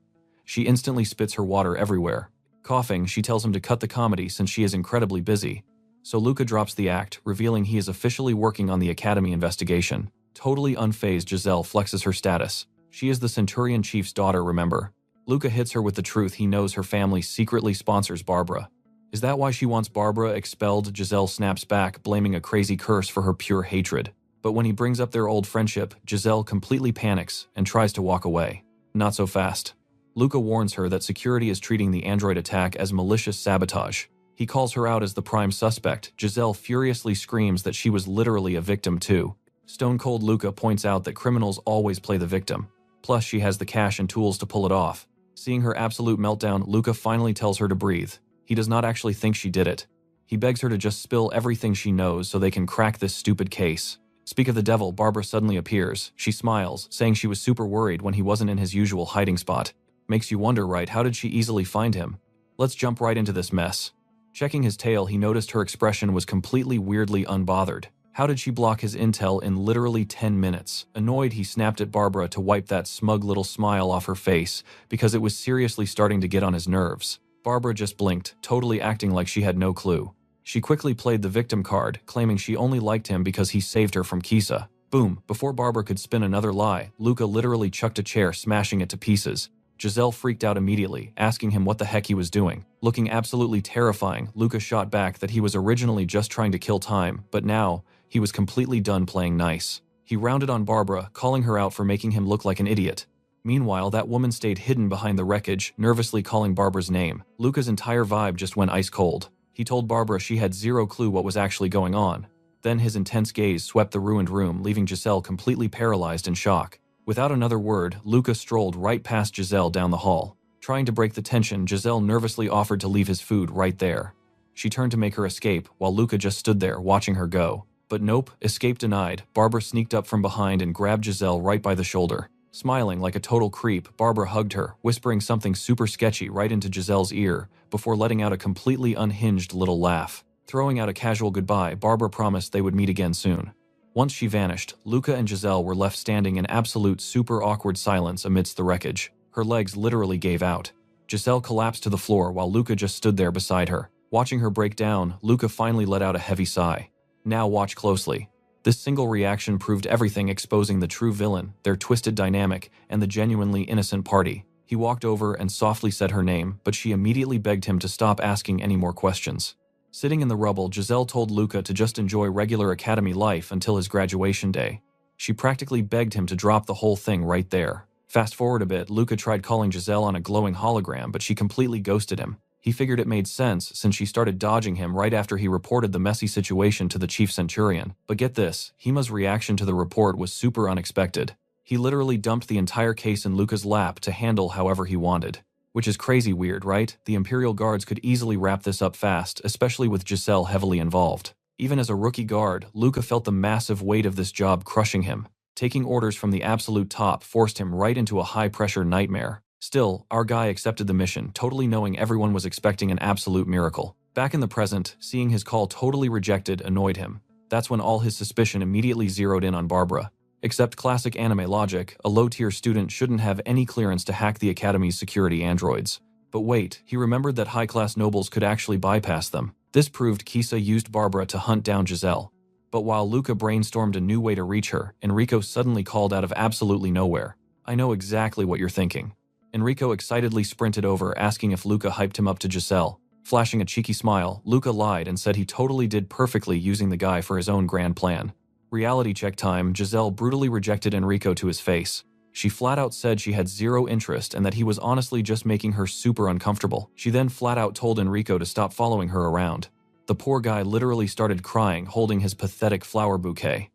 She instantly spits her water everywhere. Coughing, she tells him to cut the comedy since she is incredibly busy. So Luca drops the act, revealing he is officially working on the Academy investigation. Totally unfazed, Giselle flexes her status. She is the Centurion Chief's daughter, remember? Luca hits her with the truth he knows her family secretly sponsors Barbara. Is that why she wants Barbara expelled? Giselle snaps back, blaming a crazy curse for her pure hatred. But when he brings up their old friendship, Giselle completely panics and tries to walk away. Not so fast. Luca warns her that security is treating the android attack as malicious sabotage. He calls her out as the prime suspect. Giselle furiously screams that she was literally a victim too. Stone Cold Luca points out that criminals always play the victim. Plus, she has the cash and tools to pull it off. Seeing her absolute meltdown, Luca finally tells her to breathe. He does not actually think she did it. He begs her to just spill everything she knows so they can crack this stupid case. Speak of the devil, Barbara suddenly appears. She smiles, saying she was super worried when he wasn't in his usual hiding spot. Makes you wonder, right? How did she easily find him? Let's jump right into this mess. Checking his tail, he noticed her expression was completely weirdly unbothered. How did she block his intel in literally 10 minutes? Annoyed, he snapped at Barbara to wipe that smug little smile off her face because it was seriously starting to get on his nerves. Barbara just blinked, totally acting like she had no clue. She quickly played the victim card, claiming she only liked him because he saved her from Kisa. Boom, before Barbara could spin another lie, Luca literally chucked a chair, smashing it to pieces. Giselle freaked out immediately, asking him what the heck he was doing. Looking absolutely terrifying, Luca shot back that he was originally just trying to kill time, but now, he was completely done playing nice. He rounded on Barbara, calling her out for making him look like an idiot. Meanwhile, that woman stayed hidden behind the wreckage, nervously calling Barbara's name. Luca's entire vibe just went ice cold. He told Barbara she had zero clue what was actually going on. Then his intense gaze swept the ruined room, leaving Giselle completely paralyzed in shock. Without another word, Luca strolled right past Giselle down the hall. Trying to break the tension, Giselle nervously offered to leave his food right there. She turned to make her escape, while Luca just stood there, watching her go. But nope, escape denied. Barbara sneaked up from behind and grabbed Giselle right by the shoulder. Smiling like a total creep, Barbara hugged her, whispering something super sketchy right into Giselle's ear, before letting out a completely unhinged little laugh. Throwing out a casual goodbye, Barbara promised they would meet again soon. Once she vanished, Luca and Giselle were left standing in absolute super awkward silence amidst the wreckage. Her legs literally gave out. Giselle collapsed to the floor while Luca just stood there beside her. Watching her break down, Luca finally let out a heavy sigh. Now watch closely. This single reaction proved everything, exposing the true villain, their twisted dynamic, and the genuinely innocent party. He walked over and softly said her name, but she immediately begged him to stop asking any more questions. Sitting in the rubble, Giselle told Luca to just enjoy regular academy life until his graduation day. She practically begged him to drop the whole thing right there. Fast forward a bit, Luca tried calling Giselle on a glowing hologram, but she completely ghosted him. He figured it made sense since she started dodging him right after he reported the messy situation to the chief centurion. But get this, Hima's reaction to the report was super unexpected. He literally dumped the entire case in Luca's lap to handle however he wanted. Which is crazy weird, right? The Imperial Guards could easily wrap this up fast, especially with Giselle heavily involved. Even as a rookie guard, Luca felt the massive weight of this job crushing him. Taking orders from the absolute top forced him right into a high-pressure nightmare. Still, our guy accepted the mission, totally knowing everyone was expecting an absolute miracle. Back in the present, seeing his call totally rejected annoyed him. That's when all his suspicion immediately zeroed in on Barbara. Except classic anime logic, a low-tier student shouldn't have any clearance to hack the Academy's security androids. But wait, he remembered that high-class nobles could actually bypass them. This proved Kisa used Barbara to hunt down Giselle. But while Luca brainstormed a new way to reach her, Enrico suddenly called out of absolutely nowhere. I know exactly what you're thinking. Enrico excitedly sprinted over, asking if Luca hyped him up to Giselle. Flashing a cheeky smile, Luca lied and said he totally did perfectly using the guy for his own grand plan. Reality check time, Giselle brutally rejected Enrico to his face. She flat out said she had zero interest and that he was honestly just making her super uncomfortable. She then flat out told Enrico to stop following her around. The poor guy literally started crying, holding his pathetic flower bouquet.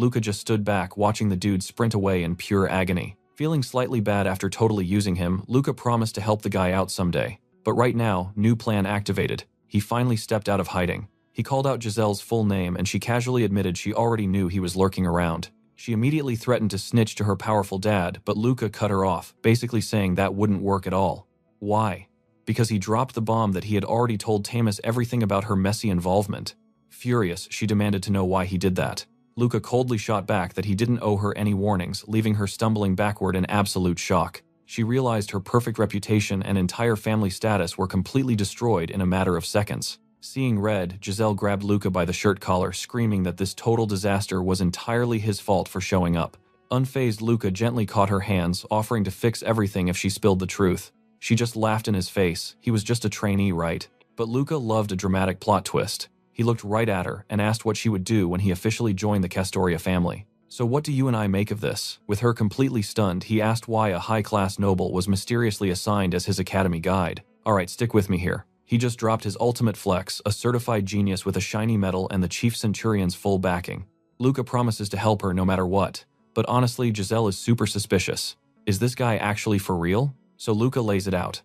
Luca just stood back, watching the dude sprint away in pure agony. Feeling slightly bad after totally using him, Luca promised to help the guy out someday. But right now, new plan activated. He finally stepped out of hiding. He called out Giselle's full name and she casually admitted she already knew he was lurking around. She immediately threatened to snitch to her powerful dad, but Luca cut her off, basically saying that wouldn't work at all. Why? Because he dropped the bomb that he had already told Tamas everything about her messy involvement. Furious, she demanded to know why he did that. Luca coldly shot back that he didn't owe her any warnings, leaving her stumbling backward in absolute shock. She realized her perfect reputation and entire family status were completely destroyed in a matter of seconds. Seeing red, Giselle grabbed Luca by the shirt collar, screaming that this total disaster was entirely his fault for showing up. Unfazed, Luca gently caught her hands, offering to fix everything if she spilled the truth. She just laughed in his face. He was just a trainee, right? But Luca loved a dramatic plot twist. He looked right at her and asked what she would do when he officially joined the Castoria family. So what do you and I make of this? With her completely stunned, he asked why a high-class noble was mysteriously assigned as his academy guide. Alright, stick with me here. He just dropped his ultimate flex, a certified genius with a shiny medal and the chief centurion's full backing. Luca promises to help her no matter what. But honestly, Giselle is super suspicious. Is this guy actually for real? So Luca lays it out.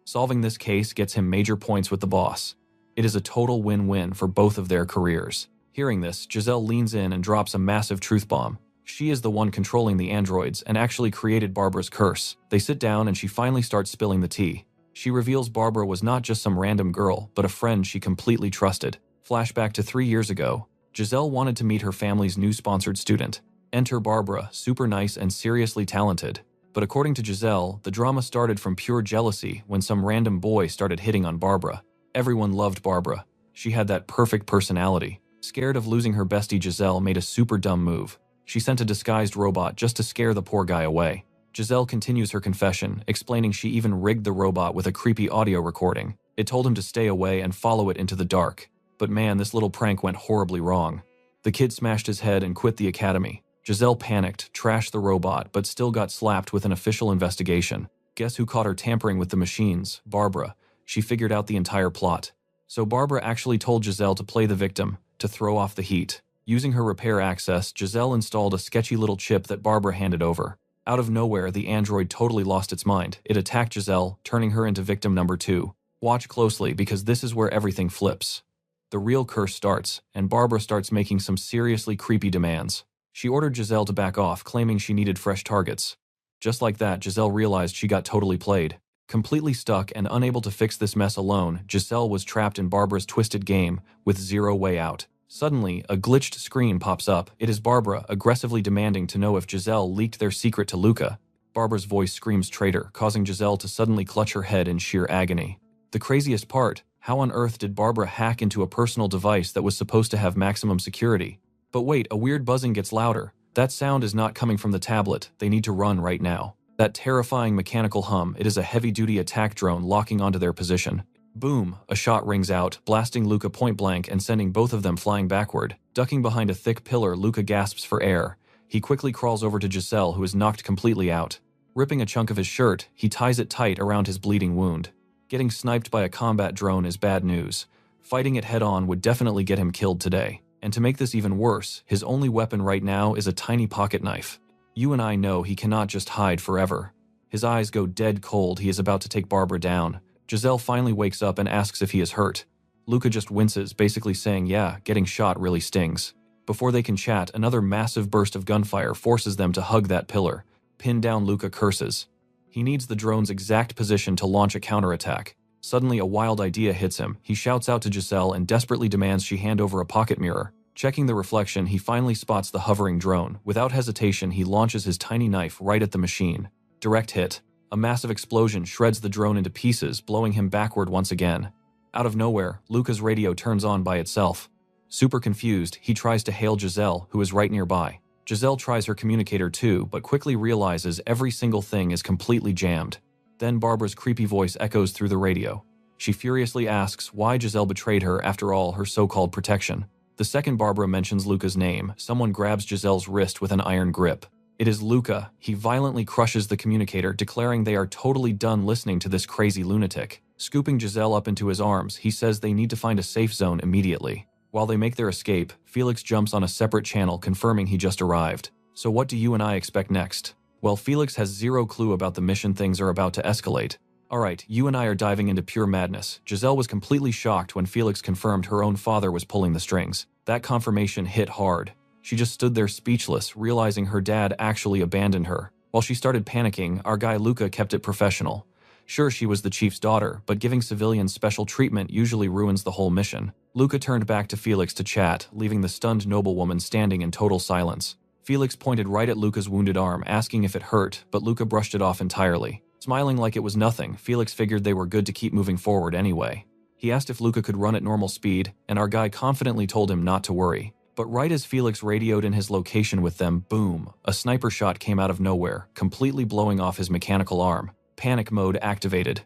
Solving this case gets him major points with the boss. It is a total win-win for both of their careers. Hearing this, Giselle leans in and drops a massive truth bomb. She is the one controlling the androids and actually created Barbara's curse. They sit down and she finally starts spilling the tea. She reveals Barbara was not just some random girl, but a friend she completely trusted. Flashback to 3 years ago. Giselle wanted to meet her family's new sponsored student. Enter Barbara, super nice and seriously talented. But according to Giselle, the drama started from pure jealousy when some random boy started hitting on Barbara. Everyone loved Barbara. She had that perfect personality. Scared of losing her bestie, Giselle made a super dumb move. She sent a disguised robot just to scare the poor guy away. Giselle continues her confession, explaining she even rigged the robot with a creepy audio recording. It told him to stay away and follow it into the dark. But man, this little prank went horribly wrong. The kid smashed his head and quit the academy. Giselle panicked, trashed the robot, but still got slapped with an official investigation. Guess who caught her tampering with the machines? Barbara. She figured out the entire plot. So Barbara actually told Giselle to play the victim, to throw off the heat. Using her repair access, Giselle installed a sketchy little chip that Barbara handed over. Out of nowhere, the android totally lost its mind. It attacked Giselle, turning her into victim number 2. Watch closely because this is where everything flips. The real curse starts, and Barbara starts making some seriously creepy demands. She ordered Giselle to back off, claiming she needed fresh targets. Just like that, Giselle realized she got totally played. Completely stuck and unable to fix this mess alone, Giselle was trapped in Barbara's twisted game, with zero way out. Suddenly, a glitched screen pops up. It is Barbara, aggressively demanding to know if Giselle leaked their secret to Luca. Barbara's voice screams traitor, causing Giselle to suddenly clutch her head in sheer agony. The craziest part, how on earth did Barbara hack into a personal device that was supposed to have maximum security? But wait, a weird buzzing gets louder. That sound is not coming from the tablet. They need to run right now. That terrifying mechanical hum, it is a heavy-duty attack drone locking onto their position. Boom, a shot rings out, blasting Luca point blank and sending both of them flying backward. Ducking behind a thick pillar, Luca gasps for air. He quickly crawls over to Giselle, who is knocked completely out. Ripping a chunk of his shirt, he ties it tight around his bleeding wound. Getting sniped by a combat drone is bad news. Fighting it head-on would definitely get him killed today. And to make this even worse, his only weapon right now is a tiny pocket knife. You and I know he cannot just hide forever. His eyes go dead cold. He is about to take Barbara down. Giselle finally wakes up and asks if he is hurt. Luca just winces, basically saying, yeah, getting shot really stings. Before they can chat, another massive burst of gunfire forces them to hug that pillar. Pinned down, Luca curses. He needs the drone's exact position to launch a counterattack. Suddenly, a wild idea hits him. He shouts out to Giselle and desperately demands she hand over a pocket mirror. Checking the reflection, he finally spots the hovering drone. Without hesitation, he launches his tiny knife right at the machine. Direct hit. A massive explosion shreds the drone into pieces, blowing him backward once again. Out of nowhere, Luca's radio turns on by itself. Super confused, he tries to hail Giselle, who is right nearby. Giselle tries her communicator too, but quickly realizes every single thing is completely jammed. Then Barbara's creepy voice echoes through the radio. She furiously asks why Giselle betrayed her after all her so-called protection. The second Barbara mentions Luca's name, someone grabs Giselle's wrist with an iron grip. It is Luca. He violently crushes the communicator, declaring they are totally done listening to this crazy lunatic. Scooping Giselle up into his arms, he says they need to find a safe zone immediately. While they make their escape, Felix jumps on a separate channel confirming he just arrived. So what do you and I expect next? Well, Felix has zero clue about the mission. Things are about to escalate. Alright, you and I are diving into pure madness. Giselle was completely shocked when Felix confirmed her own father was pulling the strings. That confirmation hit hard. She just stood there speechless, realizing her dad actually abandoned her. While she started panicking, our guy Luca kept it professional. Sure, she was the chief's daughter, but giving civilians special treatment usually ruins the whole mission. Luca turned back to Felix to chat, leaving the stunned noblewoman standing in total silence. Felix pointed right at Luca's wounded arm, asking if it hurt, but Luca brushed it off entirely. Smiling like it was nothing, Felix figured they were good to keep moving forward anyway. He asked if Luca could run at normal speed, and our guy confidently told him not to worry. But right as Felix radioed in his location with them, boom, a sniper shot came out of nowhere, completely blowing off his mechanical arm. Panic mode activated.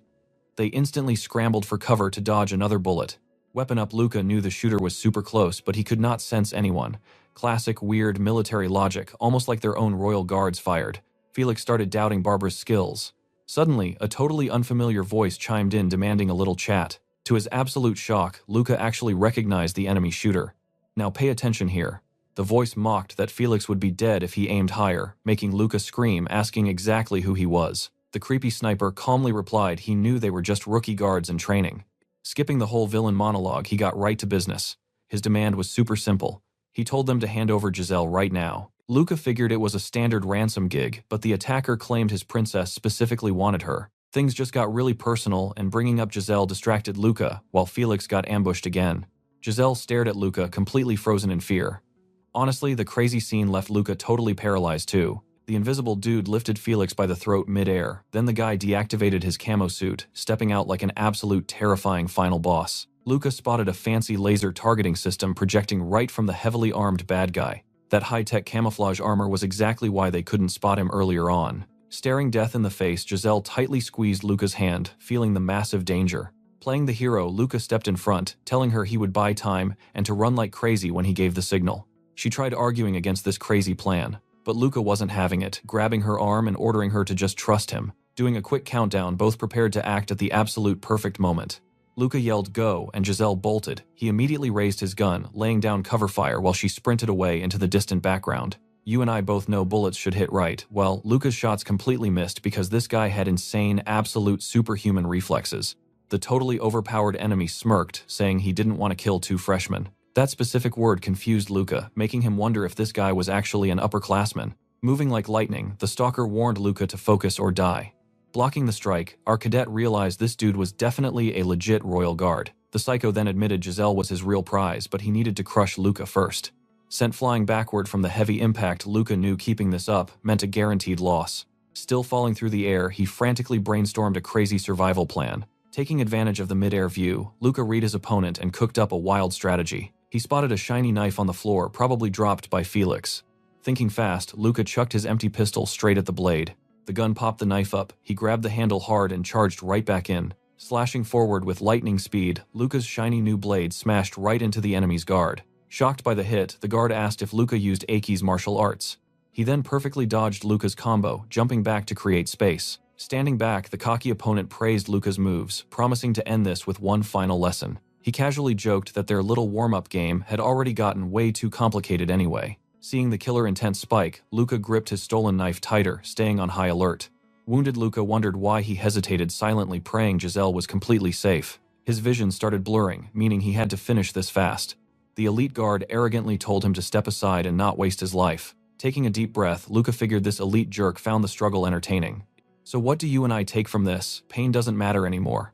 They instantly scrambled for cover to dodge another bullet. Weapon up, Luca knew the shooter was super close, but he could not sense anyone. Classic weird military logic, almost like their own royal guards fired. Felix started doubting Barbara's skills. Suddenly, a totally unfamiliar voice chimed in demanding a little chat. To his absolute shock, Luca actually recognized the enemy shooter. Now pay attention here. The voice mocked that Felix would be dead if he aimed higher, making Luca scream, asking exactly who he was. The creepy sniper calmly replied he knew they were just rookie guards in training. Skipping the whole villain monologue, he got right to business. His demand was super simple. He told them to hand over Giselle right now. Luca figured it was a standard ransom gig, but the attacker claimed his princess specifically wanted her. Things just got really personal, and bringing up Giselle distracted Luca, while Felix got ambushed again. Giselle stared at Luca, completely frozen in fear. Honestly, the crazy scene left Luca totally paralyzed too. The invisible dude lifted Felix by the throat mid-air, then the guy deactivated his camo suit, stepping out like an absolute terrifying final boss. Luca spotted a fancy laser targeting system projecting right from the heavily armed bad guy. That high-tech camouflage armor was exactly why they couldn't spot him earlier on. Staring death in the face, Giselle tightly squeezed Luca's hand, feeling the massive danger. Playing the hero, Luca stepped in front, telling her he would buy time and to run like crazy when he gave the signal. She tried arguing against this crazy plan, but Luca wasn't having it, grabbing her arm and ordering her to just trust him. Doing a quick countdown, both prepared to act at the absolute perfect moment. Luca yelled go, and Giselle bolted. He immediately raised his gun, laying down cover fire while she sprinted away into the distant background. You and I both know bullets should hit right. Well, Luca's shots completely missed because this guy had insane, absolute superhuman reflexes. The totally overpowered enemy smirked, saying he didn't want to kill two freshmen. That specific word confused Luca, making him wonder if this guy was actually an upperclassman. Moving like lightning, the stalker warned Luca to focus or die. Blocking the strike, our cadet realized this dude was definitely a legit royal guard. The psycho then admitted Giselle was his real prize, but he needed to crush Luca first. Sent flying backward from the heavy impact, Luca knew keeping this up meant a guaranteed loss. Still falling through the air, he frantically brainstormed a crazy survival plan. Taking advantage of the mid-air view, Luca read his opponent and cooked up a wild strategy. He spotted a shiny knife on the floor, probably dropped by Felix. Thinking fast, Luca chucked his empty pistol straight at the blade. The gun popped the knife up, he grabbed the handle hard and charged right back in. Slashing forward with lightning speed, Luca's shiny new blade smashed right into the enemy's guard. Shocked by the hit, the guard asked if Luca used Aiki's martial arts. He then perfectly dodged Luca's combo, jumping back to create space. Standing back, the cocky opponent praised Luca's moves, promising to end this with one final lesson. He casually joked that their little warm-up game had already gotten way too complicated anyway. Seeing the killer intent spike, Luca gripped his stolen knife tighter, staying on high alert. Wounded Luca wondered why he hesitated, silently praying Giselle was completely safe. His vision started blurring, meaning he had to finish this fast. The elite guard arrogantly told him to step aside and not waste his life. Taking a deep breath, Luca figured this elite jerk found the struggle entertaining. So what do you and I take from this? Pain doesn't matter anymore.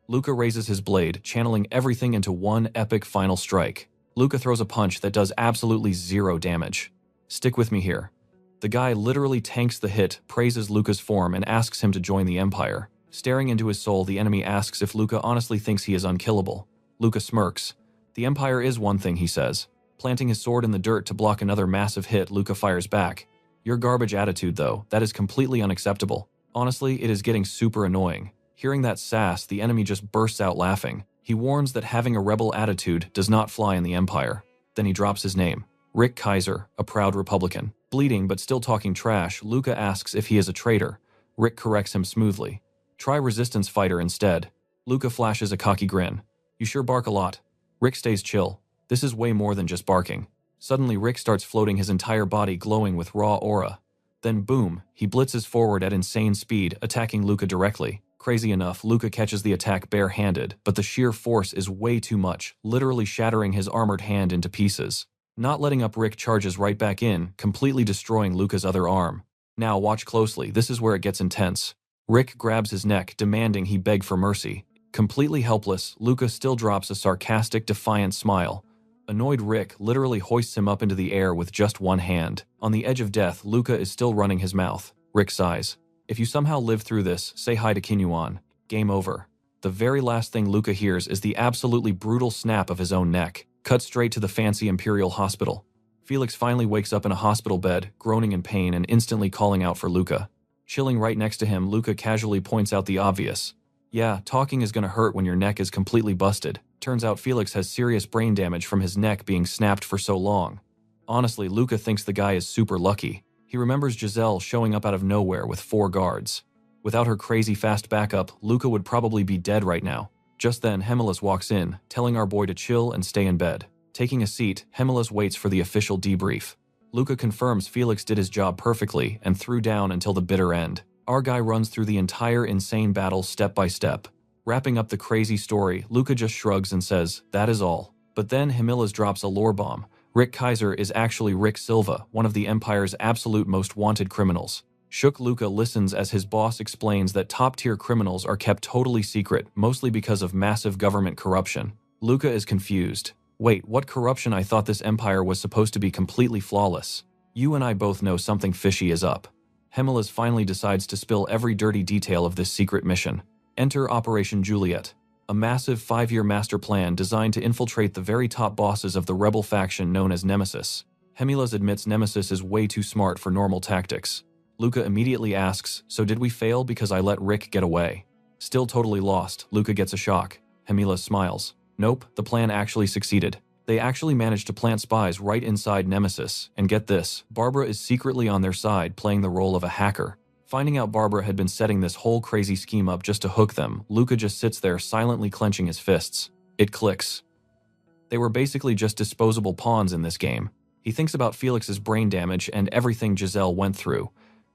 Luca raises his blade, channeling everything into one epic final strike. Luca throws a punch that does absolutely zero damage. Stick with me here. The guy literally tanks the hit, praises Luca's form, and asks him to join the Empire. Staring into his soul, the enemy asks if Luca honestly thinks he is unkillable. Luca smirks. The Empire is one thing, he says. Planting his sword in the dirt to block another massive hit, Luca fires back. Your garbage attitude, though, that is completely unacceptable. Honestly, it is getting super annoying. Hearing that sass, the enemy just bursts out laughing. He warns that having a rebel attitude does not fly in the Empire. Then he drops his name. Rick Kaiser, a proud Republican. Bleeding but still talking trash, Luca asks if he is a traitor. Rick corrects him smoothly. Try resistance fighter instead. Luca flashes a cocky grin. You sure bark a lot. Rick stays chill. This is way more than just barking. Suddenly Rick starts floating, his entire body glowing with raw aura. Then boom, he blitzes forward at insane speed, attacking Luca directly. Crazy enough, Luca catches the attack bare-handed, but the sheer force is way too much, literally shattering his armored hand into pieces. Not letting up, Rick charges right back in, completely destroying Luca's other arm. Now watch closely, this is where it gets intense. Rick grabs his neck, demanding he beg for mercy. Completely helpless, Luca still drops a sarcastic, defiant smile. Annoyed Rick literally hoists him up into the air with just one hand. On the edge of death, Luca is still running his mouth. Rick sighs. If you somehow live through this, say hi to Kinuan. Game over. The very last thing Luca hears is the absolutely brutal snap of his own neck. Cut straight to the fancy Imperial Hospital. Felix finally wakes up in a hospital bed, groaning in pain and instantly calling out for Luca. Chilling right next to him, Luca casually points out the obvious. Yeah, talking is gonna hurt when your neck is completely busted. Turns out Felix has serious brain damage from his neck being snapped for so long. Honestly, Luca thinks the guy is super lucky. He remembers Giselle showing up out of nowhere with 4 guards. Without her crazy fast backup, Luca would probably be dead right now. Just then, Hemelis walks in, telling our boy to chill and stay in bed. Taking a seat, Hemelis waits for the official debrief. Luca confirms Felix did his job perfectly and threw down until the bitter end. Our guy runs through the entire insane battle step by step. Wrapping up the crazy story, Luca just shrugs and says, that is all. But then Hemelis drops a lore bomb. Rick Kaiser is actually Rick Silva, one of the Empire's absolute most wanted criminals. Shook Luca listens as his boss explains that top-tier criminals are kept totally secret, mostly because of massive government corruption. Luca is confused. Wait, what corruption? I thought this empire was supposed to be completely flawless. You and I both know something fishy is up. Hemelis finally decides to spill every dirty detail of this secret mission. Enter Operation Juliet, a massive 5-year master plan designed to infiltrate the very top bosses of the rebel faction known as Nemesis. Hemelis admits Nemesis is way too smart for normal tactics. Luca immediately asks, so did we fail because I let Rick get away? Still totally lost, Luca gets a shock. Hemelis smiles. Nope, the plan actually succeeded. They actually managed to plant spies right inside Nemesis, and get this, Barbara is secretly on their side playing the role of a hacker. Finding out Barbara had been setting this whole crazy scheme up just to hook them, Luca just sits there silently clenching his fists. It clicks. They were basically just disposable pawns in this game. He thinks about Felix's brain damage and everything Giselle went through.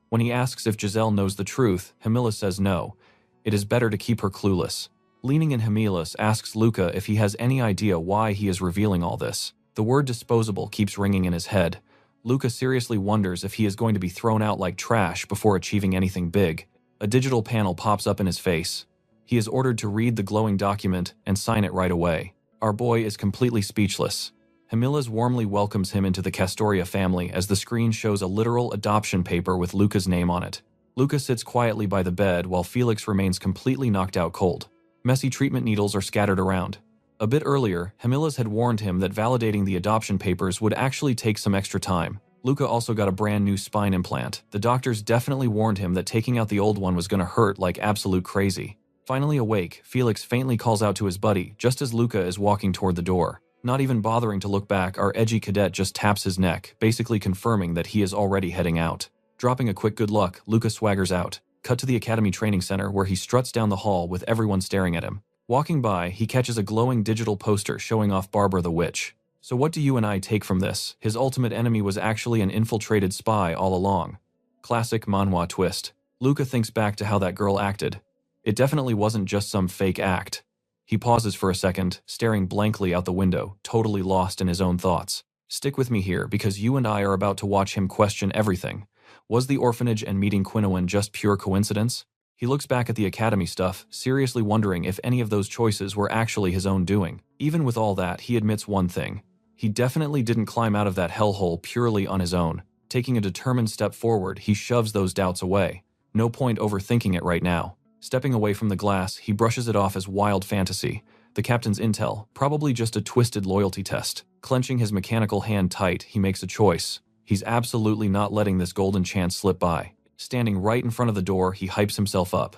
When he asks if Giselle knows the truth, Hemelis says no. It is better to keep her clueless. Leaning in, Hemelis asks Luca if he has any idea why he is revealing all this. The word disposable keeps ringing in his head. Luca seriously wonders if he is going to be thrown out like trash before achieving anything big. A digital panel pops up in his face. He is ordered to read the glowing document and sign it right away. Our boy is completely speechless. Hemelis warmly welcomes him into the Castoria family as the screen shows a literal adoption paper with Luca's name on it. Luca sits quietly by the bed while Felix remains completely knocked out cold. Messy treatment needles are scattered around. A bit earlier, Hemelis had warned him that validating the adoption papers would actually take some extra time. Luca also got a brand new spine implant. The doctors definitely warned him that taking out the old one was gonna hurt like absolute crazy. Finally awake, Felix faintly calls out to his buddy just as Luca is walking toward the door. Not even bothering to look back, our edgy cadet just taps his neck, basically confirming that he is already heading out. Dropping a quick good luck, Luca swaggers out. Cut to the Academy Training Center where he struts down the hall with everyone staring at him. Walking by, he catches a glowing digital poster showing off Barbara the Witch. So what do you and I take from this? His ultimate enemy was actually an infiltrated spy all along. Classic Manhwa twist. Luca thinks back to how that girl acted. It definitely wasn't just some fake act. He pauses for a second, staring blankly out the window, totally lost in his own thoughts. Stick with me here because you and I are about to watch him question everything. Was the orphanage and meeting Quinoan just pure coincidence? He looks back at the academy stuff, seriously wondering if any of those choices were actually his own doing. Even with all that, he admits one thing. He definitely didn't climb out of that hellhole purely on his own. Taking a determined step forward, he shoves those doubts away. No point overthinking it right now. Stepping away from the glass, he brushes it off as wild fantasy. The captain's intel, probably just a twisted loyalty test. Clenching his mechanical hand tight, he makes a choice. He's absolutely not letting this golden chance slip by. Standing right in front of the door, he hypes himself up.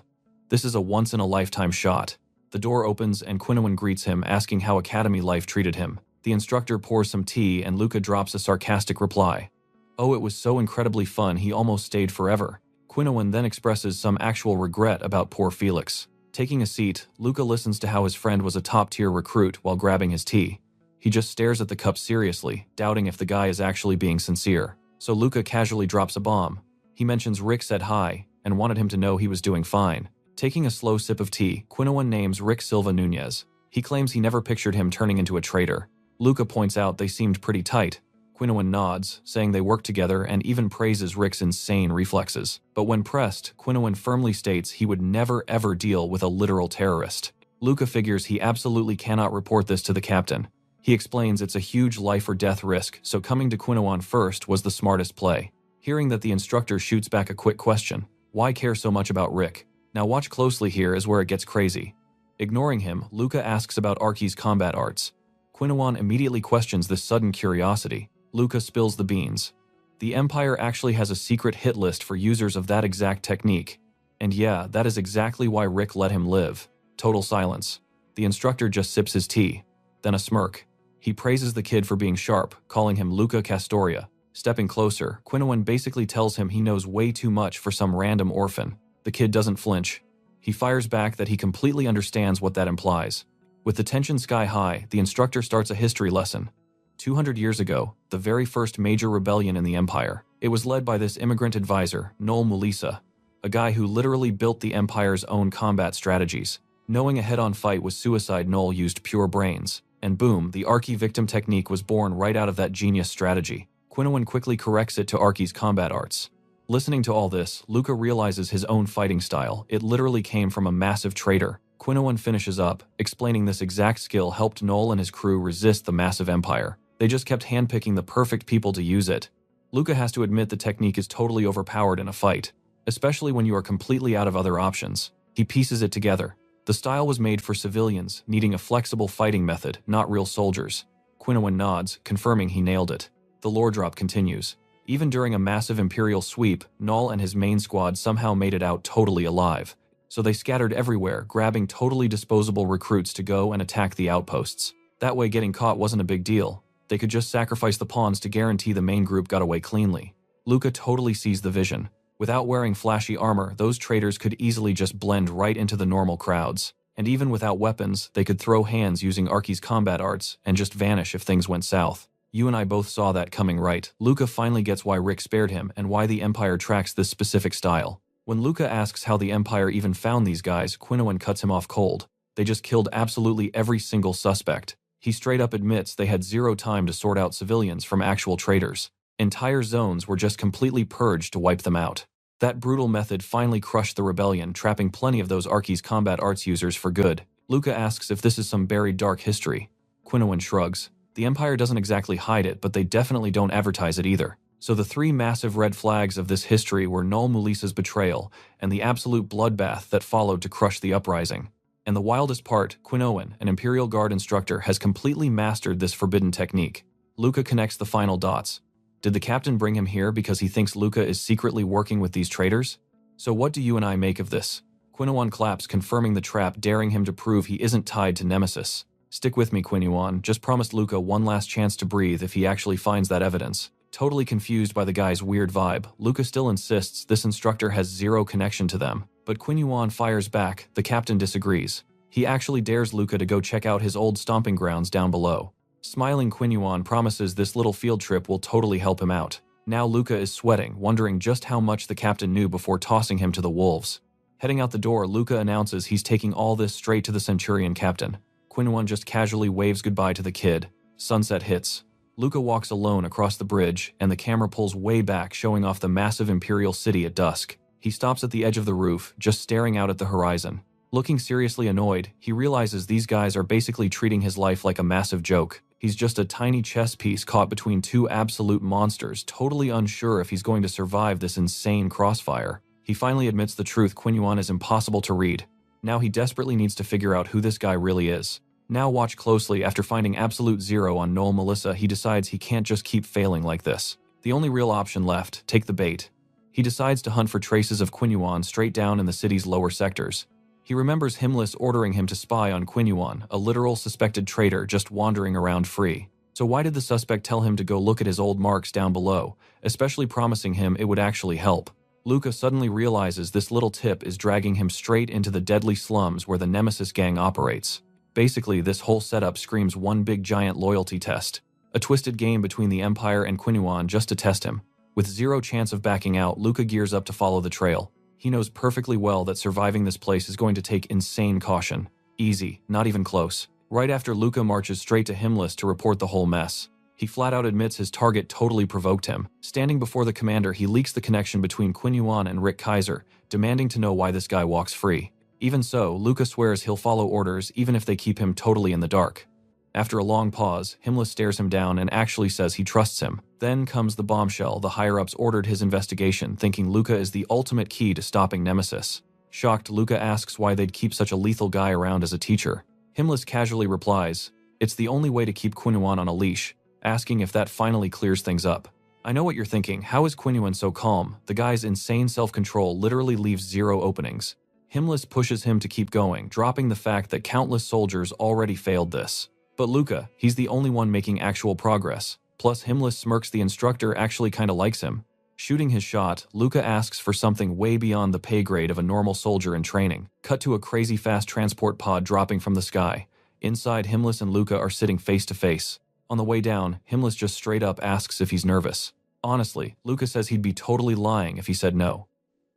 This is a once-in-a-lifetime shot. The door opens and Quinoan greets him, asking how academy life treated him. The instructor pours some tea and Luca drops a sarcastic reply. Oh, it was so incredibly fun, he almost stayed forever. Quinoan then expresses some actual regret about poor Felix. Taking a seat, Luca listens to how his friend was a top-tier recruit while grabbing his tea. He just stares at the cup seriously, doubting if the guy is actually being sincere. So Luca casually drops a bomb. He mentions Rick said hi and wanted him to know he was doing fine. Taking a slow sip of tea, Quinoan names Rick Silva Nunez. He claims he never pictured him turning into a traitor. Luca points out they seemed pretty tight. Quinoan nods, saying they worked together and even praises Rick's insane reflexes. But when pressed, Quinoan firmly states he would never ever deal with a literal terrorist. Luca figures he absolutely cannot report this to the captain. He explains it's a huge life or death risk, so coming to Quinoan first was the smartest play. Hearing that the instructor shoots back a quick question, why care so much about Rick? Now watch closely, here is where it gets crazy. Ignoring him, Luca asks about Arky's combat arts. Quinoan immediately questions this sudden curiosity. Luca spills the beans. The Empire actually has a secret hit list for users of that exact technique. And yeah, that is exactly why Rick let him live. Total silence. The instructor just sips his tea. Then a smirk. He praises the kid for being sharp, calling him Luca Castoria. Stepping closer, Quinoan basically tells him he knows way too much for some random orphan. The kid doesn't flinch. He fires back that he completely understands what that implies. With the tension sky high, the instructor starts a history lesson. 200 years ago, the very first major rebellion in the Empire. It was led by this immigrant advisor, Noel Mulisa, a guy who literally built the Empire's own combat strategies. Knowing a head-on fight was suicide, Noel used pure brains. And boom, the Arky victim technique was born right out of that genius strategy. Quinoan quickly corrects it to Arky's combat arts. Listening to all this, Luca realizes his own fighting style. It literally came from a massive traitor. Quinoan finishes up, explaining this exact skill helped Noel and his crew resist the massive empire. They just kept handpicking the perfect people to use it. Luca has to admit the technique is totally overpowered in a fight, especially when you are completely out of other options. He pieces it together. The style was made for civilians, needing a flexible fighting method, not real soldiers. Quinoan nods, confirming he nailed it. The lore drop continues. Even during a massive Imperial sweep, Noel and his main squad somehow made it out totally alive. So they scattered everywhere, grabbing totally disposable recruits to go and attack the outposts. That way getting caught wasn't a big deal. They could just sacrifice the pawns to guarantee the main group got away cleanly. Luca totally sees the vision. Without wearing flashy armor, those traitors could easily just blend right into the normal crowds. And even without weapons, they could throw hands using Arky's combat arts and just vanish if things went south. You and I both saw that coming, right? Luca finally gets why Rick spared him and why the Empire tracks this specific style. When Luca asks how the Empire even found these guys, Quinoan cuts him off cold. They just killed absolutely every single suspect. He straight up admits they had zero time to sort out civilians from actual traitors. Entire zones were just completely purged to wipe them out. That brutal method finally crushed the rebellion, trapping plenty of those Arky's combat arts users for good. Luca asks if this is some buried dark history. Quinoan shrugs. The Empire doesn't exactly hide it, but they definitely don't advertise it either. So the three massive red flags of this history were Noel Mulisa's betrayal and the absolute bloodbath that followed to crush the uprising. And the wildest part, Quinoan, an Imperial Guard instructor, has completely mastered this forbidden technique. Luca connects the final dots. Did the captain bring him here because he thinks Luca is secretly working with these traitors? So what do you and I make of this? Quinoan claps, confirming the trap, daring him to prove he isn't tied to Nemesis. Stick with me, Quinoan. Just promised Luca one last chance to breathe if he actually finds that evidence. Totally confused by the guy's weird vibe, Luca still insists this instructor has zero connection to them. But Quinoan fires back. The captain disagrees. He actually dares Luca to go check out his old stomping grounds down below. Smiling, Quinoan promises this little field trip will totally help him out. Now Luca is sweating, wondering just how much the captain knew before tossing him to the wolves. Heading out the door, Luca announces he's taking all this straight to the Centurion captain. Quinoan just casually waves goodbye to the kid. Sunset hits. Luca walks alone across the bridge, and the camera pulls way back, showing off the massive Imperial city at dusk. He stops at the edge of the roof, just staring out at the horizon. Looking seriously annoyed, he realizes these guys are basically treating his life like a massive joke. He's just a tiny chess piece caught between two absolute monsters, totally unsure if he's going to survive this insane crossfire. He finally admits the truth: Quinoan is impossible to read. Now he desperately needs to figure out who this guy really is. Now watch closely. After finding absolute zero on Noel Melissa, he decides he can't just keep failing like this. The only real option left: take the bait. He decides to hunt for traces of Quinoan straight down in the city's lower sectors. He remembers Himmlis ordering him to spy on Quinoan, a literal suspected traitor just wandering around free. So why did the suspect tell him to go look at his old marks down below, especially promising him it would actually help? Luca suddenly realizes this little tip is dragging him straight into the deadly slums where the Nemesis gang operates. Basically, this whole setup screams one big giant loyalty test. A twisted game between the Empire and Qinyuan just to test him. With zero chance of backing out, Luca gears up to follow the trail. He knows perfectly well that surviving this place is going to take insane caution. Easy, not even close. Right after Luca marches straight to Himmless to report the whole mess. He flat out admits his target totally provoked him. Standing before the commander, he leaks the connection between Qinyuan and Rick Kaiser, demanding to know why this guy walks free. Even so, Luca swears he'll follow orders even if they keep him totally in the dark. After a long pause, Himmless stares him down and actually says he trusts him. Then comes the bombshell. The higher-ups ordered his investigation, thinking Luca is the ultimate key to stopping Nemesis. Shocked, Luca asks why they'd keep such a lethal guy around as a teacher. Himmless casually replies, "It's the only way to keep Qinyuan on a leash," asking if that finally clears things up. I know what you're thinking. How is Qinyuan so calm? The guy's insane self-control literally leaves zero openings. Himmless pushes him to keep going, dropping the fact that countless soldiers already failed this. But Luca, he's the only one making actual progress. Plus, Himmless smirks. The instructor actually kinda likes him. Shooting his shot, Luca asks for something way beyond the pay grade of a normal soldier in training. Cut to a crazy fast transport pod dropping from the sky. Inside, Himmless and Luca are sitting face to face. On the way down, Himmless just straight up asks if he's nervous. Honestly, Luca says he'd be totally lying if he said no.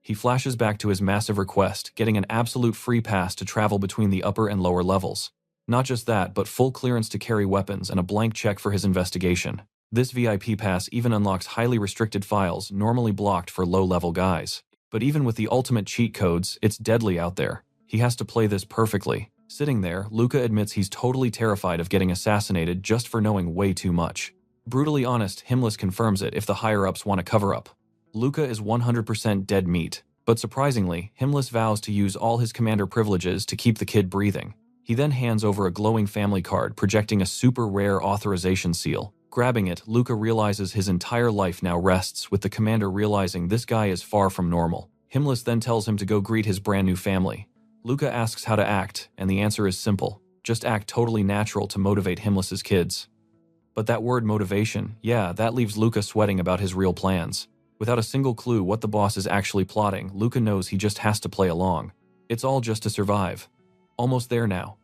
He flashes back to his massive request, getting an absolute free pass to travel between the upper and lower levels. Not just that, but full clearance to carry weapons and a blank check for his investigation. This VIP pass even unlocks highly restricted files normally blocked for low-level guys. But even with the ultimate cheat codes, it's deadly out there. He has to play this perfectly. Sitting there, Luca admits he's totally terrified of getting assassinated just for knowing way too much. Brutally honest, Himmless confirms it if the higher-ups want to cover up. Luca is 100% dead meat. But surprisingly, Himmless vows to use all his commander privileges to keep the kid breathing. He then hands over a glowing family card projecting a super rare authorization seal. Grabbing it, Luca realizes his entire life now rests with the commander realizing this guy is far from normal. Himmless then tells him to go greet his brand new family. Luca asks how to act, and the answer is simple. Just act totally natural to motivate Himmless's kids. But that word motivation, yeah, that leaves Luca sweating about his real plans. Without a single clue what the boss is actually plotting, Luca knows he just has to play along. It's all just to survive. Almost there now.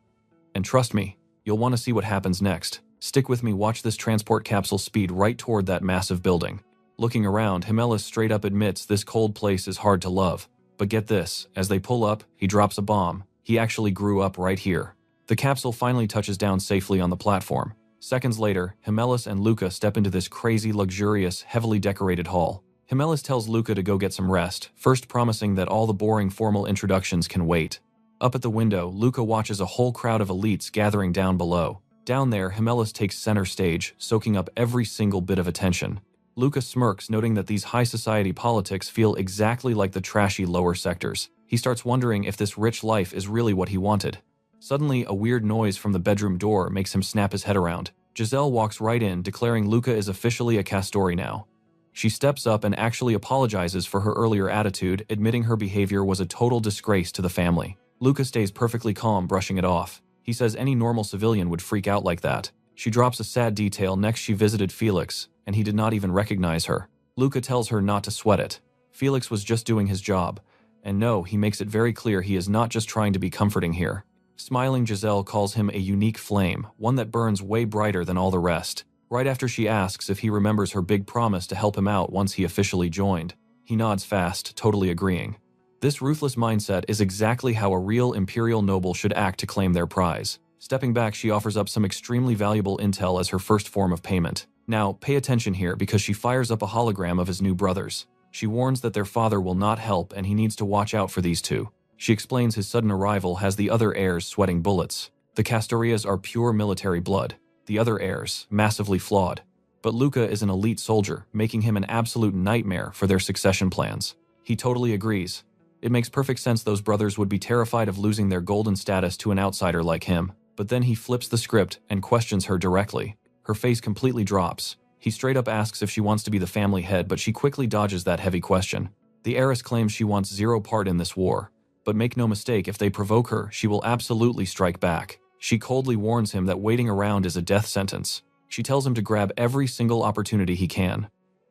And trust me, you'll want to see what happens next. Stick with me, watch this transport capsule speed right toward that massive building. Looking around, Himmless straight up admits this cold place is hard to love. But get this, as they pull up, he drops a bomb. He actually grew up right here. The capsule finally touches down safely on the platform. Seconds later, Himmless and Luca step into this crazy, luxurious, heavily decorated hall. Himmless tells Luca to go get some rest, first promising that all the boring formal introductions can wait. Up at the window, Luca watches a whole crowd of elites gathering down below. Down there, Himmless takes center stage, soaking up every single bit of attention. Luca smirks, noting that these high society politics feel exactly like the trashy lower sectors. He starts wondering if this rich life is really what he wanted. Suddenly, a weird noise from the bedroom door makes him snap his head around. Giselle walks right in, declaring Luca is officially a Castori now. She steps up and actually apologizes for her earlier attitude, admitting her behavior was a total disgrace to the family. Luca stays perfectly calm, brushing it off. He says any normal civilian would freak out like that. She drops a sad detail. Next, she visited Felix, and he did not even recognize her. Luca tells her not to sweat it. Felix was just doing his job. And no, he makes it very clear he is not just trying to be comforting here. Smiling, Giselle calls him a unique flame, one that burns way brighter than all the rest. Right after she asks if he remembers her big promise to help him out once he officially joined. He nods fast, totally agreeing. This ruthless mindset is exactly how a real imperial noble should act to claim their prize. Stepping back, she offers up some extremely valuable intel as her first form of payment. Now, pay attention here because she fires up a hologram of his new brothers. She warns that their father will not help and he needs to watch out for these two. She explains his sudden arrival has the other heirs sweating bullets. The Castorias are pure military blood. The other heirs, massively flawed. But Luca is an elite soldier, making him an absolute nightmare for their succession plans. He totally agrees. It makes perfect sense those brothers would be terrified of losing their golden status to an outsider like him. But then he flips the script and questions her directly. Her face completely drops. He straight up asks if she wants to be the family head, but she quickly dodges that heavy question. The heiress claims she wants zero part in this war. But make no mistake, if they provoke her, she will absolutely strike back. She coldly warns him that waiting around is a death sentence. She tells him to grab every single opportunity he can.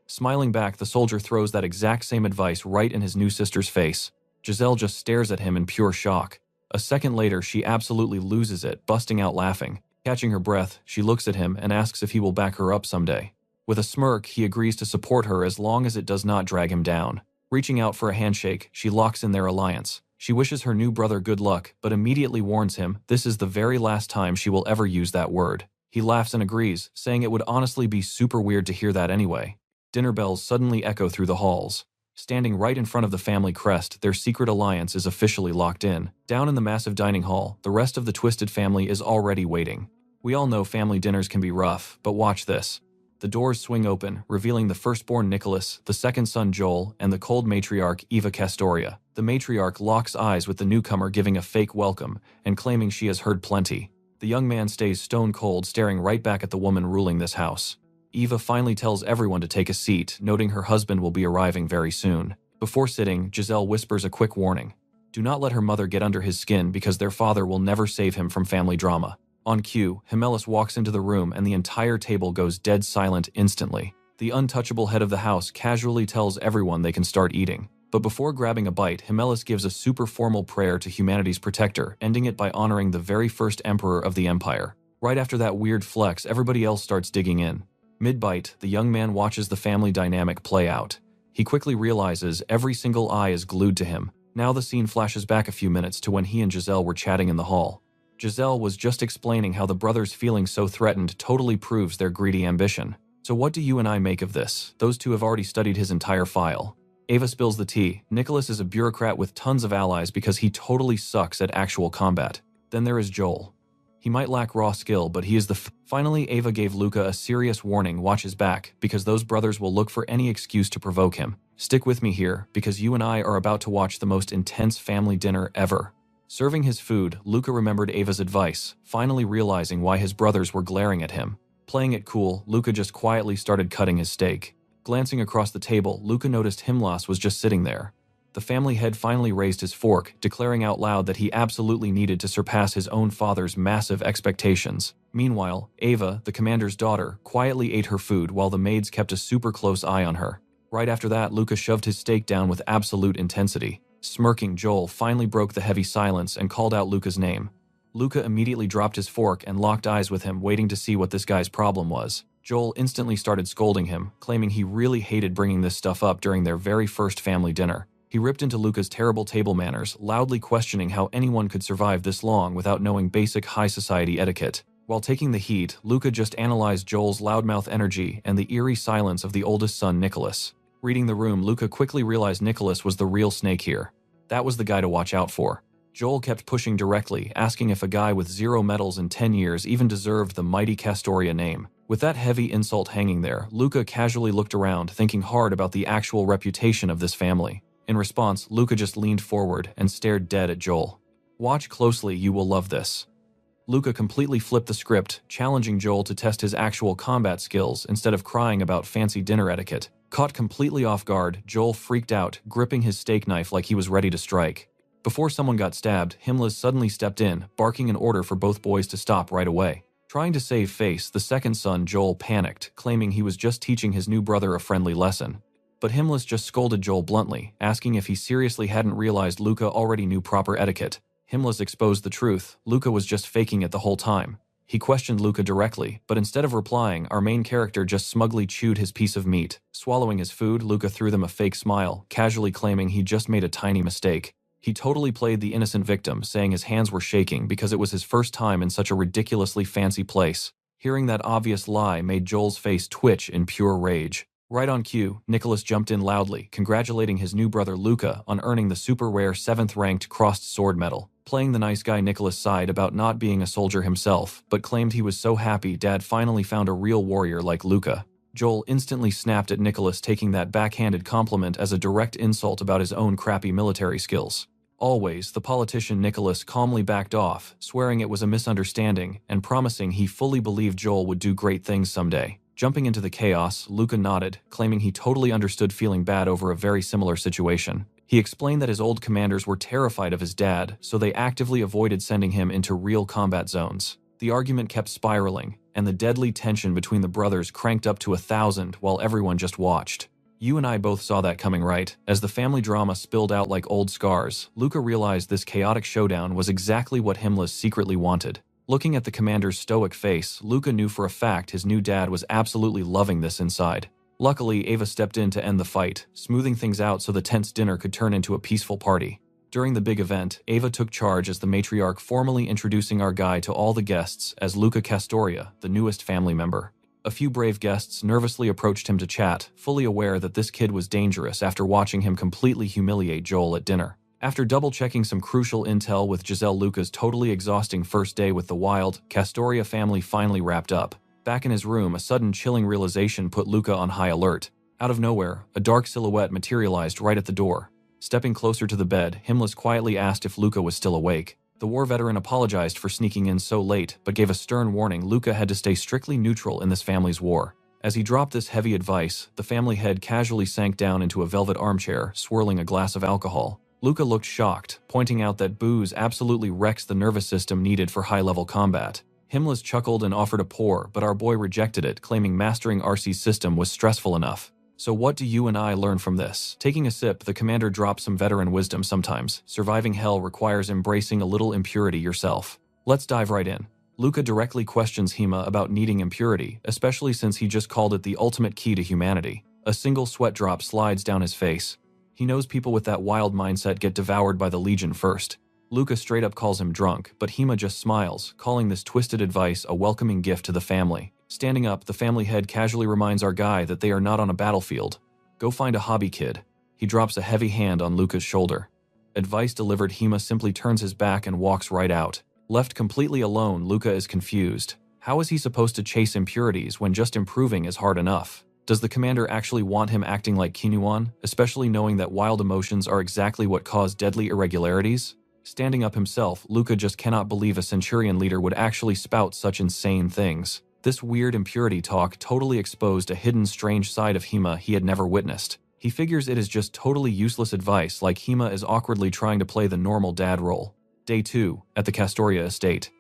Smiling back, the soldier throws that exact same advice right in his new sister's face. Giselle just stares at him in pure shock. A second later, she absolutely loses it, busting out laughing. Catching her breath, she looks at him and asks if he will back her up someday. With a smirk, he agrees to support her as long as it does not drag him down. Reaching out for a handshake, she locks in their alliance. She wishes her new brother good luck, but immediately warns him this is the very last time she will ever use that word. He laughs and agrees, saying it would honestly be super weird to hear that anyway. Dinner bells suddenly echo through the halls. Standing right in front of the family crest, their secret alliance is officially locked in. Down in the massive dining hall, the rest of the Twisted family is already waiting. We all know family dinners can be rough, but watch this. The doors swing open, revealing the firstborn Nicholas, the second son Joel, and the cold matriarch Eva Castoria. The matriarch locks eyes with the newcomer, giving a fake welcome and claiming she has heard plenty. The young man stays stone cold, staring right back at the woman ruling this house. Eva finally tells everyone to take a seat, noting her husband will be arriving very soon. Before sitting, Giselle whispers a quick warning. Do not let her mother get under his skin because their father will never save him from family drama. On cue, Himelis walks into the room and the entire table goes dead silent instantly. The untouchable head of the house casually tells everyone they can start eating. But before grabbing a bite, Himelis gives a super formal prayer to humanity's protector, ending it by honoring the very first emperor of the empire. Right after that weird flex, everybody else starts digging in. Mid-bite, the young man watches the family dynamic play out. He quickly realizes every single eye is glued to him. Now the scene flashes back a few minutes to when he and Giselle were chatting in the hall. Giselle was just explaining how the brothers feeling so threatened totally proves their greedy ambition. So what do you and I make of this? Those two have already studied his entire file. Ava spills the tea. Nicholas is a bureaucrat with tons of allies because he totally sucks at actual combat. Then there is Joel. He might lack raw skill, but he is the Finally, Ava gave Luca a serious warning, watch his back, because those brothers will look for any excuse to provoke him. Stick with me here, because you and I are about to watch the most intense family dinner ever. Serving his food, Luca remembered Ava's advice, finally realizing why his brothers were glaring at him. Playing it cool, Luca just quietly started cutting his steak. Glancing across the table, Luca noticed Himelis was just sitting there. The family head finally raised his fork, declaring out loud that he absolutely needed to surpass his own father's massive expectations. Meanwhile, Ava, the commander's daughter, quietly ate her food while the maids kept a super close eye on her. Right after that, Luca shoved his steak down with absolute intensity. Smirking, Joel finally broke the heavy silence and called out Luca's name. Luca immediately dropped his fork and locked eyes with him, waiting to see what this guy's problem was. Joel instantly started scolding him, claiming he really hated bringing this stuff up during their very first family dinner. He ripped into Luca's terrible table manners, loudly questioning how anyone could survive this long without knowing basic high society etiquette. While taking the heat, Luca just analyzed Joel's loudmouth energy and the eerie silence of the oldest son, Nicholas. Reading the room, Luca quickly realized Nicholas was the real snake here. That was the guy to watch out for. Joel kept pushing directly, asking if a guy with 0 medals in 10 years even deserved the mighty Castoria name. With that heavy insult hanging there, Luca casually looked around, thinking hard about the actual reputation of this family. In response, Luca just leaned forward and stared dead at Joel. Watch closely, you will love this. Luca completely flipped the script, challenging Joel to test his actual combat skills instead of crying about fancy dinner etiquette. Caught completely off guard, Joel freaked out, gripping his steak knife like he was ready to strike. Before someone got stabbed, Himelis suddenly stepped in, barking an order for both boys to stop right away. Trying to save face, the second son, Joel, panicked, claiming he was just teaching his new brother a friendly lesson. But Himelis just scolded Joel bluntly, asking if he seriously hadn't realized Luca already knew proper etiquette. Himelis exposed the truth. Luca was just faking it the whole time. He questioned Luca directly, but instead of replying, our main character just smugly chewed his piece of meat. Swallowing his food, Luca threw them a fake smile, casually claiming he just made a tiny mistake. He totally played the innocent victim, saying his hands were shaking because it was his first time in such a ridiculously fancy place. Hearing that obvious lie made Joel's face twitch in pure rage. Right on cue, Nicholas jumped in loudly, congratulating his new brother Luca on earning the super rare 7th-ranked crossed sword medal. Playing the nice guy, Nicholas sighed about not being a soldier himself, but claimed he was so happy Dad finally found a real warrior like Luca. Joel instantly snapped at Nicholas, taking that backhanded compliment as a direct insult about his own crappy military skills. Always, the politician Nicholas calmly backed off, swearing it was a misunderstanding and promising he fully believed Joel would do great things someday. Jumping into the chaos, Luca nodded, claiming he totally understood feeling bad over a very similar situation. He explained that his old commanders were terrified of his dad, so they actively avoided sending him into real combat zones. The argument kept spiraling, and the deadly tension between the brothers cranked up to 1,000 while everyone just watched. You and I both saw that coming, right? As the family drama spilled out like old scars, Luca realized this chaotic showdown was exactly what Himmler secretly wanted. Looking at the commander's stoic face, Luca knew for a fact his new dad was absolutely loving this inside. Luckily, Ava stepped in to end the fight, smoothing things out so the tense dinner could turn into a peaceful party. During the big event, Ava took charge as the matriarch, formally introducing our guy to all the guests as Luca Castoria, the newest family member. A few brave guests nervously approached him to chat, fully aware that this kid was dangerous after watching him completely humiliate Joel at dinner. After double-checking some crucial intel with Giselle, Luca's totally exhausting first day with the wild Castoria family finally wrapped up. Back in his room, a sudden chilling realization put Luca on high alert. Out of nowhere, a dark silhouette materialized right at the door. Stepping closer to the bed, Himmler quietly asked if Luca was still awake. The war veteran apologized for sneaking in so late, but gave a stern warning Luca had to stay strictly neutral in this family's war. As he dropped this heavy advice, the family head casually sank down into a velvet armchair, swirling a glass of alcohol. Luca looked shocked, pointing out that booze absolutely wrecks the nervous system needed for high-level combat. Himmler chuckled and offered a pour, but our boy rejected it, claiming mastering RC's system was stressful enough. So what do you and I learn from this? Taking a sip, the commander dropped some veteran wisdom sometimes. Surviving hell requires embracing a little impurity yourself. Let's dive right in. Luca directly questions Hima about needing impurity, especially since he just called it the ultimate key to humanity. A single sweat drop slides down his face. He knows people with that wild mindset get devoured by the Legion first. Luca straight up calls him drunk, but Hima just smiles, calling this twisted advice a welcoming gift to the family. Standing up, the family head casually reminds our guy that they are not on a battlefield. Go find a hobby, kid. He drops a heavy hand on Luca's shoulder. Advice delivered, Hima simply turns his back and walks right out. Left completely alone, Luca is confused. How is he supposed to chase impurities when just improving is hard enough? Does the commander actually want him acting like Kinuan, especially knowing that wild emotions are exactly what cause deadly irregularities? Standing up himself, Luca just cannot believe a Centurion leader would actually spout such insane things. This weird impurity talk totally exposed a hidden strange side of Hima he had never witnessed. He figures it is just totally useless advice, like Hima is awkwardly trying to play the normal dad role. Day 2, at the Castoria estate.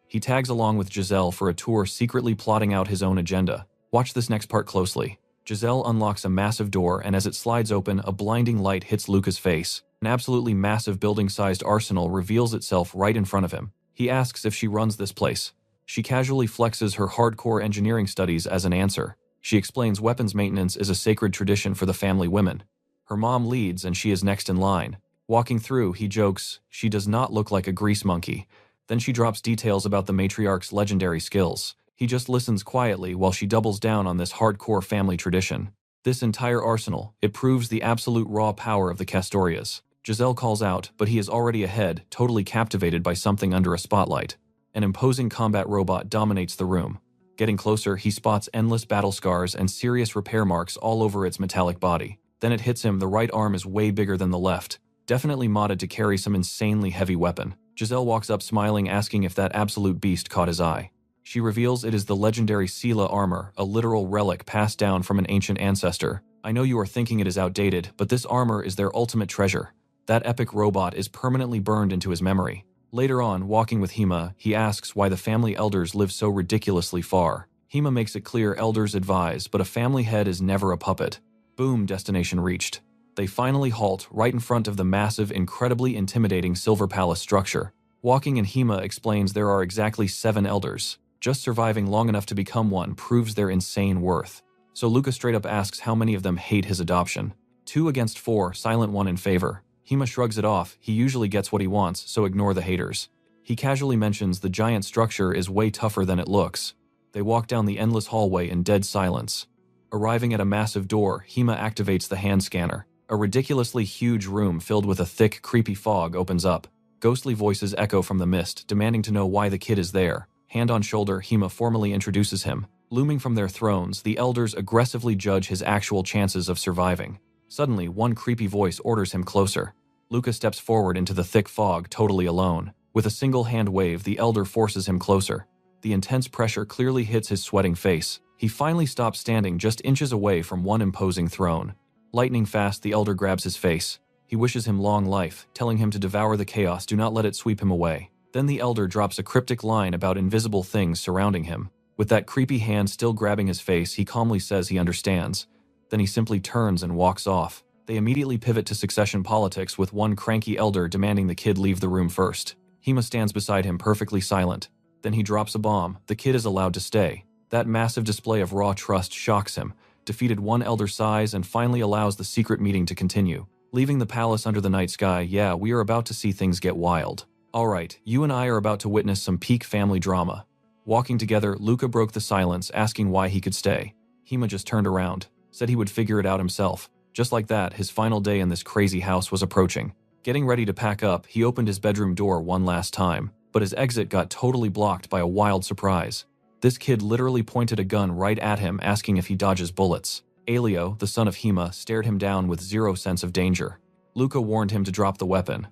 He tags along with Giselle for a tour, secretly plotting out his own agenda. Watch this next part closely. Giselle unlocks a massive door, and as it slides open, a blinding light hits Luca's face. An absolutely massive building-sized arsenal reveals itself right in front of him. He asks if she runs this place. She casually flexes her hardcore engineering studies as an answer. She explains weapons maintenance is a sacred tradition for the family women. Her mom leads and she is next in line. Walking through, he jokes, she does not look like a grease monkey. Then she drops details about the matriarch's legendary skills. He just listens quietly while she doubles down on this hardcore family tradition. This entire arsenal, it proves the absolute raw power of the Castorias. Giselle calls out, but he is already ahead, totally captivated by something under a spotlight. An imposing combat robot dominates the room. Getting closer, he spots endless battle scars and serious repair marks all over its metallic body. Then it hits him, the right arm is way bigger than the left. Definitely modded to carry some insanely heavy weapon. Giselle walks up smiling, asking if that absolute beast caught his eye. She reveals it is the legendary Sela armor, a literal relic passed down from an ancient ancestor. I know you are thinking it is outdated, but this armor is their ultimate treasure. That epic robot is permanently burned into his memory. Later on, walking with Hima, he asks why the family elders live so ridiculously far. Hima makes it clear elders advise, but a family head is never a puppet. Boom, destination reached. They finally halt right in front of the massive, incredibly intimidating Silver Palace structure. Walking in, Hima explains there are exactly 7 elders. Just surviving long enough to become one proves their insane worth. So Luca straight up asks how many of them hate his adoption. 2 against 4, silent 1 in favor. Hima shrugs it off, he usually gets what he wants, so ignore the haters. He casually mentions the giant structure is way tougher than it looks. They walk down the endless hallway in dead silence. Arriving at a massive door, Hima activates the hand scanner. A ridiculously huge room filled with a thick, creepy fog opens up. Ghostly voices echo from the mist, demanding to know why the kid is there. Hand on shoulder, Hima formally introduces him. Looming from their thrones, the elders aggressively judge his actual chances of surviving. Suddenly, one creepy voice orders him closer. Luca steps forward into the thick fog, totally alone. With a single hand wave, the elder forces him closer. The intense pressure clearly hits his sweating face. He finally stops, standing just inches away from one imposing throne. Lightning fast, the elder grabs his face. He wishes him long life, telling him to devour the chaos, do not let it sweep him away. Then the elder drops a cryptic line about invisible things surrounding him. With that creepy hand still grabbing his face, he calmly says he understands. then he simply turns and walks off. They immediately pivot to succession politics with one cranky elder demanding the kid leave the room first. Hima stands beside him perfectly silent. Then he drops a bomb. The kid is allowed to stay. That massive display of raw trust shocks him, defeated one elder size, and finally allows the secret meeting to continue. Leaving the palace under the night sky, yeah, we are about to see things get wild. Alright, you and I are about to witness some peak family drama. Walking together, Luca broke the silence, asking why he could stay. Hima just turned around, said he would figure it out himself. Just like that, his final day in this crazy house was approaching. Getting ready to pack up, he opened his bedroom door one last time, but his exit got totally blocked by a wild surprise. This kid literally pointed a gun right at him, asking if he dodges bullets. Alio, the son of Hima, stared him down with zero sense of danger. Luca warned him to drop the weapon,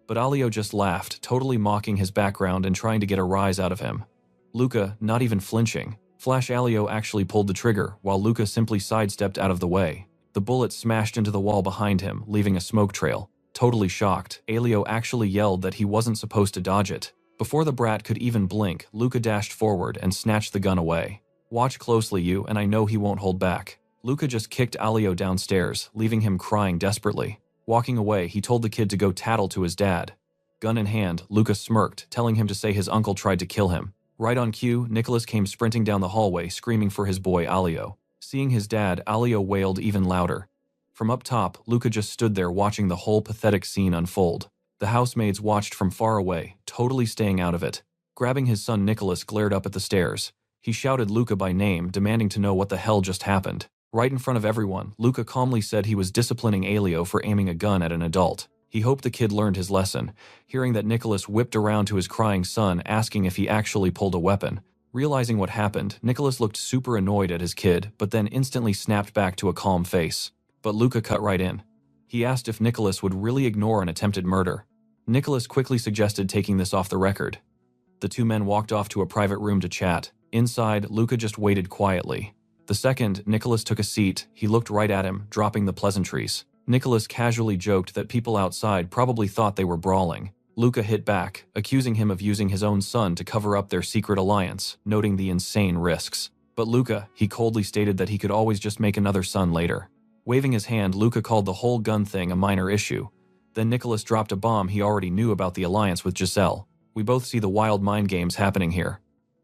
but Alio just laughed, totally mocking his background and trying to get a rise out of him. Luca, not even flinching. Flash Alio actually pulled the trigger, while Luca simply sidestepped out of the way. The bullet smashed into the wall behind him, leaving a smoke trail. Totally shocked, Alio actually yelled that he wasn't supposed to dodge it. Before the brat could even blink, Luca dashed forward and snatched the gun away. Watch closely, you, and I know he won't hold back. Luca just kicked Alio downstairs, leaving him crying desperately. Walking away, he told the kid to go tattle to his dad. Gun in hand, Luca smirked, telling him to say his uncle tried to kill him. Right on cue, Nicholas came sprinting down the hallway, screaming for his boy Alio. Seeing his dad, Alio wailed even louder. From up top, Luca just stood there watching the whole pathetic scene unfold. The housemaids watched from far away, totally staying out of it. Grabbing his son, Nicholas glared up at the stairs. He shouted Luca by name, demanding to know what the hell just happened. Right in front of everyone, Luca calmly said he was disciplining Alio for aiming a gun at an adult. He hoped the kid learned his lesson. Hearing that, Nicholas whipped around to his crying son, asking if he actually pulled a weapon. Realizing what happened, Nicholas looked super annoyed at his kid, but then instantly snapped back to a calm face. But Luca cut right in. He asked if Nicholas would really ignore an attempted murder. Nicholas quickly suggested taking this off the record. The two men walked off to a private room to chat. Inside, Luca just waited quietly. The second Nicholas took a seat, he looked right at him, dropping the pleasantries. Nicholas casually joked that people outside probably thought they were brawling. Luca hit back, accusing him of using his own son to cover up their secret alliance, noting the insane risks. But Luca, he coldly stated that he could always just make another son later. Waving his hand, Luca called the whole gun thing a minor issue. Then Nicholas dropped a bomb he already knew about the alliance with Giselle. We both see the wild mind games happening here.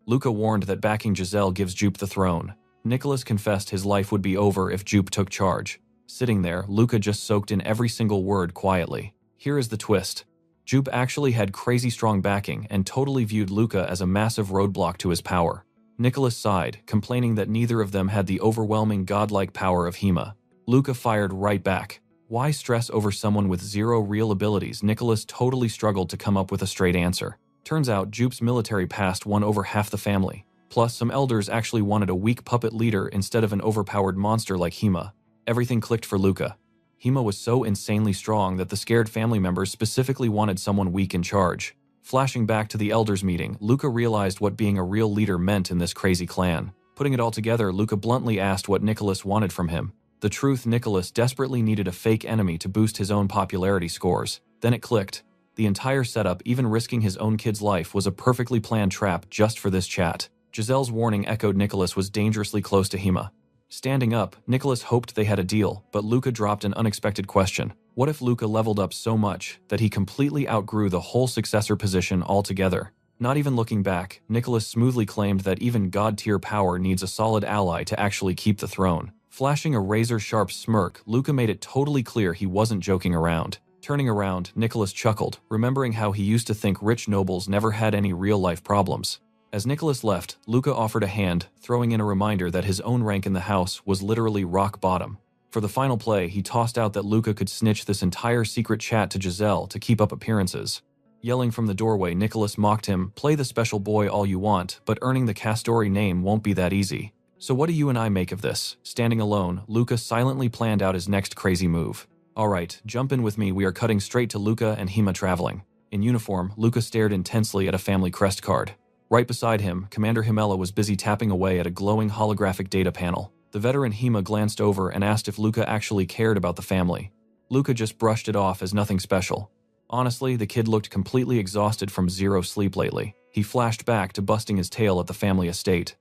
Luca warned that backing Giselle gives Jupe the throne. Nicholas confessed his life would be over if Jupe took charge. Sitting there, Luca just soaked in every single word quietly. Here is the twist. Jupe actually had crazy strong backing and totally viewed Luca as a massive roadblock to his power. Nicholas sighed, complaining that neither of them had the overwhelming godlike power of Hima. Luca fired right back. Why stress over someone with zero real abilities? Nicholas totally struggled to come up with a straight answer. Turns out Jupe's military past won over half the family. Plus, some elders actually wanted a weak puppet leader instead of an overpowered monster like Hima. Everything clicked for Luca. Hima was so insanely strong that the scared family members specifically wanted someone weak in charge. Flashing back to the elders meeting, Luca realized what being a real leader meant in this crazy clan. Putting it all together, Luca bluntly asked what Nicholas wanted from him. The truth, Nicholas desperately needed a fake enemy to boost his own popularity scores. Then it clicked. The entire setup, even risking his own kid's life, was a perfectly planned trap just for this chat. Giselle's warning echoed. Nicholas was dangerously close to Hima. Standing up, Nicholas hoped they had a deal, but Luca dropped an unexpected question. What if Luca leveled up so much that he completely outgrew the whole successor position altogether? Not even looking back, Nicholas smoothly claimed that even god-tier power needs a solid ally to actually keep the throne. Flashing a razor-sharp smirk, Luca made it totally clear he wasn't joking around. Turning around, Nicholas chuckled, remembering how he used to think rich nobles never had any real-life problems. As Nicholas left, Luca offered a hand, throwing in a reminder that his own rank in the house was literally rock bottom. For the final play, he tossed out that Luca could snitch this entire secret chat to Giselle to keep up appearances. Yelling from the doorway, Nicholas mocked him, "Play the special boy all you want, but earning the Castori name won't be that easy." So what do you and I make of this? Standing alone, Luca silently planned out his next crazy move. Alright, jump in with me, we are cutting straight to Luca and Hima traveling. In uniform, Luca stared intensely at a family crest card. Right beside him, Commander Himela was busy tapping away at a glowing holographic data panel. The veteran Hima glanced over and asked if Luca actually cared about the family. Luca just brushed it off as nothing special. Honestly, the kid looked completely exhausted from zero sleep lately. He flashed back to busting his tail at the family estate.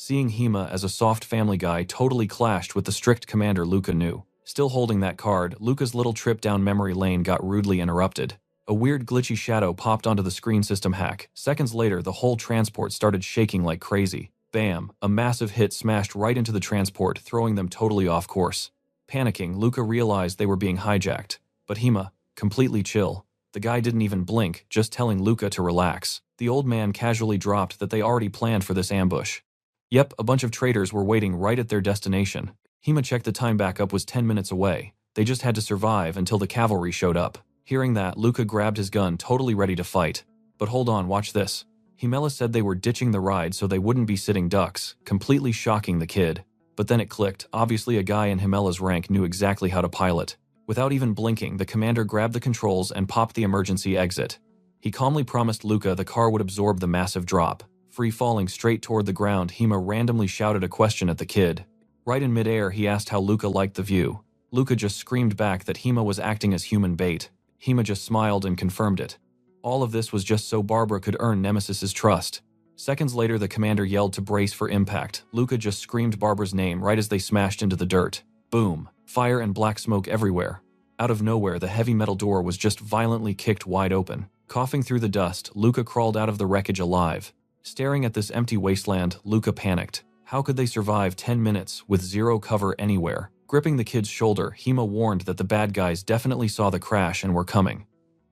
Seeing Hima as a soft family guy totally clashed with the strict commander Luca knew. Still holding that card, Luca's little trip down memory lane got rudely interrupted. A weird glitchy shadow popped onto the screen system hack. Seconds later, the whole transport started shaking like crazy. Bam! A massive hit smashed right into the transport, throwing them totally off course. Panicking, Luca realized they were being hijacked. But Hima, completely chill. The guy didn't even blink, just telling Luca to relax. The old man casually dropped that they already planned for this ambush. Yep, a bunch of traitors were waiting right at their destination. Hima checked the time backup was 10 minutes away. They just had to survive until the cavalry showed up. Hearing that, Luca grabbed his gun, totally ready to fight. But hold on, watch this. Himela said they were ditching the ride so they wouldn't be sitting ducks, completely shocking the kid. But then it clicked. Obviously a guy in Himela's rank knew exactly how to pilot. Without even blinking, the commander grabbed the controls and popped the emergency exit. He calmly promised Luca the car would absorb the massive drop. Free falling straight toward the ground, Hima randomly shouted a question at the kid. Right in midair, he asked how Luca liked the view. Luca just screamed back that Hima was acting as human bait. Hima just smiled and confirmed it. All of this was just so Barbara could earn Nemesis's trust. Seconds later, the commander yelled to brace for impact. Luca just screamed Barbara's name right as they smashed into the dirt. Boom! Fire and black smoke everywhere. Out of nowhere, the heavy metal door was just violently kicked wide open. Coughing through the dust, Luca crawled out of the wreckage alive. Staring at this empty wasteland, Luca panicked. How could they survive 10 minutes with zero cover anywhere? Gripping the kid's shoulder, Hima warned that the bad guys definitely saw the crash and were coming.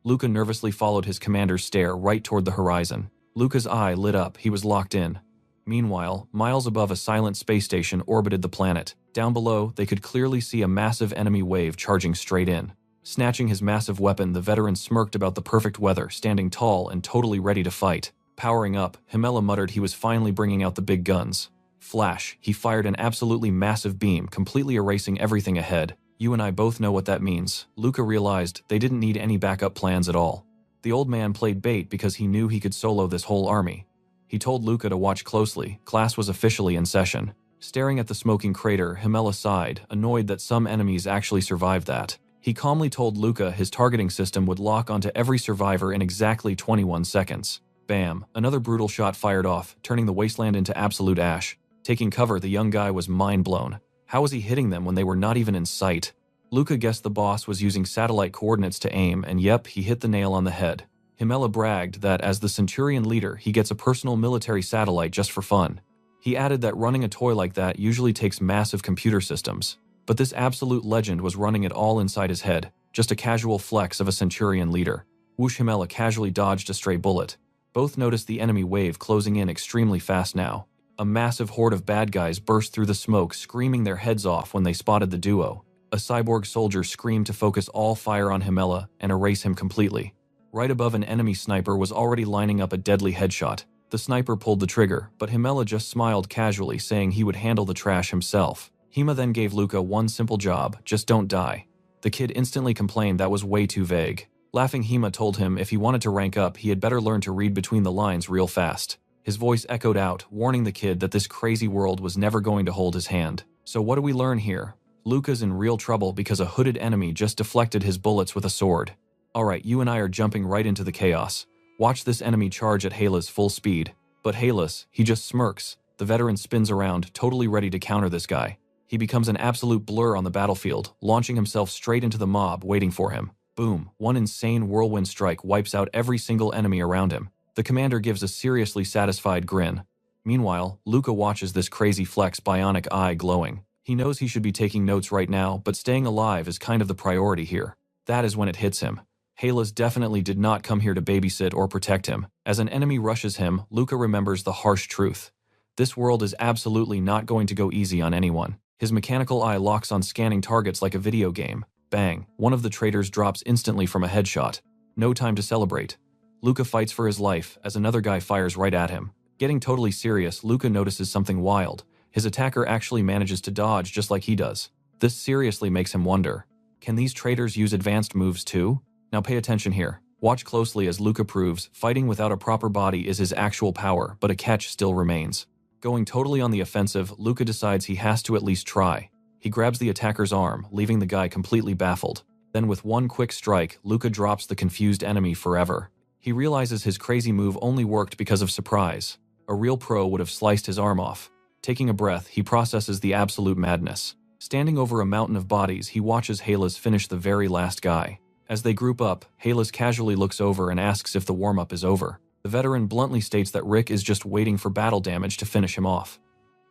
Luca nervously followed his commander's stare right toward the horizon. Luca's eye lit up, he was locked in. Meanwhile, miles above, a silent space station orbited the planet. Down below, they could clearly see a massive enemy wave charging straight in. Snatching his massive weapon, the veteran smirked about the perfect weather, standing tall and totally ready to fight. Powering up, Himela muttered he was finally bringing out the big guns. Flash, he fired an absolutely massive beam, completely erasing everything ahead. You and I both know what that means. Luca realized they didn't need any backup plans at all. The old man played bait because he knew he could solo this whole army. He told Luca to watch closely. Class was officially in session. Staring at the smoking crater, Himela sighed, annoyed that some enemies actually survived that. He calmly told Luca his targeting system would lock onto every survivor in exactly 21 seconds. Bam! Another brutal shot fired off, turning the wasteland into absolute ash. Taking cover, the young guy was mind-blown. How was he hitting them when they were not even in sight? Luca guessed the boss was using satellite coordinates to aim, and yep, he hit the nail on the head. Himela bragged that as the Centurion leader, he gets a personal military satellite just for fun. He added that running a toy like that usually takes massive computer systems. But this absolute legend was running it all inside his head, just a casual flex of a Centurion leader. Whoosh! Himela casually dodged a stray bullet. Both noticed the enemy wave closing in extremely fast now. A massive horde of bad guys burst through the smoke, screaming their heads off when they spotted the duo. A cyborg soldier screamed to focus all fire on Himela and erase him completely. Right above, an enemy sniper was already lining up a deadly headshot. The sniper pulled the trigger, but Himela just smiled casually, saying he would handle the trash himself. Hima then gave Luca one simple job: just don't die. The kid instantly complained that was way too vague. Laughing, Hima told him if he wanted to rank up, he had better learn to read between the lines real fast. His voice echoed out, warning the kid that this crazy world was never going to hold his hand. So what do we learn here? Luca's in real trouble because a hooded enemy just deflected his bullets with a sword. Alright, you and I are jumping right into the chaos. Watch this enemy charge at Hela's full speed. But Halas, he just smirks. The veteran spins around, totally ready to counter this guy. He becomes an absolute blur on the battlefield, launching himself straight into the mob waiting for him. Boom, one insane whirlwind strike wipes out every single enemy around him. The commander gives a seriously satisfied grin. Meanwhile, Luca watches this crazy flex, bionic eye glowing. He knows he should be taking notes right now, but staying alive is kind of the priority here. That is when it hits him. Halas definitely did not come here to babysit or protect him. As an enemy rushes him, Luca remembers the harsh truth. This world is absolutely not going to go easy on anyone. His mechanical eye locks on scanning targets like a video game. Bang, one of the traitors drops instantly from a headshot. No time to celebrate. Luca fights for his life as another guy fires right at him. Getting totally serious, Luca notices something wild. His attacker actually manages to dodge just like he does. This seriously makes him wonder, can these traitors use advanced moves too? Now pay attention here. Watch closely as Luca proves fighting without a proper body is his actual power, but a catch still remains. Going totally on the offensive, Luca decides he has to at least try. He grabs the attacker's arm, leaving the guy completely baffled. Then with one quick strike, Luca drops the confused enemy forever. He realizes his crazy move only worked because of surprise. A real pro would have sliced his arm off. Taking a breath, he processes the absolute madness. Standing over a mountain of bodies, he watches Halas finish the very last guy. As they group up, Halas casually looks over and asks if the warm-up is over. The veteran bluntly states that Rick is just waiting for battle damage to finish him off.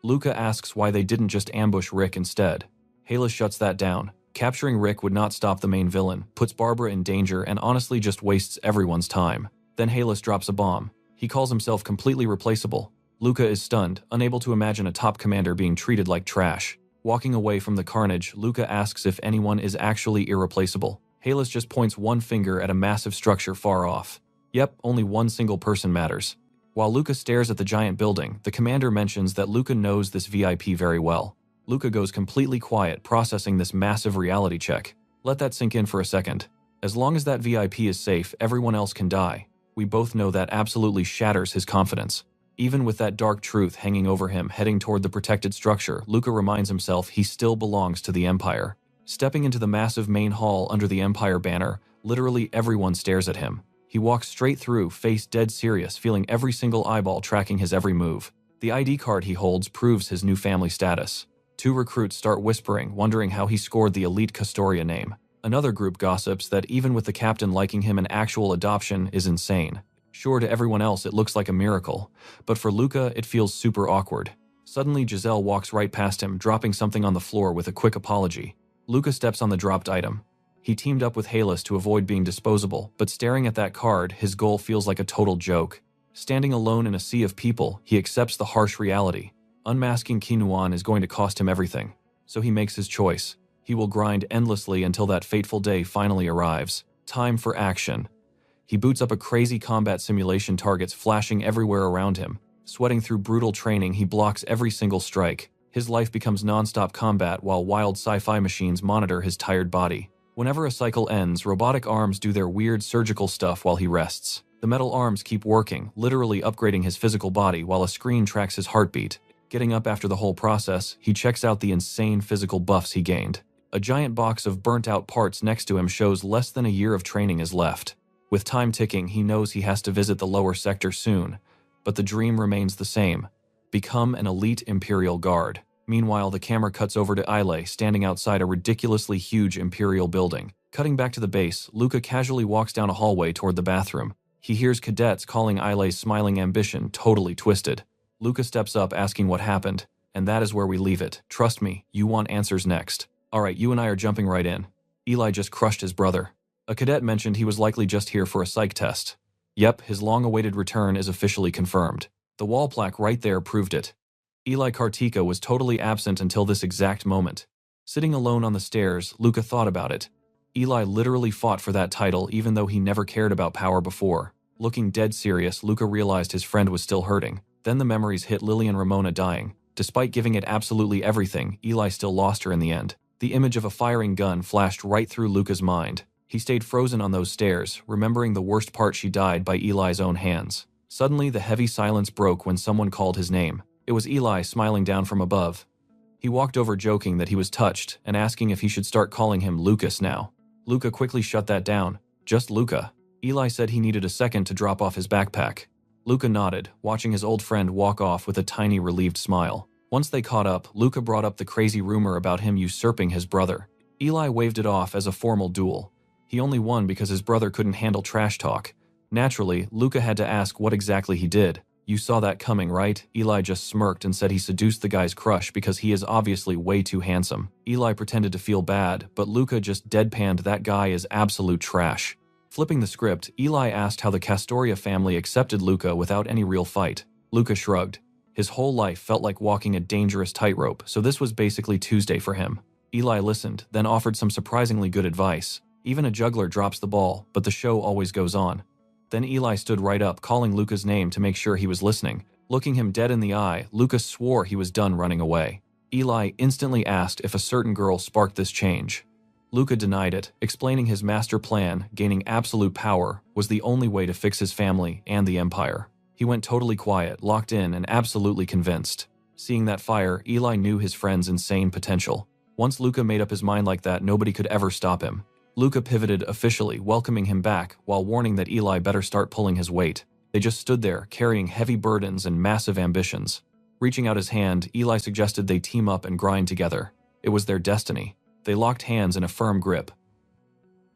Luca asks why they didn't just ambush Rick instead. Halas shuts that down. Capturing Rick would not stop the main villain, puts Barbara in danger, and honestly just wastes everyone's time. Then Halas drops a bomb. He calls himself completely replaceable. Luca is stunned, unable to imagine a top commander being treated like trash. Walking away from the carnage, Luca asks if anyone is actually irreplaceable. Halas just points one finger at a massive structure far off. Yep, only one single person matters. While Luca stares at the giant building, the commander mentions that Luca knows this VIP very well. Luca goes completely quiet, processing this massive reality check. Let that sink in for a second. As long as that VIP is safe, everyone else can die. We both know that absolutely shatters his confidence. Even with that dark truth hanging over him, heading toward the protected structure, Luca reminds himself he still belongs to the Empire. Stepping into the massive main hall under the Empire banner, literally everyone stares at him. He walks straight through, face dead serious, feeling every single eyeball tracking his every move. The ID card he holds proves his new family status. 2 recruits start whispering, wondering how he scored the elite Castoria name. Another group gossips that even with the captain liking him, an actual adoption is insane. Sure, to everyone else it looks like a miracle, but for Luca it feels super awkward. Suddenly Giselle walks right past him, dropping something on the floor with a quick apology. Luca steps on the dropped item. He teamed up with Halas to avoid being disposable, but staring at that card, his goal feels like a total joke. Standing alone in a sea of people, he accepts the harsh reality. Unmasking Kinuan is going to cost him everything, so he makes his choice. He will grind endlessly until that fateful day finally arrives. Time for action. He boots up a crazy combat simulation, targets flashing everywhere around him. Sweating through brutal training, he blocks every single strike. His life becomes non-stop combat while wild sci-fi machines monitor his tired body. Whenever a cycle ends, robotic arms do their weird surgical stuff while he rests. The metal arms keep working, literally upgrading his physical body while a screen tracks his heartbeat. Getting up after the whole process, he checks out the insane physical buffs he gained. A giant box of burnt-out parts next to him shows less than a year of training is left. With time ticking, he knows he has to visit the lower sector soon, but the dream remains the same: become an elite Imperial Guard. Meanwhile, the camera cuts over to Aile, standing outside a ridiculously huge Imperial building. Cutting back to the base, Luca casually walks down a hallway toward the bathroom. He hears cadets calling Aile's smiling ambition totally twisted. Luca steps up, asking what happened, and that is where we leave it. Trust me, you want answers next. Alright, you and I are jumping right in. Eli just crushed his brother. A cadet mentioned he was likely just here for a psych test. Yep, his long-awaited return is officially confirmed. The wall plaque right there proved it. Eli Kartika was totally absent until this exact moment. Sitting alone on the stairs, Luca thought about it. Eli literally fought for that title even though he never cared about power before. Looking dead serious, Luca realized his friend was still hurting. Then the memories hit Lily and Ramona dying. Despite giving it absolutely everything, Eli still lost her in the end. The image of a firing gun flashed right through Luca's mind. He stayed frozen on those stairs, remembering the worst part: she died by Eli's own hands. Suddenly, the heavy silence broke when someone called his name. It was Eli, smiling down from above. He walked over, joking that he was touched, and asking if he should start calling him Lucas now. Luca quickly shut that down. Just Luca. Eli said he needed a second to drop off his backpack. Luca nodded, watching his old friend walk off with a tiny relieved smile. Once they caught up, Luca brought up the crazy rumor about him usurping his brother. Eli waved it off as a formal duel. He only won because his brother couldn't handle trash talk. Naturally, Luca had to ask what exactly he did. You saw that coming, right? Eli just smirked and said he seduced the guy's crush because he is obviously way too handsome. Eli pretended to feel bad, but Luca just deadpanned that guy is absolute trash. Flipping the script, Eli asked how the Castoria family accepted Luca without any real fight. Luca shrugged. His whole life felt like walking a dangerous tightrope, so this was basically Tuesday for him. Eli listened, then offered some surprisingly good advice. Even a juggler drops the ball, but the show always goes on. Then Eli stood right up, calling Luca's name to make sure he was listening. Looking him dead in the eye, Luca swore he was done running away. Eli instantly asked if a certain girl sparked this change. Luca denied it, explaining his master plan, gaining absolute power, was the only way to fix his family and the Empire. He went totally quiet, locked in, and absolutely convinced. Seeing that fire, Eli knew his friend's insane potential. Once Luca made up his mind like that, nobody could ever stop him. Luca pivoted, officially welcoming him back, while warning that Eli better start pulling his weight. They just stood there, carrying heavy burdens and massive ambitions. Reaching out his hand, Eli suggested they team up and grind together. It was their destiny. They locked hands in a firm grip.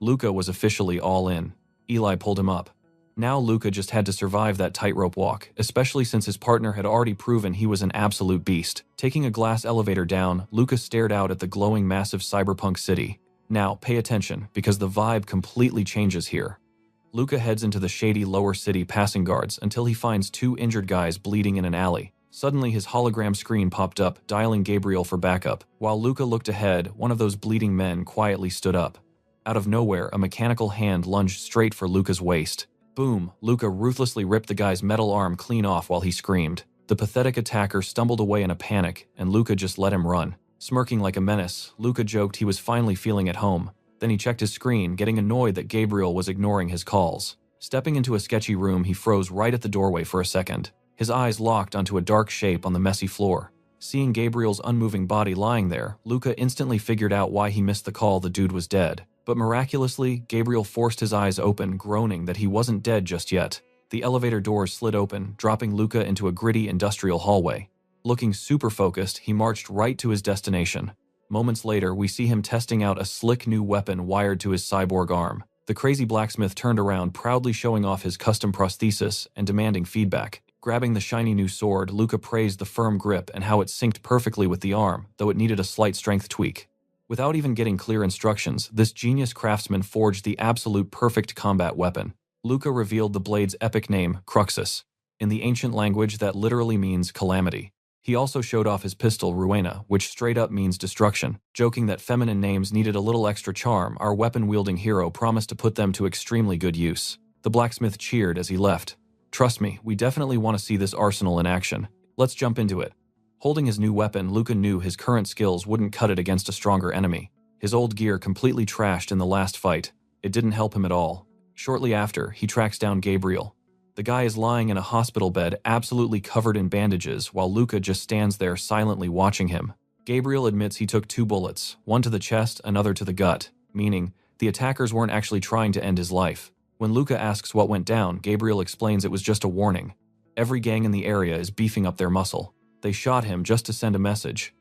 Luca was officially all in. Eli pulled him up. Now Luca just had to survive that tightrope walk, especially since his partner had already proven he was an absolute beast. Taking a glass elevator down, Luca stared out at the glowing massive cyberpunk city. Now, pay attention, because the vibe completely changes here. Luca heads into the shady lower city passing guards until he finds two injured guys bleeding in an alley. Suddenly his hologram screen popped up, dialing Gabriel for backup. While Luca looked ahead, one of those bleeding men quietly stood up. Out of nowhere, a mechanical hand lunged straight for Luca's waist. Boom! Luca ruthlessly ripped the guy's metal arm clean off while he screamed. The pathetic attacker stumbled away in a panic, and Luca just let him run. Smirking like a menace, Luca joked he was finally feeling at home. Then he checked his screen, getting annoyed that Gabriel was ignoring his calls. Stepping into a sketchy room, he froze right at the doorway for a second. His eyes locked onto a dark shape on the messy floor. Seeing Gabriel's unmoving body lying there, Luca instantly figured out why he missed the call. The dude was dead. But miraculously, Gabriel forced his eyes open, groaning that he wasn't dead just yet. The elevator doors slid open, dropping Luca into a gritty industrial hallway. Looking super focused, he marched right to his destination. Moments later, we see him testing out a slick new weapon wired to his cyborg arm. The crazy blacksmith turned around, proudly showing off his custom prosthesis and demanding feedback. Grabbing the shiny new sword, Luca praised the firm grip and how it synced perfectly with the arm, though it needed a slight strength tweak. Without even getting clear instructions, this genius craftsman forged the absolute perfect combat weapon. Luca revealed the blade's epic name, Cruxus. In the ancient language, that literally means calamity. He also showed off his pistol, Ruena, which straight up means destruction. Joking that feminine names needed a little extra charm, our weapon-wielding hero promised to put them to extremely good use. The blacksmith cheered as he left. Trust me, we definitely want to see this arsenal in action. Let's jump into it. Holding his new weapon, Luca knew his current skills wouldn't cut it against a stronger enemy. His old gear completely trashed in the last fight. It didn't help him at all. Shortly after, he tracks down Gabriel. The guy is lying in a hospital bed, absolutely covered in bandages, while Luca just stands there silently watching him. Gabriel admits he took 2 bullets, one to the chest, another to the gut, meaning the attackers weren't actually trying to end his life. When Luca asks what went down, Gabriel explains it was just a warning. Every gang in the area is beefing up their muscle. They shot him just to send a message.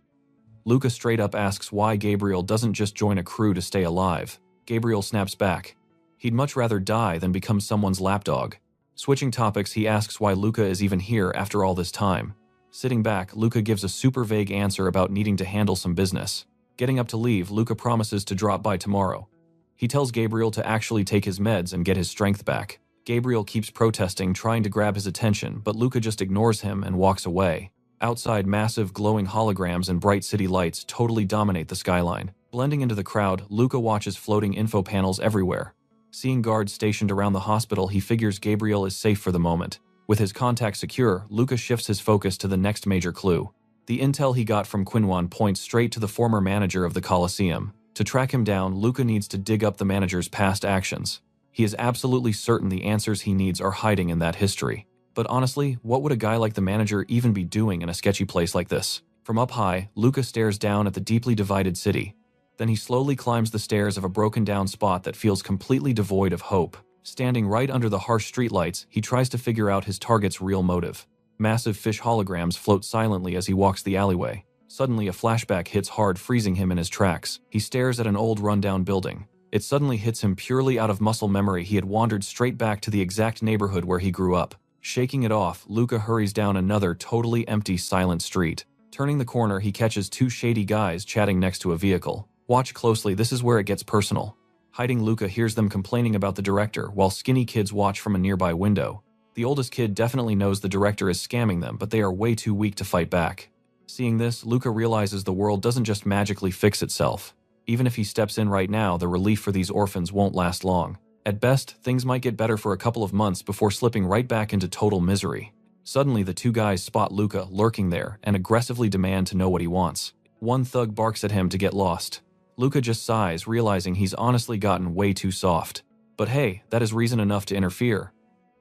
Luca straight up asks why Gabriel doesn't just join a crew to stay alive. Gabriel snaps back. He'd much rather die than become someone's lapdog. Switching topics, he asks why Luca is even here after all this time. Sitting back, Luca gives a super vague answer about needing to handle some business. Getting up to leave, Luca promises to drop by tomorrow. He tells Gabriel to actually take his meds and get his strength back. Gabriel keeps protesting, trying to grab his attention, but Luca just ignores him and walks away. Outside, massive glowing holograms and bright city lights totally dominate the skyline. Blending into the crowd, Luca watches floating info panels everywhere. Seeing guards stationed around the hospital, he figures Gabriel is safe for the moment. With his contact secure, Luca shifts his focus to the next major clue. The intel he got from Quinwan points straight to the former manager of the Coliseum. To track him down, Luca needs to dig up the manager's past actions. He is absolutely certain the answers he needs are hiding in that history. But honestly, what would a guy like the manager even be doing in a sketchy place like this? From up high, Luca stares down at the deeply divided city. Then he slowly climbs the stairs of a broken-down spot that feels completely devoid of hope. Standing right under the harsh streetlights, he tries to figure out his target's real motive. Massive fish holograms float silently as he walks the alleyway. Suddenly, a flashback hits hard, freezing him in his tracks. He stares at an old rundown building. It suddenly hits him purely out of muscle memory. He had wandered straight back to the exact neighborhood where he grew up. Shaking it off, Luca hurries down another totally empty, silent street. Turning the corner, he catches 2 shady guys chatting next to a vehicle. Watch closely, this is where it gets personal. Hiding, Luca hears them complaining about the director, while skinny kids watch from a nearby window. The oldest kid definitely knows the director is scamming them, but they are way too weak to fight back. Seeing this, Luca realizes the world doesn't just magically fix itself. Even if he steps in right now, the relief for these orphans won't last long. At best, things might get better for a couple of months before slipping right back into total misery. Suddenly, the 2 guys spot Luca lurking there and aggressively demand to know what he wants. One thug barks at him to get lost. Luca just sighs, realizing he's honestly gotten way too soft. But hey, that is reason enough to interfere.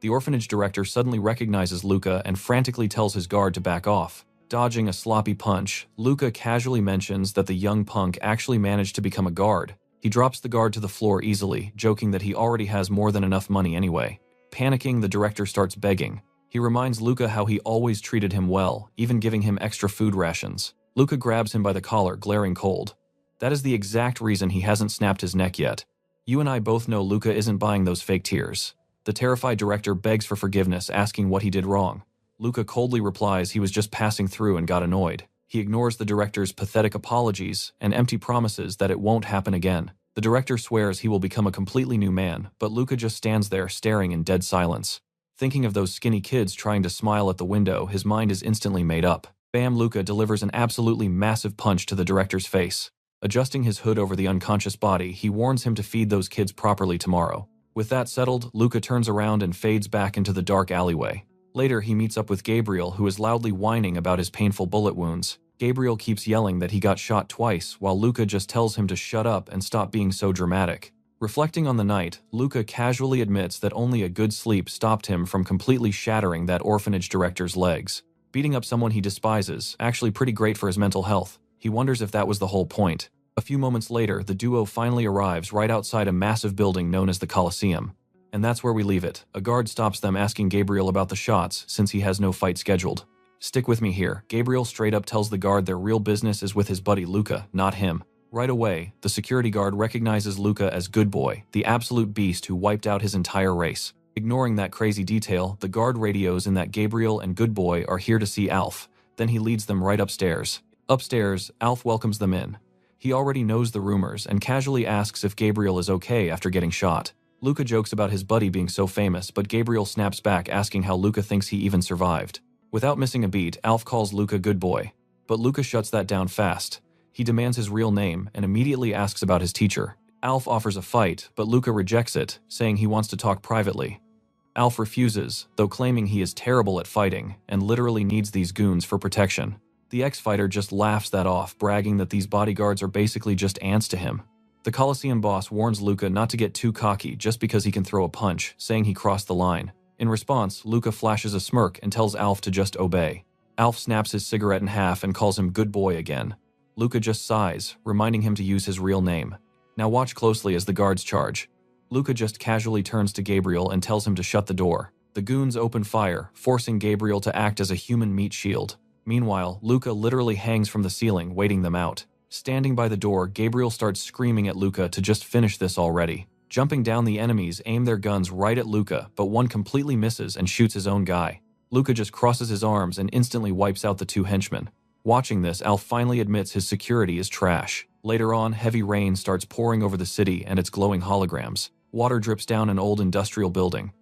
The orphanage director suddenly recognizes Luca and frantically tells his guard to back off. Dodging a sloppy punch, Luca casually mentions that the young punk actually managed to become a guard. He drops the guard to the floor easily, joking that he already has more than enough money anyway. Panicking, the director starts begging. He reminds Luca how he always treated him well, even giving him extra food rations. Luca grabs him by the collar, glaring cold. That is the exact reason he hasn't snapped his neck yet. You and I both know Luca isn't buying those fake tears. The terrified director begs for forgiveness, asking what he did wrong. Luca coldly replies he was just passing through and got annoyed. He ignores the director's pathetic apologies and empty promises that it won't happen again. The director swears he will become a completely new man, but Luca just stands there staring in dead silence. Thinking of those skinny kids trying to smile at the window, his mind is instantly made up. Bam! Luca delivers an absolutely massive punch to the director's face. Adjusting his hood over the unconscious body, he warns him to feed those kids properly tomorrow. With that settled, Luca turns around and fades back into the dark alleyway. Later, he meets up with Gabriel, who is loudly whining about his painful bullet wounds. Gabriel keeps yelling that he got shot twice, while Luca just tells him to shut up and stop being so dramatic. Reflecting on the night, Luca casually admits that only a good sleep stopped him from completely shattering that orphanage director's legs. Beating up someone he despises, actually pretty great for his mental health. He wonders if that was the whole point. A few moments later, the duo finally arrives right outside a massive building known as the Colosseum. And that's where we leave it. A guard stops them, asking Gabriel about the shots, since he has no fight scheduled. Stick with me here. Gabriel straight up tells the guard their real business is with his buddy Luca, not him. Right away, the security guard recognizes Luca as Good Boy, the absolute beast who wiped out his entire race. Ignoring that crazy detail, the guard radios in that Gabriel and Good Boy are here to see Alf. Then he leads them right upstairs. Upstairs, Alf welcomes them in. He already knows the rumors and casually asks if Gabriel is okay after getting shot. Luca jokes about his buddy being so famous, but Gabriel snaps back, asking how Luca thinks he even survived. Without missing a beat, Alf calls Luca Good Boy. But Luca shuts that down fast. He demands his real name and immediately asks about his teacher. Alf offers a fight, but Luca rejects it, saying he wants to talk privately. Alf refuses, though claiming he is terrible at fighting and literally needs these goons for protection. The ex-fighter just laughs that off, bragging that these bodyguards are basically just ants to him. The Coliseum boss warns Luca not to get too cocky just because he can throw a punch, saying he crossed the line. In response, Luca flashes a smirk and tells Alf to just obey. Alf snaps his cigarette in half and calls him Good Boy again. Luca just sighs, reminding him to use his real name. Now watch closely as the guards charge. Luca just casually turns to Gabriel and tells him to shut the door. The goons open fire, forcing Gabriel to act as a human meat shield. Meanwhile, Luca literally hangs from the ceiling, waiting them out. Standing by the door, Gabriel starts screaming at Luca to just finish this already. Jumping down, the enemies aim their guns right at Luca, but one completely misses and shoots his own guy. Luca just crosses his arms and instantly wipes out the two henchmen. Watching this, Alf finally admits his security is trash. Later on, heavy rain starts pouring over the city and its glowing holograms. Water drips down an old industrial building.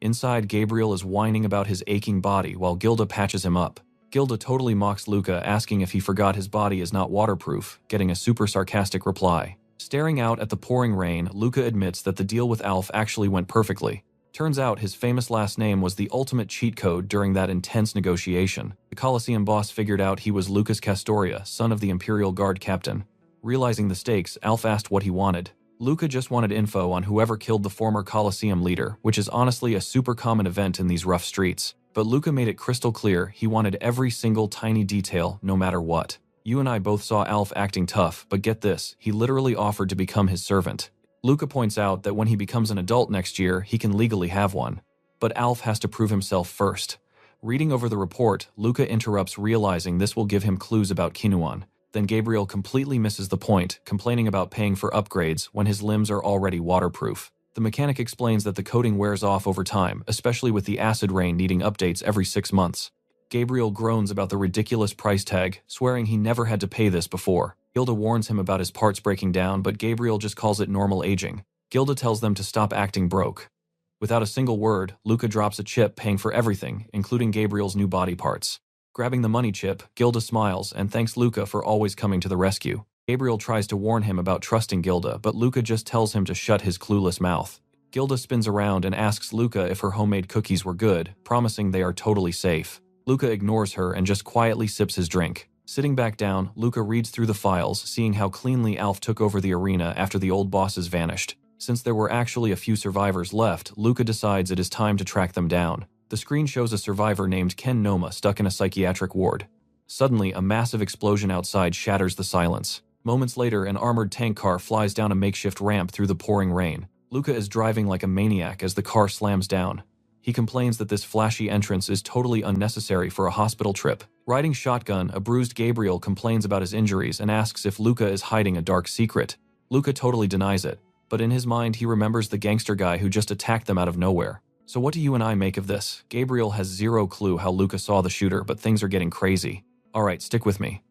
Inside, Gabriel is whining about his aching body while Gilda patches him up. Gilda totally mocks Luca, asking if he forgot his body is not waterproof, getting a super sarcastic reply. Staring out at the pouring rain, Luca admits that the deal with Alf actually went perfectly. Turns out his famous last name was the ultimate cheat code during that intense negotiation. The Coliseum boss figured out he was Lucas Castoria, son of the Imperial Guard captain. Realizing the stakes, Alf asked what he wanted. Luca just wanted info on whoever killed the former Coliseum leader, which is honestly a super common event in these rough streets. But Luca made it crystal clear he wanted every single tiny detail, no matter what. You and I both saw Alf acting tough, but get this, he literally offered to become his servant. Luca points out that when he becomes an adult next year, he can legally have one. But Alf has to prove himself first. Reading over the report, Luca interrupts, realizing this will give him clues about Kinuan. Then Gabriel completely misses the point, complaining about paying for upgrades when his limbs are already waterproof. The mechanic explains that the coating wears off over time, especially with the acid rain needing updates every 6 months. Gabriel groans about the ridiculous price tag, swearing he never had to pay this before. Gilda warns him about his parts breaking down, but Gabriel just calls it normal aging. Gilda tells them to stop acting broke. Without a single word, Luca drops a chip paying for everything, including Gabriel's new body parts. Grabbing the money chip, Gilda smiles and thanks Luca for always coming to the rescue. Gabriel tries to warn him about trusting Gilda, but Luca just tells him to shut his clueless mouth. Gilda spins around and asks Luca if her homemade cookies were good, promising they are totally safe. Luca ignores her and just quietly sips his drink. Sitting back down, Luca reads through the files, seeing how cleanly Alf took over the arena after the old bosses vanished. Since there were actually a few survivors left, Luca decides it is time to track them down. The screen shows a survivor named Ken Noma stuck in a psychiatric ward. Suddenly, a massive explosion outside shatters the silence. Moments later, an armored tank car flies down a makeshift ramp through the pouring rain. Luca is driving like a maniac as the car slams down. He complains that this flashy entrance is totally unnecessary for a hospital trip. Riding shotgun, a bruised Gabriel complains about his injuries and asks if Luca is hiding a dark secret. Luca totally denies it, but in his mind he remembers the gangster guy who just attacked them out of nowhere. So what do you and I make of this? Gabriel has zero clue how Luca saw the shooter, but things are getting crazy. Alright, stick with me.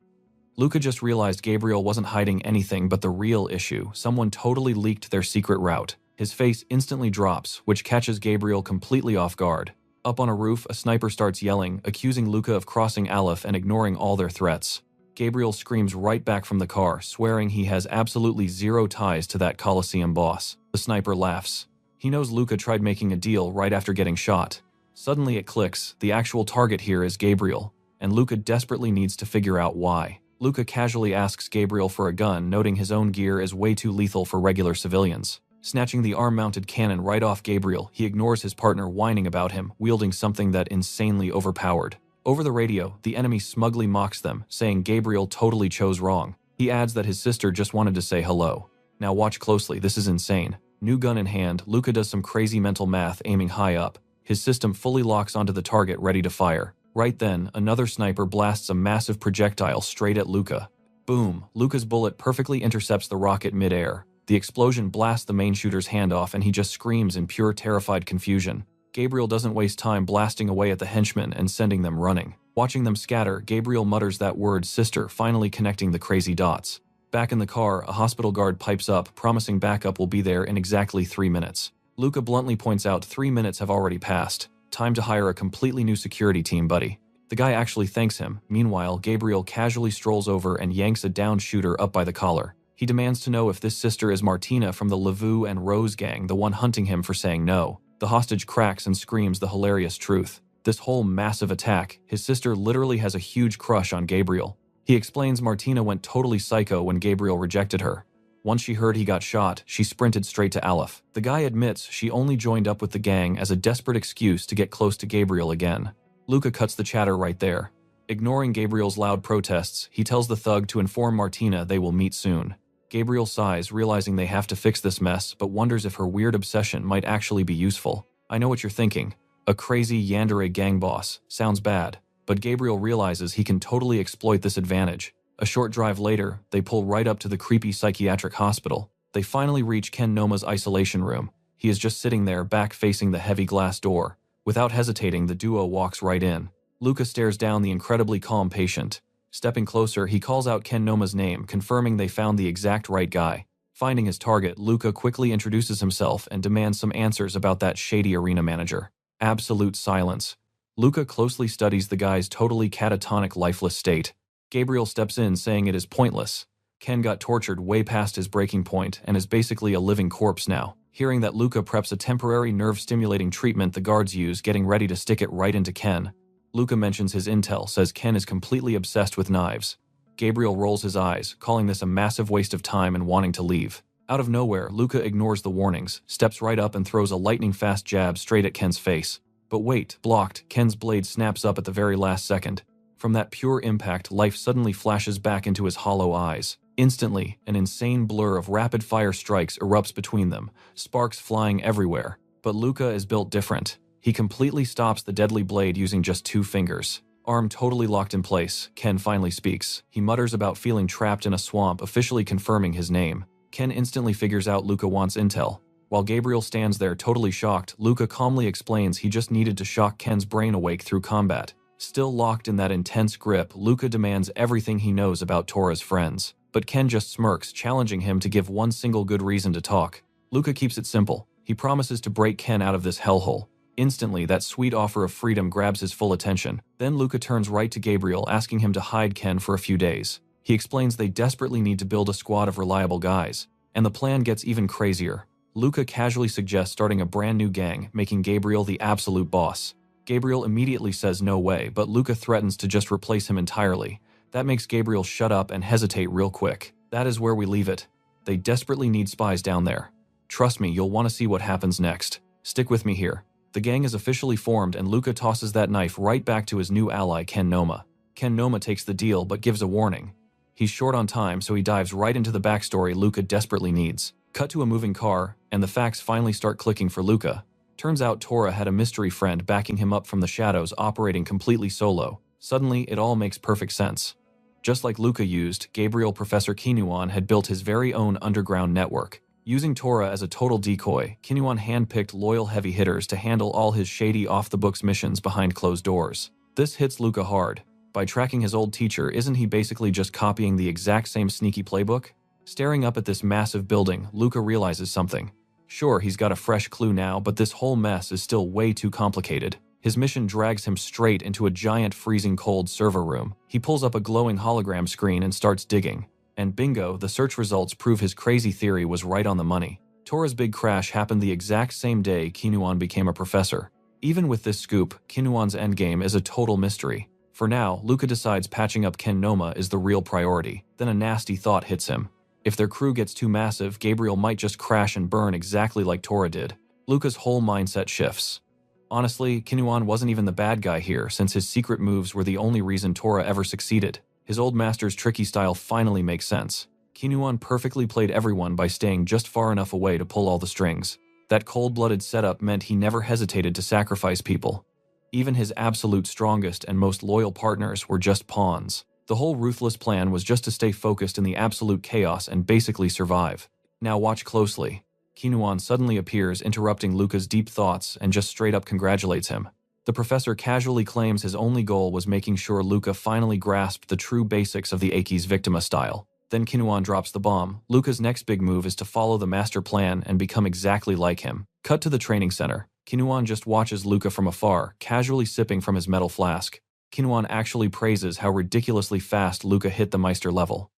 Luca just realized Gabriel wasn't hiding anything but the real issue. Someone totally leaked their secret route. His face instantly drops, which catches Gabriel completely off guard. Up on a roof, a sniper starts yelling, accusing Luca of crossing Aleph and ignoring all their threats. Gabriel screams right back from the car, swearing he has absolutely zero ties to that Coliseum boss. The sniper laughs. He knows Luca tried making a deal right after getting shot. Suddenly it clicks, the actual target here is Gabriel, and Luca desperately needs to figure out why. Luca casually asks Gabriel for a gun, noting his own gear is way too lethal for regular civilians. Snatching the arm-mounted cannon right off Gabriel, he ignores his partner whining about him, wielding something that insanely overpowered. Over the radio, the enemy smugly mocks them, saying Gabriel totally chose wrong. He adds that his sister just wanted to say hello. Now watch closely, this is insane. New gun in hand, Luca does some crazy mental math aiming high up. His system fully locks onto the target ready to fire. Right then, another sniper blasts a massive projectile straight at Luca. Boom, Luca's bullet perfectly intercepts the rocket mid-air. The explosion blasts the main shooter's hand off and he just screams in pure terrified confusion. Gabriel doesn't waste time blasting away at the henchmen and sending them running. Watching them scatter, Gabriel mutters that word sister, finally connecting the crazy dots. Back in the car, a hospital guard pipes up, promising backup will be there in exactly 3 minutes. Luca bluntly points out 3 minutes have already passed. Time to hire a completely new security team, buddy. The guy actually thanks him. Meanwhile, Gabriel casually strolls over and yanks a downed shooter up by the collar. He demands to know if this sister is Martina from the Lavu and Rose gang, the one hunting him for saying no. The hostage cracks and screams the hilarious truth. This whole massive attack, his sister literally has a huge crush on Gabriel. He explains Martina went totally psycho when Gabriel rejected her. Once she heard he got shot, she sprinted straight to Aleph. The guy admits she only joined up with the gang as a desperate excuse to get close to Gabriel again. Luca cuts the chatter right there. Ignoring Gabriel's loud protests, he tells the thug to inform Martina they will meet soon. Gabriel sighs, realizing they have to fix this mess, but wonders if her weird obsession might actually be useful. I know what you're thinking. A crazy yandere gang boss. Sounds bad. But Gabriel realizes he can totally exploit this advantage. A short drive later, they pull right up to the creepy psychiatric hospital. They finally reach Ken Noma's isolation room. He is just sitting there, back facing the heavy glass door. Without hesitating, the duo walks right in. Luca stares down the incredibly calm patient. Stepping closer, he calls out Ken Noma's name, confirming they found the exact right guy. Finding his target, Luca quickly introduces himself and demands some answers about that shady arena manager. Absolute silence. Luca closely studies the guy's totally catatonic, lifeless state. Gabriel steps in, saying it is pointless. Ken got tortured way past his breaking point and is basically a living corpse now. Hearing that Luca preps a temporary nerve-stimulating treatment the guards use, getting ready to stick it right into Ken. Luca mentions his intel, says Ken is completely obsessed with knives. Gabriel rolls his eyes, calling this a massive waste of time and wanting to leave. Out of nowhere, Luca ignores the warnings, steps right up and throws a lightning-fast jab straight at Ken's face. But wait, blocked, Ken's blade snaps up at the very last second. From that pure impact, life suddenly flashes back into his hollow eyes. Instantly, an insane blur of rapid-fire strikes erupts between them, sparks flying everywhere. But Luca is built different. He completely stops the deadly blade using just 2 fingers. Arm totally locked in place, Ken finally speaks. He mutters about feeling trapped in a swamp, officially confirming his name. Ken instantly figures out Luca wants intel. While Gabriel stands there totally shocked, Luca calmly explains he just needed to shock Ken's brain awake through combat. Still locked in that intense grip, Luca demands everything he knows about Tora's friends. But Ken just smirks, challenging him to give one single good reason to talk. Luca keeps it simple. He promises to break Ken out of this hellhole. Instantly, that sweet offer of freedom grabs his full attention. Then Luca turns right to Gabriel, asking him to hide Ken for a few days. He explains they desperately need to build a squad of reliable guys. And the plan gets even crazier. Luca casually suggests starting a brand new gang, making Gabriel the absolute boss. Gabriel immediately says no way, but Luca threatens to just replace him entirely. That makes Gabriel shut up and hesitate real quick. That is where we leave it. They desperately need spies down there. Trust me, you'll want to see what happens next. Stick with me here. The gang is officially formed and Luca tosses that knife right back to his new ally Ken Noma. Ken Noma takes the deal but gives a warning. He's short on time, so he dives right into the backstory Luca desperately needs. Cut to a moving car, and the facts finally start clicking for Luca. Turns out Tora had a mystery friend backing him up from the shadows, operating completely solo. Suddenly, it all makes perfect sense. Just like Luca used, Gabriel Professor Kinuan had built his very own underground network. Using Tora as a total decoy, Kinuan handpicked loyal heavy hitters to handle all his shady off-the-books missions behind closed doors. This hits Luca hard. By tracking his old teacher, isn't he basically just copying the exact same sneaky playbook? Staring up at this massive building, Luca realizes something. Sure, he's got a fresh clue now, but this whole mess is still way too complicated. His mission drags him straight into a giant freezing cold server room. He pulls up a glowing hologram screen and starts digging. And bingo, the search results prove his crazy theory was right on the money. Tora's big crash happened the exact same day Kinuan became a professor. Even with this scoop, Kinuan's endgame is a total mystery. For now, Luca decides patching up Ken Noma is the real priority. Then a nasty thought hits him. If their crew gets too massive, Gabriel might just crash and burn exactly like Tora did. Luca's whole mindset shifts. Honestly, Kinuan wasn't even the bad guy here, since his secret moves were the only reason Tora ever succeeded. His old master's tricky style finally makes sense. Kinuan perfectly played everyone by staying just far enough away to pull all the strings. That cold-blooded setup meant he never hesitated to sacrifice people. Even his absolute strongest and most loyal partners were just pawns. The whole ruthless plan was just to stay focused in the absolute chaos and basically survive. Now watch closely. Kinuan suddenly appears, interrupting Luca's deep thoughts and just straight up congratulates him. The professor casually claims his only goal was making sure Luca finally grasped the true basics of the Aki's Victima style. Then Kinuan drops the bomb. Luca's next big move is to follow the master plan and become exactly like him. Cut to the training center. Kinuan just watches Luca from afar, casually sipping from his metal flask. Kinuan actually praises how ridiculously fast Luca hit the Meister level.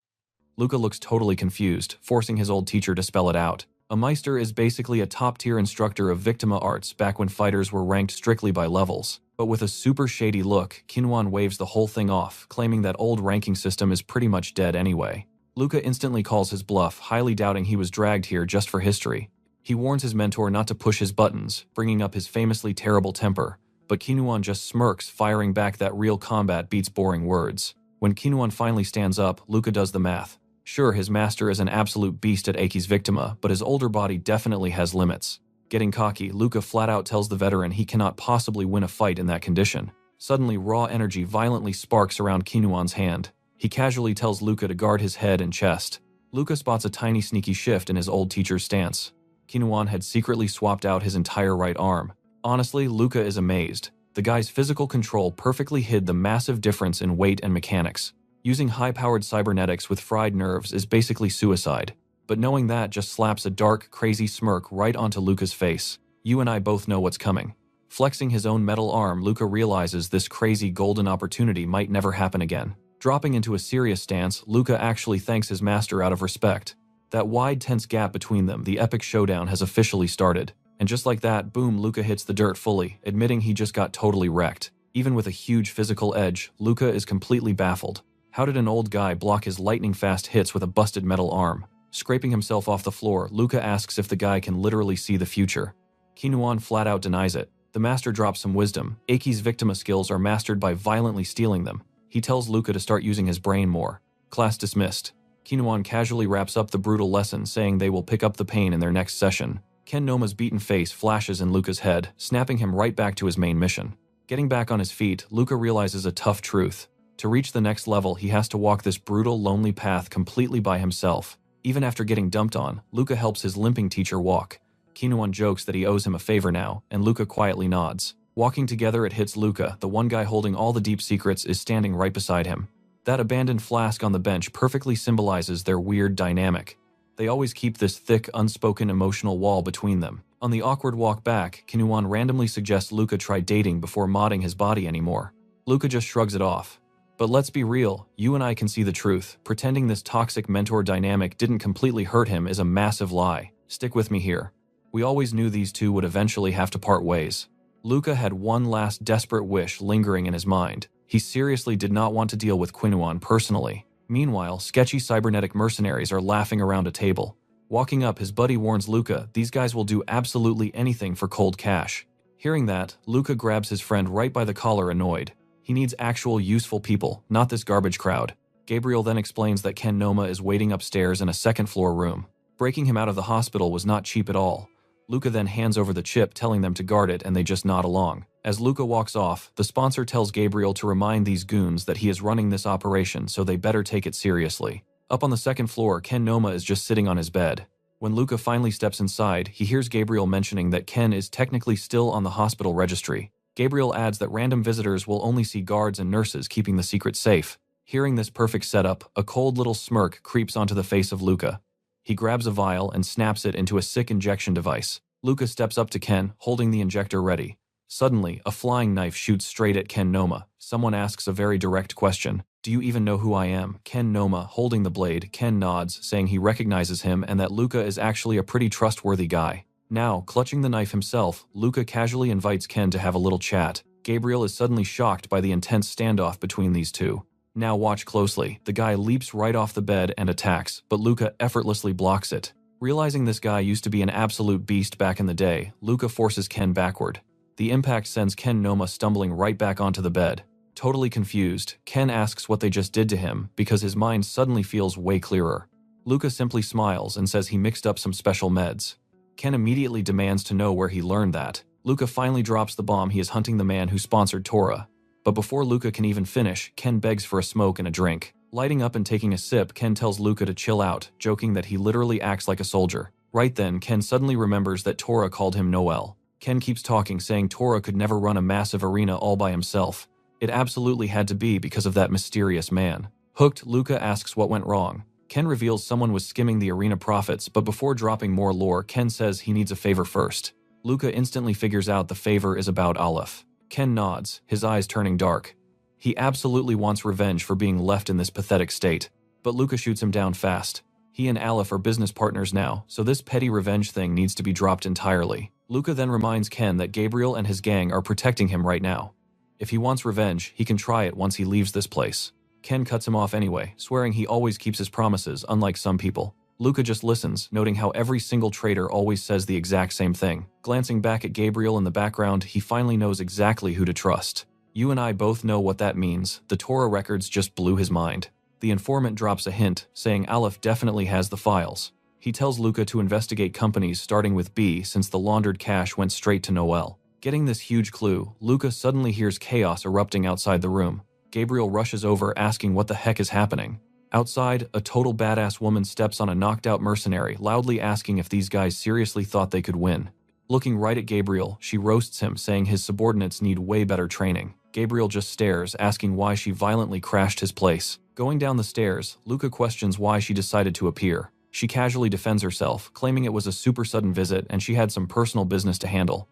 Luca looks totally confused, forcing his old teacher to spell it out. A Meister is basically a top-tier instructor of Victima arts back when fighters were ranked strictly by levels. But with a super shady look, Kinuan waves the whole thing off, claiming that old ranking system is pretty much dead anyway. Luca instantly calls his bluff, highly doubting he was dragged here just for history. He warns his mentor not to push his buttons, bringing up his famously terrible temper. But Kinuan just smirks, firing back that real combat beats boring words. When Kinuan finally stands up, Luca does the math. Sure, his master is an absolute beast at Aki's Victima, but his older body definitely has limits. Getting cocky, Luca flat out tells the veteran he cannot possibly win a fight in that condition. Suddenly, raw energy violently sparks around Kinuan's hand. He casually tells Luca to guard his head and chest. Luca spots a tiny sneaky shift in his old teacher's stance. Kinuan had secretly swapped out his entire right arm. Honestly, Luca is amazed. The guy's physical control perfectly hid the massive difference in weight and mechanics. Using high-powered cybernetics with fried nerves is basically suicide. But knowing that just slaps a dark, crazy smirk right onto Luca's face. You and I both know what's coming. Flexing his own metal arm, Luca realizes this crazy golden opportunity might never happen again. Dropping into a serious stance, Luca actually thanks his master out of respect. That wide, tense gap between them, the epic showdown has officially started. And just like that, boom, Luca hits the dirt fully, admitting he just got totally wrecked. Even with a huge physical edge, Luca is completely baffled. How did an old guy block his lightning-fast hits with a busted metal arm? Scraping himself off the floor, Luca asks if the guy can literally see the future. Kinuan flat out denies it. The master drops some wisdom. Aki's Victima skills are mastered by violently stealing them. He tells Luca to start using his brain more. Class dismissed. Kinuan casually wraps up the brutal lesson, saying they will pick up the pain in their next session. Ken Noma's beaten face flashes in Luca's head, snapping him right back to his main mission. Getting back on his feet, Luca realizes a tough truth. To reach the next level, he has to walk this brutal, lonely path completely by himself. Even after getting dumped on, Luca helps his limping teacher walk. Kinuan jokes that he owes him a favor now, and Luca quietly nods. Walking together, it hits Luca. The one guy holding all the deep secrets is standing right beside him. That abandoned flask on the bench perfectly symbolizes their weird dynamic. They always keep this thick, unspoken emotional wall between them. On the awkward walk back, Kinuan randomly suggests Luca try dating before modding his body anymore. Luca just shrugs it off. But let's be real, you and I can see the truth. Pretending this toxic mentor dynamic didn't completely hurt him is a massive lie. Stick with me here. We always knew these two would eventually have to part ways. Luca had one last desperate wish lingering in his mind. He seriously did not want to deal with Kinuan personally. Meanwhile, sketchy cybernetic mercenaries are laughing around a table. Walking up, his buddy warns Luca these guys will do absolutely anything for cold cash. Hearing that, Luca grabs his friend right by the collar, annoyed. He needs actual useful people, not this garbage crowd. Gabriel then explains that Ken Noma is waiting upstairs in a second-floor room. Breaking him out of the hospital was not cheap at all. Luca then hands over the chip, telling them to guard it, and they just nod along. As Luca walks off, the sponsor tells Gabriel to remind these goons that he is running this operation, so they better take it seriously. Up on the second floor, Ken Noma is just sitting on his bed. When Luca finally steps inside, he hears Gabriel mentioning that Ken is technically still on the hospital registry. Gabriel adds that random visitors will only see guards and nurses, keeping the secret safe. Hearing this perfect setup, a cold little smirk creeps onto the face of Luca. He grabs a vial and snaps it into a sick injection device. Luca steps up to Ken, holding the injector ready. Suddenly, a flying knife shoots straight at Ken Noma. Someone asks a very direct question. "Do you even know who I am?" Ken Noma, holding the blade, Ken nods, saying he recognizes him and that Luca is actually a pretty trustworthy guy. Now, clutching the knife himself, Luca casually invites Ken to have a little chat. Gabriel is suddenly shocked by the intense standoff between these two. Now watch closely. The guy leaps right off the bed and attacks, but Luca effortlessly blocks it. Realizing this guy used to be an absolute beast back in the day, Luca forces Ken backward. The impact sends Ken Noma stumbling right back onto the bed. Totally confused, Ken asks what they just did to him because his mind suddenly feels way clearer. Luca simply smiles and says he mixed up some special meds. Ken immediately demands to know where he learned that. Luca finally drops the bomb he is hunting the man who sponsored Tora. But before Luca can even finish, Ken begs for a smoke and a drink. Lighting up and taking a sip, Ken tells Luca to chill out, joking that he literally acts like a soldier. Right then, Ken suddenly remembers that Tora called him Noel. Ken keeps talking, saying Tora could never run a massive arena all by himself. It absolutely had to be because of that mysterious man. Hooked, Luca asks what went wrong. Ken reveals someone was skimming the arena profits, but before dropping more lore, Ken says he needs a favor first. Luca instantly figures out the favor is about Aleph. Ken nods, his eyes turning dark. He absolutely wants revenge for being left in this pathetic state. But Luca shoots him down fast. He and Aleph are business partners now, so this petty revenge thing needs to be dropped entirely. Luca then reminds Ken that Gabriel and his gang are protecting him right now. If he wants revenge, he can try it once he leaves this place. Ken cuts him off anyway, swearing he always keeps his promises, unlike some people. Luca just listens, noting how every single traitor always says the exact same thing. Glancing back at Gabriel in the background, he finally knows exactly who to trust. You and I both know what that means. The Torah records just blew his mind. The informant drops a hint, saying Aleph definitely has the files. He tells Luca to investigate companies starting with B since the laundered cash went straight to Noel. Getting this huge clue, Luca suddenly hears chaos erupting outside the room. Gabriel rushes over, asking what the heck is happening. Outside, a total badass woman steps on a knocked-out mercenary, loudly asking if these guys seriously thought they could win. Looking right at Gabriel, she roasts him, saying his subordinates need way better training. Gabriel just stares, asking why she violently crashed his place. Going down the stairs, Luca questions why she decided to appear. She casually defends herself, claiming it was a super sudden visit and she had some personal business to handle.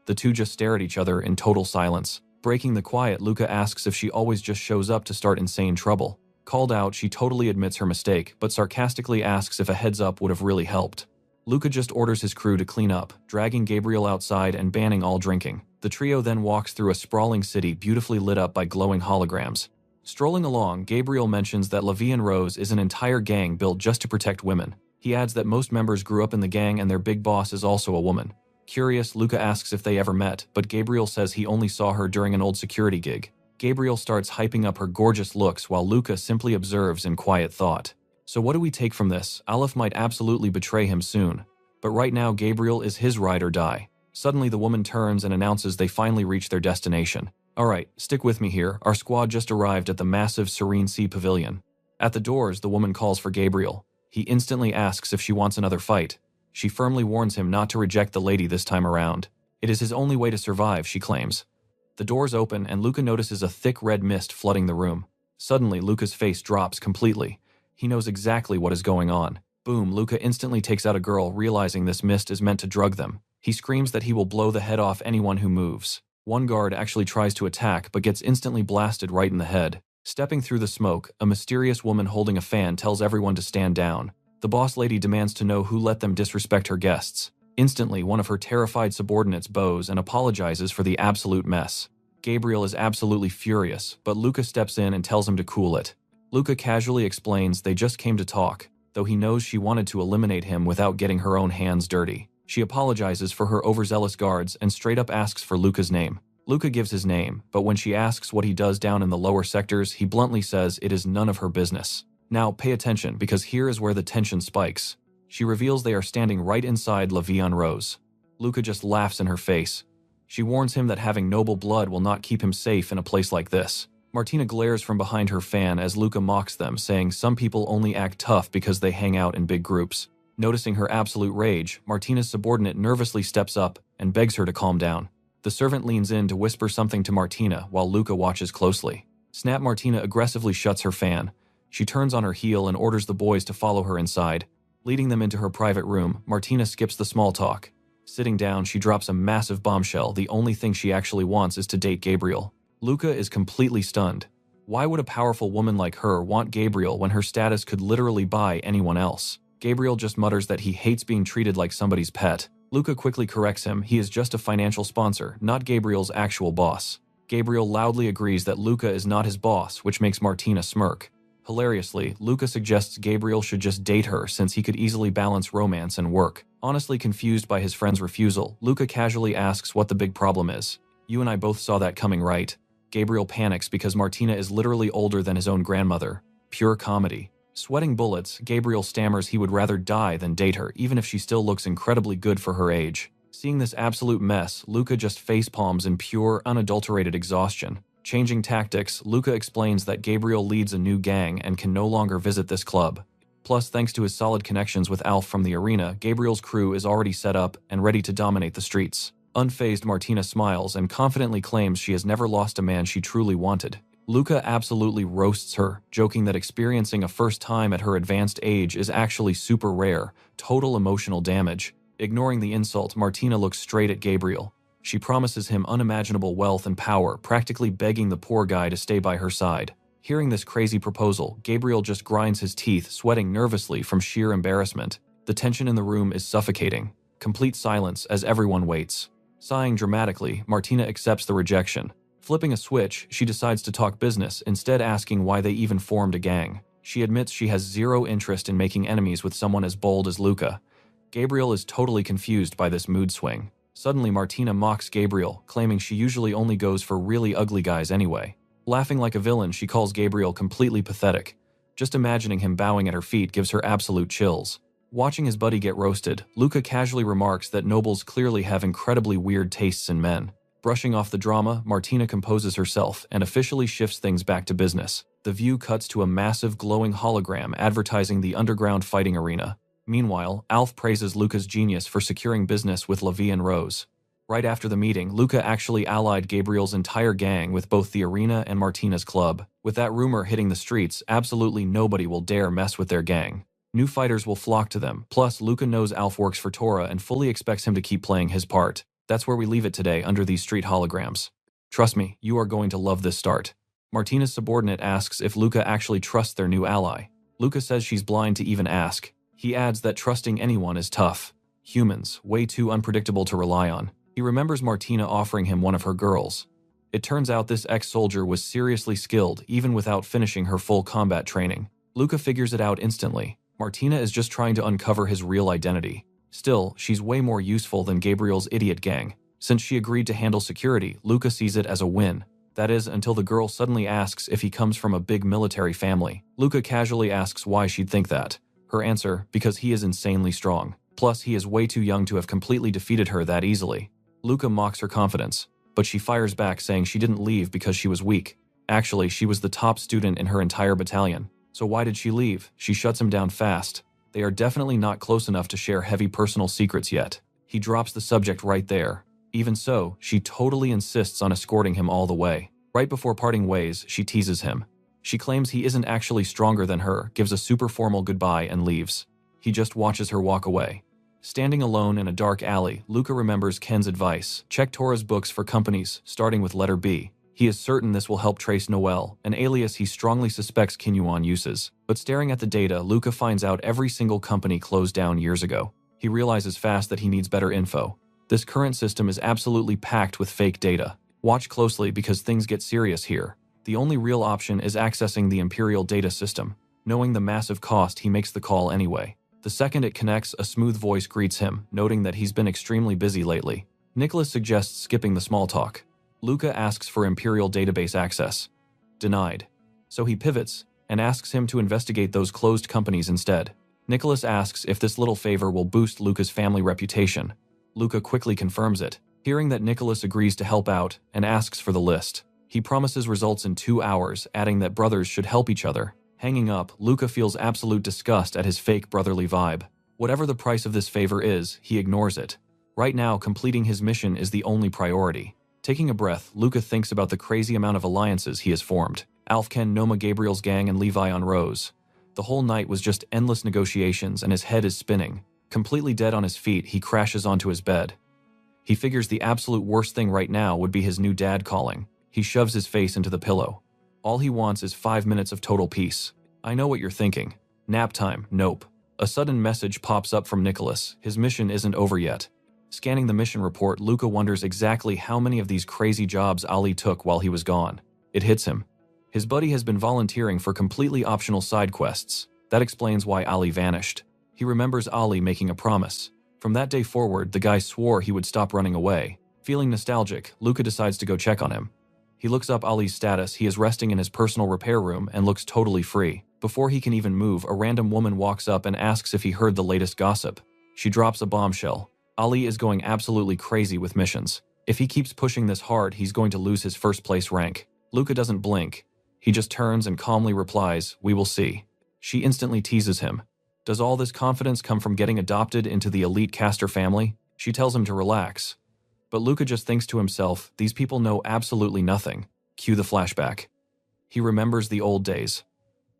The two just stare at each other in total silence. Breaking the quiet, Luca asks if she always just shows up to start insane trouble. Called out, she totally admits her mistake, but sarcastically asks if a heads up would have really helped. Luca just orders his crew to clean up, dragging Gabriel outside and banning all drinking. The trio then walks through a sprawling city beautifully lit up by glowing holograms. Strolling along, Gabriel mentions that Levi and Rose is an entire gang built just to protect women. He adds that most members grew up in the gang and their big boss is also a woman. Curious, Luca asks if they ever met, but Gabriel says he only saw her during an old security gig. Gabriel starts hyping up her gorgeous looks while Luca simply observes in quiet thought. So what do we take from this? Aleph might absolutely betray him soon. But right now Gabriel is his ride or die. Suddenly the woman turns and announces they finally reached their destination. Alright, stick with me here. Our squad just arrived at the massive Serene Sea Pavilion. At the doors, the woman calls for Gabriel. He instantly asks if she wants another fight. She firmly warns him not to reject the lady this time around. It is his only way to survive, she claims. The doors open and Luca notices a thick red mist flooding the room. Suddenly, Luca's face drops completely. He knows exactly what is going on. Boom, Luca instantly takes out a girl, realizing this mist is meant to drug them. He screams that he will blow the head off anyone who moves. One guard actually tries to attack but gets instantly blasted right in the head. Stepping through the smoke, a mysterious woman holding a fan tells everyone to stand down. The boss lady demands to know who let them disrespect her guests. Instantly, one of her terrified subordinates bows and apologizes for the absolute mess. Gabriel is absolutely furious, but Luca steps in and tells him to cool it. Luca casually explains they just came to talk, though he knows she wanted to eliminate him without getting her own hands dirty. She apologizes for her overzealous guards and straight up asks for Luca's name. Luca gives his name, but when she asks what he does down in the lower sectors, he bluntly says it is none of her business. Now pay attention, because here is where the tension spikes. She reveals they are standing right inside Levi and Rose. Luca just laughs in her face. She warns him that having noble blood will not keep him safe in a place like this. Martina glares from behind her fan as Luca mocks them, saying some people only act tough because they hang out in big groups. Noticing her absolute rage, Martina's subordinate nervously steps up and begs her to calm down. The servant leans in to whisper something to Martina while Luca watches closely. Snap! Martina aggressively shuts her fan. She turns on her heel and orders the boys to follow her inside. Leading them into her private room, Martina skips the small talk. Sitting down, she drops a massive bombshell. The only thing she actually wants is to date Gabriel. Luca is completely stunned. Why would a powerful woman like her want Gabriel when her status could literally buy anyone else? Gabriel just mutters that he hates being treated like somebody's pet. Luca quickly corrects him. He is just a financial sponsor, not Gabriel's actual boss. Gabriel loudly agrees that Luca is not his boss, which makes Martina smirk. Hilariously, Luca suggests Gabriel should just date her since he could easily balance romance and work. Honestly confused by his friend's refusal, Luca casually asks what the big problem is. You and I both saw that coming, right? Gabriel panics because Martina is literally older than his own grandmother. Pure comedy. Sweating bullets, Gabriel stammers he would rather die than date her, even if she still looks incredibly good for her age. Seeing this absolute mess, Luca just facepalms in pure, unadulterated exhaustion. Changing tactics, Luca explains that Gabriel leads a new gang and can no longer visit this club. Plus, thanks to his solid connections with Alf from the arena, Gabriel's crew is already set up and ready to dominate the streets. Unfazed, Martina smiles and confidently claims she has never lost a man she truly wanted. Luca absolutely roasts her, joking that experiencing a first time at her advanced age is actually super rare. Total emotional damage. Ignoring the insult, Martina looks straight at Gabriel. She promises him unimaginable wealth and power, practically begging the poor guy to stay by her side. Hearing this crazy proposal, Gabriel just grinds his teeth, sweating nervously from sheer embarrassment. The tension in the room is suffocating. Complete silence as everyone waits. Sighing dramatically, Martina accepts the rejection. Flipping a switch, she decides to talk business, instead asking why they even formed a gang. She admits she has zero interest in making enemies with someone as bold as Luca. Gabriel is totally confused by this mood swing. Suddenly, Martina mocks Gabriel, claiming she usually only goes for really ugly guys anyway. Laughing like a villain, she calls Gabriel completely pathetic. Just imagining him bowing at her feet gives her absolute chills. Watching his buddy get roasted, Luca casually remarks that nobles clearly have incredibly weird tastes in men. Brushing off the drama, Martina composes herself and officially shifts things back to business. The view cuts to a massive glowing hologram advertising the underground fighting arena. Meanwhile, Alf praises Luca's genius for securing business with Levi and Rose. Right after the meeting, Luca actually allied Gabriel's entire gang with both the arena and Martina's club. With that rumor hitting the streets, absolutely nobody will dare mess with their gang. New fighters will flock to them. Plus, Luca knows Alf works for Tora and fully expects him to keep playing his part. That's where we leave it today under these street holograms. Trust me, you are going to love this start. Martina's subordinate asks if Luca actually trusts their new ally. Luca says she's blind to even ask. He adds that trusting anyone is tough. Humans, way too unpredictable to rely on. He remembers Martina offering him one of her girls. It turns out this ex-soldier was seriously skilled even without finishing her full combat training. Luca figures it out instantly. Martina is just trying to uncover his real identity. Still, she's way more useful than Gabriel's idiot gang. Since she agreed to handle security, Luca sees it as a win. That is, until the girl suddenly asks if he comes from a big military family. Luca casually asks why she'd think that. Her answer, because he is insanely strong. Plus, he is way too young to have completely defeated her that easily. Luca mocks her confidence, but she fires back saying she didn't leave because she was weak. Actually, she was the top student in her entire battalion. So why did she leave? She shuts him down fast. They are definitely not close enough to share heavy personal secrets yet. He drops the subject right there. Even so, she totally insists on escorting him all the way. Right before parting ways, she teases him. She claims he isn't actually stronger than her, gives a super formal goodbye, and leaves. He just watches her walk away. Standing alone in a dark alley, Luca remembers Ken's advice. Check Tora's books for companies, starting with letter B. He is certain this will help trace Noel, an alias he strongly suspects Kinyuan uses. But staring at the data, Luca finds out every single company closed down years ago. He realizes fast that he needs better info. This current system is absolutely packed with fake data. Watch closely because things get serious here. The only real option is accessing the Imperial data system. Knowing the massive cost, he makes the call anyway. The second it connects, a smooth voice greets him, noting that he's been extremely busy lately. Nicholas suggests skipping the small talk. Luca asks for Imperial database access. Denied. So he pivots and asks him to investigate those closed companies instead. Nicholas asks if this little favor will boost Luca's family reputation. Luca quickly confirms it, hearing that Nicholas agrees to help out and asks for the list. He promises results in 2 hours, adding that brothers should help each other. Hanging up, Luca feels absolute disgust at his fake brotherly vibe. Whatever the price of this favor is, he ignores it. Right now, completing his mission is the only priority. Taking a breath, Luca thinks about the crazy amount of alliances he has formed. Alfken, Noma Gabriel's gang, and Levi on Rose. The whole night was just endless negotiations and his head is spinning. Completely dead on his feet, he crashes onto his bed. He figures the absolute worst thing right now would be his new dad calling. He shoves his face into the pillow. All he wants is 5 minutes of total peace. I know what you're thinking. Nap time, nope. A sudden message pops up from Nicholas. His mission isn't over yet. Scanning the mission report, Luca wonders exactly how many of these crazy jobs Ali took while he was gone. It hits him. His buddy has been volunteering for completely optional side quests. That explains why Ali vanished. He remembers Ali making a promise. From that day forward, the guy swore he would stop running away. Feeling nostalgic, Luca decides to go check on him. He looks up Ali's status. He is resting in his personal repair room and looks totally free. Before he can even move, a random woman walks up and asks if he heard the latest gossip. She drops a bombshell. Ali is going absolutely crazy with missions. If he keeps pushing this hard, he's going to lose his first place rank. Luca doesn't blink. He just turns and calmly replies, "We will see." She instantly teases him. Does all this confidence come from getting adopted into the elite caster family? She tells him to relax. But Luca just thinks to himself, these people know absolutely nothing. Cue the flashback. He remembers the old days.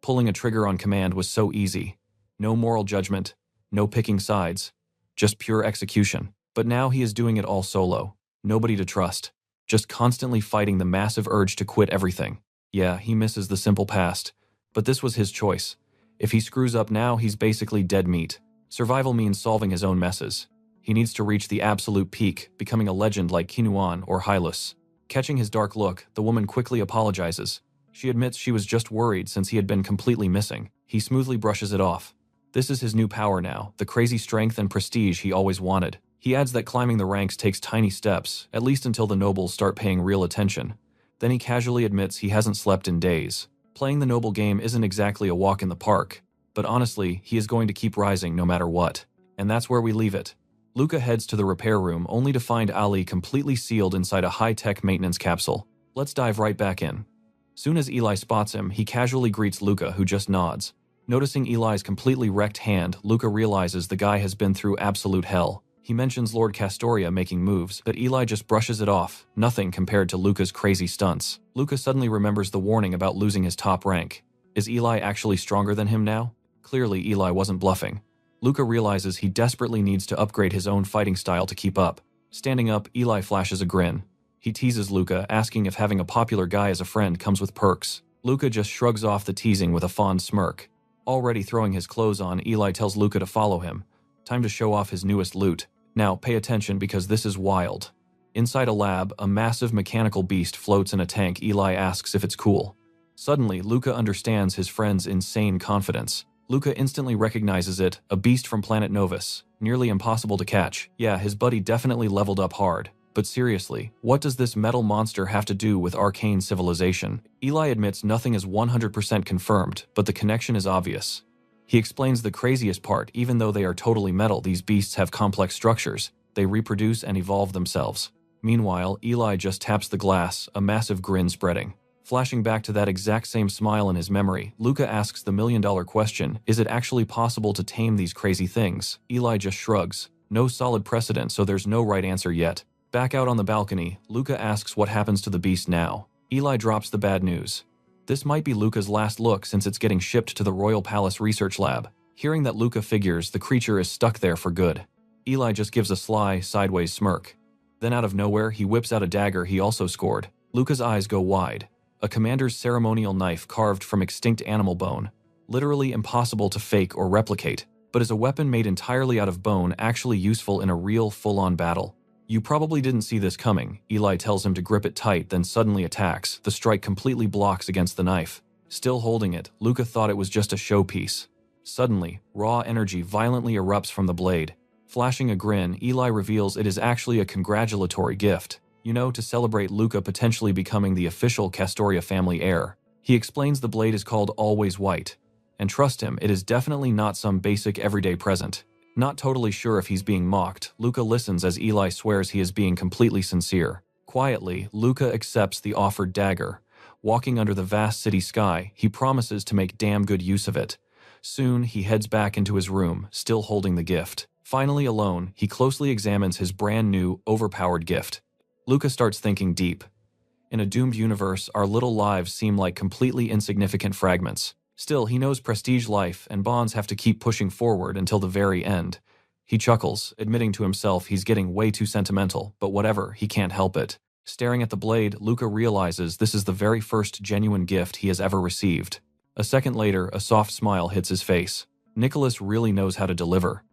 Pulling a trigger on command was so easy. No moral judgment, no picking sides, just pure execution. But now he is doing it all solo. Nobody to trust. Just constantly fighting the massive urge to quit everything. Yeah, he misses the simple past. But this was his choice. If he screws up now, he's basically dead meat. Survival means solving his own messes. He needs to reach the absolute peak, becoming a legend like Kinuan or Hylas. Catching his dark look, the woman quickly apologizes. She admits she was just worried since he had been completely missing. He smoothly brushes it off. This is his new power now, the crazy strength and prestige he always wanted. He adds that climbing the ranks takes tiny steps, at least until the nobles start paying real attention. Then he casually admits he hasn't slept in days. Playing the noble game isn't exactly a walk in the park, but honestly, he is going to keep rising no matter what. And that's where we leave it. Luca heads to the repair room only to find Ali completely sealed inside a high-tech maintenance capsule. Let's dive right back in. Soon as Eli spots him, he casually greets Luca, who just nods. Noticing Eli's completely wrecked hand, Luca realizes the guy has been through absolute hell. He mentions Lord Castoria making moves, but Eli just brushes it off, nothing compared to Luca's crazy stunts. Luca suddenly remembers the warning about losing his top rank. Is Eli actually stronger than him now? Clearly, Eli wasn't bluffing. Luca realizes he desperately needs to upgrade his own fighting style to keep up. Standing up, Eli flashes a grin. He teases Luca, asking if having a popular guy as a friend comes with perks. Luca just shrugs off the teasing with a fond smirk. Already throwing his clothes on, Eli tells Luca to follow him. Time to show off his newest loot. Now, pay attention because this is wild. Inside a lab, a massive mechanical beast floats in a tank. Eli asks if it's cool. Suddenly, Luca understands his friend's insane confidence. Luca instantly recognizes it, a beast from planet Novus, nearly impossible to catch. Yeah, his buddy definitely leveled up hard. But seriously, what does this metal monster have to do with arcane civilization? Eli admits nothing is 100% confirmed, but the connection is obvious. He explains the craziest part: even though they are totally metal, these beasts have complex structures. They reproduce and evolve themselves. Meanwhile, Eli just taps the glass, a massive grin spreading. Flashing back to that exact same smile in his memory, Luca asks the million-dollar question, is it actually possible to tame these crazy things? Eli just shrugs. No solid precedent, so there's no right answer yet. Back out on the balcony, Luca asks what happens to the beast now. Eli drops the bad news. This might be Luca's last look since it's getting shipped to the Royal Palace Research Lab. Hearing that Luca figures the creature is stuck there for good, Eli just gives a sly, sideways smirk. Then out of nowhere, he whips out a dagger he also scored. Luca's eyes go wide. A commander's ceremonial knife carved from extinct animal bone. Literally impossible to fake or replicate, but is a weapon made entirely out of bone actually useful in a real, full-on battle. You probably didn't see this coming. Eli tells him to grip it tight, then suddenly attacks. The strike completely blocks against the knife. Still holding it, Luca thought it was just a showpiece. Suddenly, raw energy violently erupts from the blade. Flashing a grin, Eli reveals it is actually a congratulatory gift. You know, to celebrate Luca potentially becoming the official Castoria family heir. He explains the blade is called Always White. And trust him, it is definitely not some basic everyday present. Not totally sure if he's being mocked, Luca listens as Eli swears he is being completely sincere. Quietly, Luca accepts the offered dagger. Walking under the vast city sky, he promises to make damn good use of it. Soon, he heads back into his room, still holding the gift. Finally alone, he closely examines his brand new, overpowered gift. Luca starts thinking deep. In a doomed universe, our little lives seem like completely insignificant fragments. Still, he knows prestige life and bonds have to keep pushing forward until the very end. He chuckles, admitting to himself he's getting way too sentimental, but whatever, he can't help it. Staring at the blade, Luca realizes this is the very first genuine gift he has ever received. A second later, a soft smile hits his face. Nicholas really knows how to deliver.